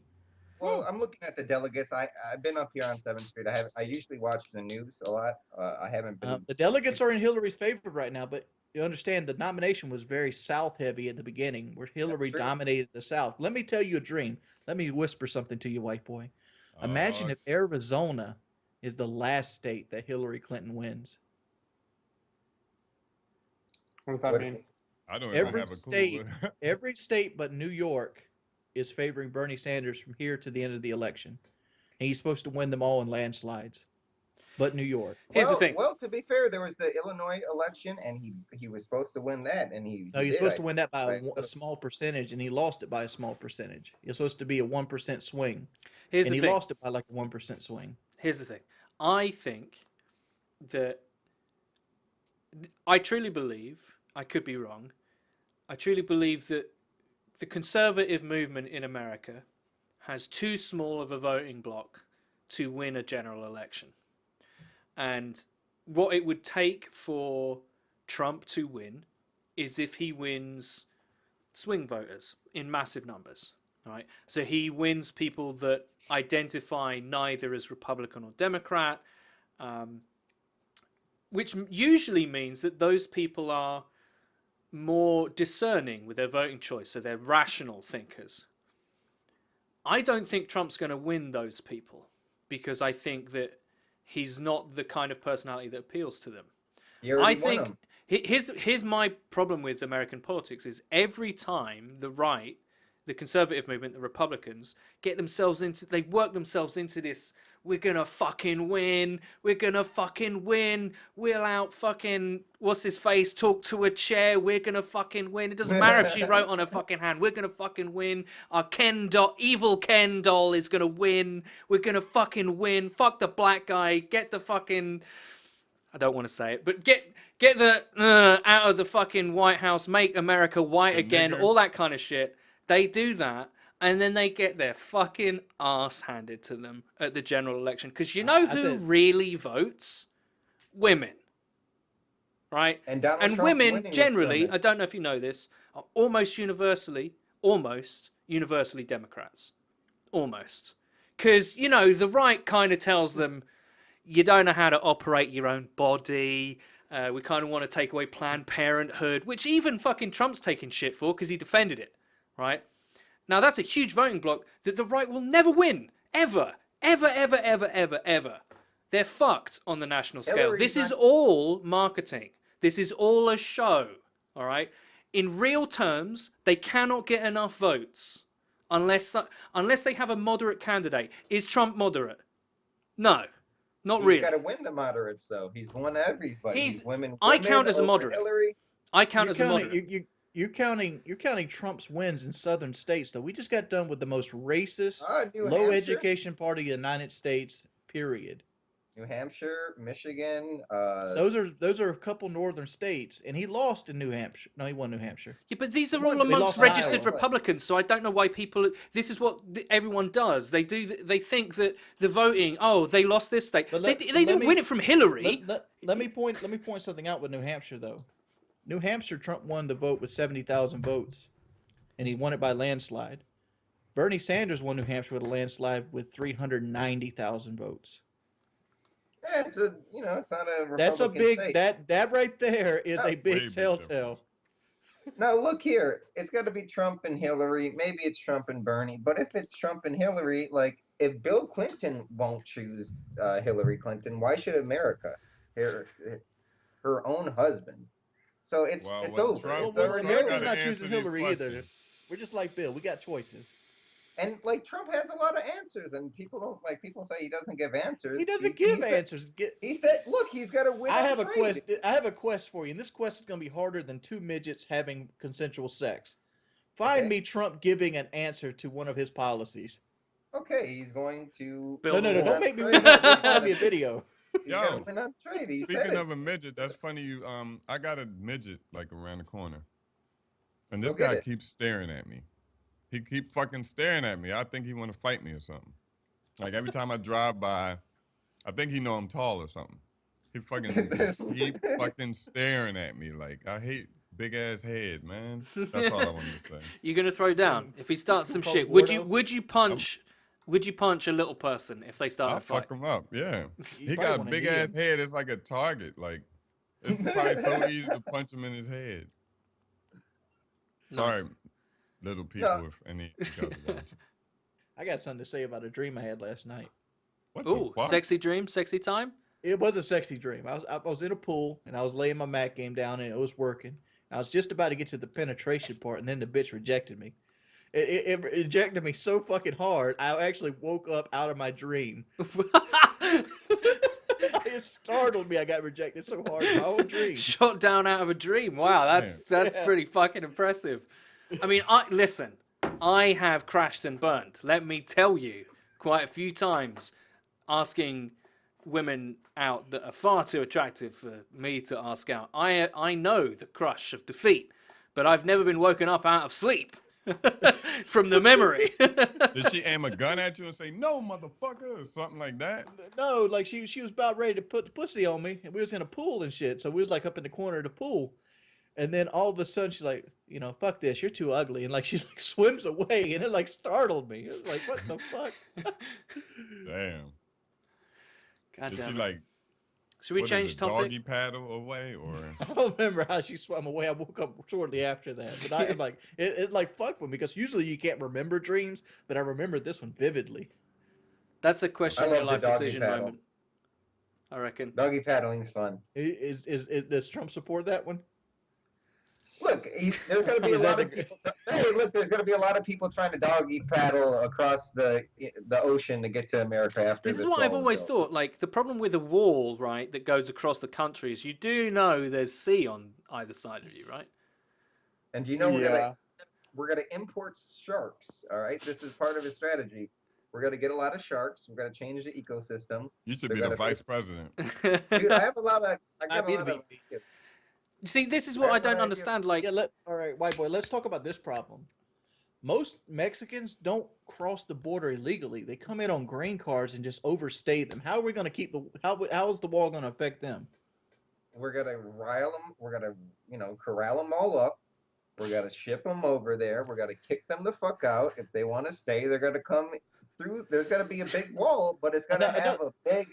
Well, I'm looking at the delegates. I've been up here on 7th Street. I usually watch the news a lot. I haven't been. The delegates are in Hillary's favor right now, but you understand the nomination was very South heavy at the beginning, where Hillary true. dominated the South. Let me tell you a dream. Let me whisper something to you, white boy. Imagine if Arizona is the last state that Hillary Clinton wins. What does that mean? I don't even Every have a state, clue. every state but New York is favoring Bernie Sanders from here to the end of the election. And he's supposed to win them all in landslides. But New York. Here's the thing. Well, to be fair, there was the Illinois election, and he was supposed to win that, and he. No, he's supposed to win that by right? a small percentage, and he lost it by a small percentage. It's supposed to be a 1% swing, Here's and the he thing. lost it by like a 1% swing. Here's the thing. I think that I truly believe, I could be wrong, I truly believe that the conservative movement in America has too small of a voting bloc to win a general election. And what it would take for Trump to win is if he wins swing voters in massive numbers, right? So he wins people that identify neither as Republican or Democrat, which usually means that those people are more discerning with their voting choice, so they're rational thinkers. I don't think Trump's going to win those people because I think that he's not the kind of personality that appeals to them. I think here's my problem with American politics is every time the right, the conservative movement, the Republicans they work themselves into this, we're gonna fucking win, we'll out fucking, what's his face, talk to a chair, we're gonna fucking win. It doesn't matter if she wrote on her fucking hand, we're gonna fucking win. Our evil Ken doll is gonna win, we're gonna fucking win, fuck the black guy, get the fucking, I don't want to say it, but get the out of the fucking White House, make America white again, all that kind of shit. They do that, and then they get their fucking ass handed to them at the general election. Because you know who really votes? Women. Right? And women, generally, I don't know if you know this, are almost universally Democrats. Almost. Because, you know, the right kind of tells them, you don't know how to operate your own body. We kind of want to take away Planned Parenthood, which even fucking Trump's taking shit for because he defended it. Right? Now, that's a huge voting bloc that the right will never win. Ever. Ever, ever, ever, ever, ever. They're fucked on the national scale. This is all marketing. This is all a show. All right? In real terms, they cannot get enough votes unless they have a moderate candidate. Is Trump moderate? No. Not really. He's got to win the moderates, though. He's won everybody. He's women. I count as a moderate. Hillary. I count as a moderate. You're counting Trump's wins in southern states, though. We just got done with the most racist, low education part of the United States, period. New Hampshire, Michigan. Those are a couple northern states, and he lost in New Hampshire. No, he won New Hampshire. Yeah, but these are all amongst registered Republicans, so I don't know why people. This is what everyone does. They think that the voting. Oh, they lost this state. They didn't win it from Hillary. Let me point something out with New Hampshire, though. New Hampshire, Trump won the vote with 70,000 votes, and he won it by landslide. Bernie Sanders won New Hampshire with a landslide with 390,000 votes. Yeah, it's not a Republican That's a big state. that right there is a big telltale. Now look here, it's got to be Trump and Hillary. Maybe it's Trump and Bernie, but if it's Trump and Hillary, like if Bill Clinton won't choose Hillary Clinton, why should America? Her own husband. So it's over. America's not choosing Hillary either. We're just like Bill. We got choices. And like Trump has a lot of answers, and people say he doesn't give answers. He doesn't give answers. He said, "Look, he's got to win." I have a quest for you, and this quest is going to be harder than two midgets having consensual sex. Find me Trump giving an answer to one of his policies. Okay, he's going to. No, don't make me win. Find me a video. Yo, speaking of a midget, that's funny. I got a midget like around the corner, and this guy keeps staring at me. He keep fucking staring at me. I think he want to fight me or something. Like every time I drive by, I think he know I'm tall or something. He fucking just keep fucking staring at me like I hate big ass head, man. That's all I wanted to say. You're gonna throw down if he starts some Call shit. Gordo? Would you punch? Would you punch a little person if they started I'll a fight? fuck him up. Yeah, You he probably got a wanna big knee ass him. head. It's like a target. Like it's probably so easy to punch him in his head. Sorry, Nice. little people, if any of you guys are watching. I got something to say about a dream I had last night. What Ooh, the fuck? sexy dream, sexy time. It was a sexy dream. I was in a pool and I was laying my Mac game down and it was working. I was just about to get to the penetration part and then the bitch rejected me. It rejected me so fucking hard. I actually woke up out of my dream. It startled me. I got rejected so hard in my own dream. Shot down out of a dream. Wow, that's Yeah. pretty fucking impressive. I mean, listen. I have crashed and burned. Let me tell you, quite a few times, asking women out that are far too attractive for me to ask out. I know the crush of defeat, but I've never been woken up out of sleep from the memory. Did she aim a gun at you and say no, motherfucker, or something like that? No, like she was about ready to put the pussy on me, and we was in a pool and shit. So we was like up in the corner of the pool, and then all of a sudden she's like, fuck this, you're too ugly, and like she like swims away, and it like startled me. It was like, what the fuck? Damn. God Did she damn it. like? Should we what is change it, topic? Doggy paddle away or? I don't remember how she swam away. I woke up shortly after that, but I'm like, it like fucked with me because usually you can't remember dreams, but I remember this one vividly. That's a question of I your love life the doggy decision paddle. moment. I reckon. Doggy paddling's fun. Does Trump support that one? Look, there's going to be a Is that lot of the- people. Hey, look, there's going to be a lot of people trying to doggy paddle across the ocean to get to America after This this. is what I've wall is always built. thought. Like the problem with a wall, right, that goes across the countries, you do know there's sea on either side of you, right? And you know we're gonna import sharks. All right, this is part of his strategy. We're gonna get a lot of sharks. We're gonna change the ecosystem. You should They're be the gonna vice face- president. Dude, I have a lot of. I I'd got be a the lot of. VP. See, this is what I Right, don't right, understand. Like, Yeah, all right, white boy, let's talk about this problem. Most Mexicans don't cross the border illegally. They come in on green cards and just overstay them. How are we going to keep how is the wall going to affect them? We're gonna rile them. We're gonna corral them all up. We're gonna ship them over there. We're gonna kick them the fuck out. If they want to stay, they're gonna come through. There's gonna be a big wall, but it's gonna have a big.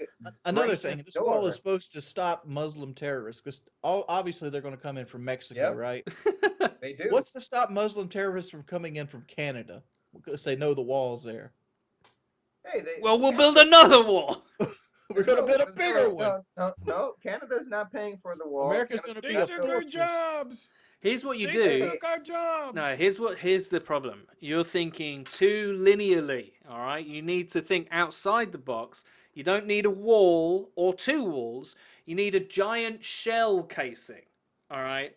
Another gracious thing, this wall door. is supposed to stop Muslim terrorists because obviously they're going to come in from Mexico, Yep. right? They do. What's to stop Muslim terrorists from coming in from Canada? Because they know the wall's there. Hey, well, we'll build another wall. We're going to build a bigger one. No. Canada's not paying for the wall. America's gonna They be a took our fortress. jobs. Here's what you They do. took our jobs. No, here's the problem. You're thinking too linearly, all right? You need to think outside the box. You don't need a wall or two walls. You need a giant shell casing, all right?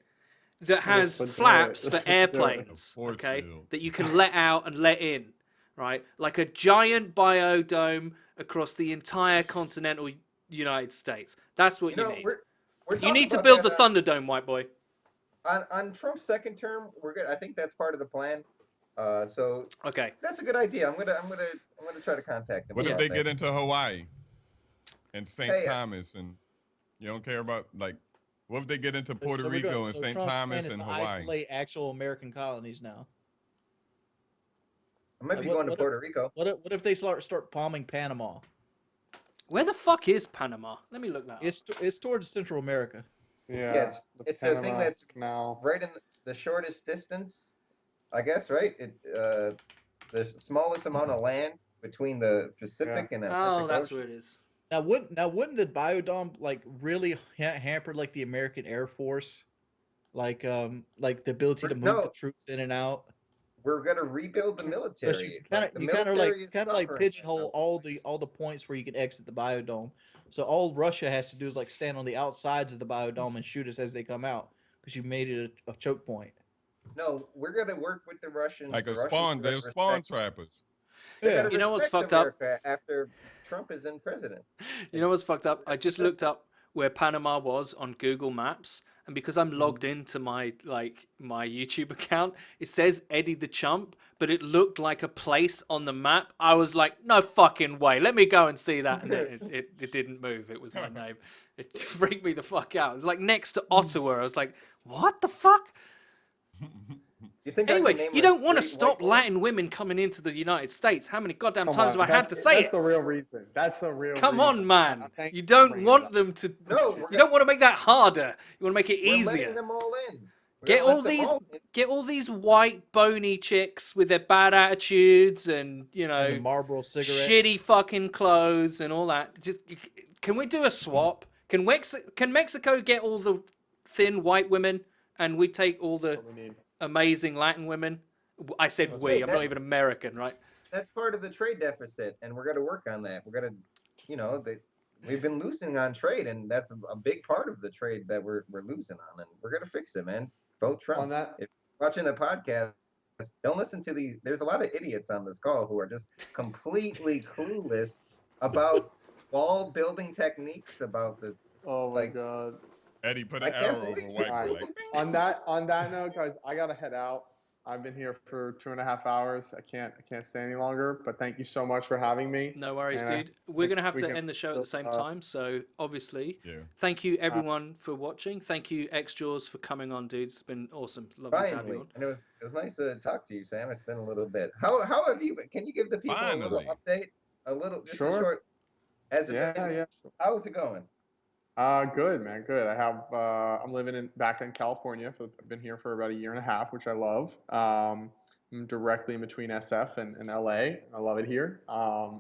That has let's do flaps it. for Let's do it. airplanes, A force okay? field. That you can let out and let in, right? Like a giant biodome across the entire continental United States. That's what you need. We're You talking need to about build the that, Thunderdome, white boy. on Trump's second term. We're good. I think that's part of the plan. So Okay. that's a good idea. I'm gonna try to contact him. What if about they that. get into Hawaii and St. Hey, Thomas and you don't care about like what if they get into Puerto So we're Rico gonna- and so St. Trump's plan Thomas is and to Hawaii? Isolate actual American colonies now. I might be What- going to what- Puerto Rico. What if they start bombing Panama? Where the fuck is Panama? Let me look that up. It's towards Central America. Yeah, it's the thing Panama that's Canal. right in the shortest distance, I guess. Right? The smallest amount of land between the Pacific and Atlantic Oh, that's Ocean. where it is. Now wouldn't the biodome like really hamper like the American Air Force, like the ability to move the No. troops in and out? We're gonna rebuild the military. Because you Like, the kind of military is like suffering pigeonhole right now. all the points where you can exit the biodome. So all Russia has to do is like stand on the outsides of the biodome and shoot us as they come out because you made it a choke point. No, we're gonna work with the Russians. Like The a Russians spawn, are gonna they're spawn respect- trappers. they Yeah. gotta You know what's respect fucked up? America after Trump is in president. You know what's fucked up? I just looked up where Panama was on Google Maps, and because I'm logged into my YouTube account, it says Eddie the Chump, but it looked like a place on the map. I was like, no fucking way. Let me go and see that, and then it didn't move. It was my name. It freaked me the fuck out. It was like next to Ottawa. I was like, what the fuck? You think I can Anyway, name you a don't want to straight stop white boy? Latin women coming into the United States. How many goddamn Come times on, have I had to say That's it? the real reason. That's the real Come reason. on, man. Thank You for don't bringing it want up. them to. No, You don't want to make that harder. You want to make it We're easier. letting them all in. We're Get gonna all let them these, all in. get all these white bony chicks with their bad attitudes and And the Marlboro cigarettes. shitty fucking clothes and all that. Just can we do a swap? Can Mexico get all the thin white women and we take all the What we need. amazing Latin women? I said we. Okay, I'm not even American, right? That's part of the trade deficit, and we're going to work on that. We're going to, we've been losing on trade, and that's a big part of the trade that we're losing on, and we're going to fix it, man. Vote Trump. On that, If you're watching the podcast, don't listen to these. There's a lot of idiots on this call who are just completely clueless about wall building techniques, about the oh my like- god. Eddie put I an can't arrow over believe- white All boy. right. Like, On that note, guys, I gotta head out. I've been here for 2.5 hours. I can't stay any longer. But thank you so much for having me. No worries, And I dude. We're going to have we to can end the show at the same still, time. So, obviously, yeah. thank you everyone for watching. Thank you, XJawz, for coming on, dude. It's been awesome. Lovely to have finally, you on. and it was nice to talk to you, Sam. It's been a little bit. How have you been? Can you give the people a little Finally. update? A little, just Sure. a short. Has it Yeah, been? yeah. How's it going? Good, man. Good. I'm living back in California. I've been here for about 1.5 years, which I love. I'm directly in between SF and LA. I love it here.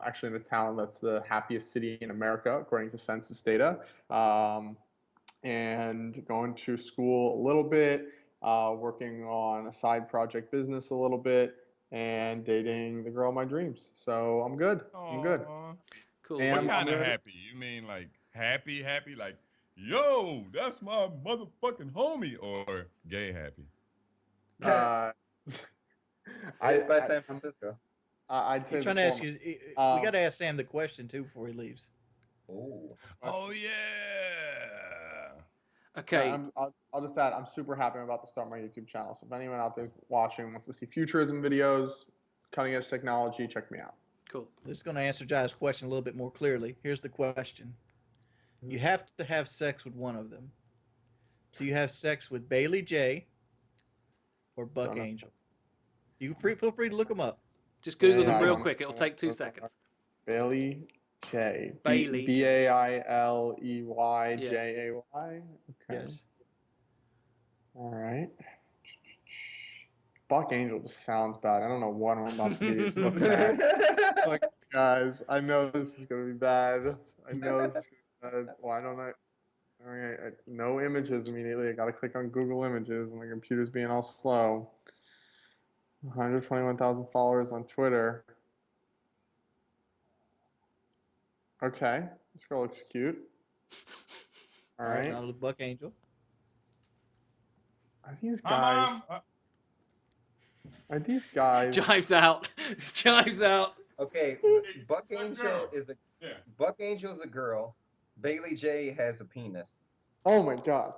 Actually in a town that's the happiest city in America, according to census data. And going to school a little bit, working on a side project business a little bit, and dating the girl of my dreams. So I'm good. I'm good. Aw. Cool. And What I'm kind of ready. happy? You mean like happy, like, yo, that's my motherfucking homie, or gay happy? Uh, Raised by San I'm- Francisco. I'd say He's the trying to ask former. you. We got to ask Sam the question too before he leaves. Oh, Oh yeah. Okay. I'll just add, I'm super happy I'm about to start my YouTube channel. So if anyone out there is watching wants to see futurism videos, cutting edge technology, check me out. Cool. This is going to answer Jai's question a little bit more clearly. Here's the question. You have to have sex with one of them. Do you have sex with Bailey J or Buck Don't know. Angel? You feel free to look them up. Just Google Yeah, them I real don't- quick. It'll take 2 seconds. Bailey J. Bailey Bailey. Okay. Yes. All right. Buck Angel just sounds bad. I don't know what I'm about to do. It's like, guys, I know this is gonna be bad. I know this is gonna be bad. Why don't I? All right, no images immediately. I gotta click on Google Images. My computer's being all slow. 121,000 followers on Twitter. Okay, this girl looks cute. All right. Now Buck Angel. Are these Hi, guys? Mom. Are these guys? Jives out. Jives out. okay. Buck It's a Angel girl. is a Yeah. Buck Angel's a girl. Bailey J has a penis. Oh my god.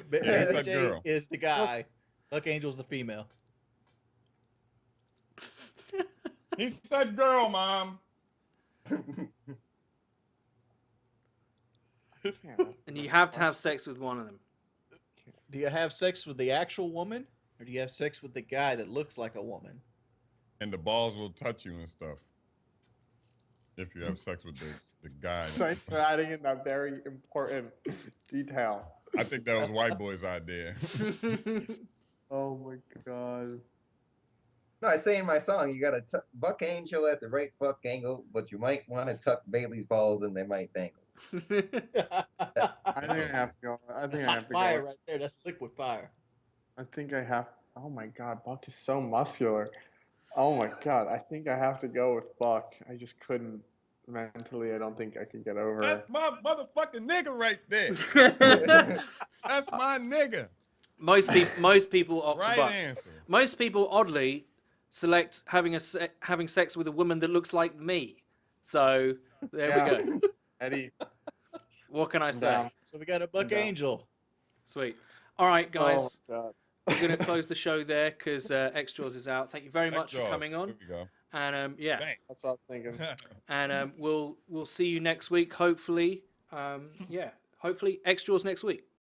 Bailey it's a J girl. is the guy. Buck Angel's the female. He said girl, Mom. And you have to have sex with one of them. Do you have sex with the actual woman, or do you have sex with the guy that looks like a woman? And the balls will touch you and stuff. If you have sex with the guy. Thanks for adding in that very important detail. I think that was white boy's idea. Oh my god. No, I say in my song, you got to Buck Angel at the right fuck angle, but you might want to tuck Bailey's balls and they might dangle. I think I have to go. I That's think I hot have to fire go. right there. That's liquid fire. I think I have. Oh my god, Buck is so muscular. Oh my god, I think I have to go with Buck. I just couldn't mentally. I don't think I could get over That's it. my motherfucking nigga right there. That's my nigga. most people opt for Right Buck. answer. Most people oddly select having sex with a woman that looks like me. So there we go. Eddie, What can I I'm say? down. So we got a Buck down. Angel. Sweet. All right, guys. Oh, God. We're going to close the show there because XJawz is out. Thank you very much for XJawz. coming on. There we go. And yeah, Thanks. That's what I was thinking. and we'll see you next week. Hopefully, yeah, hopefully XJawz next week.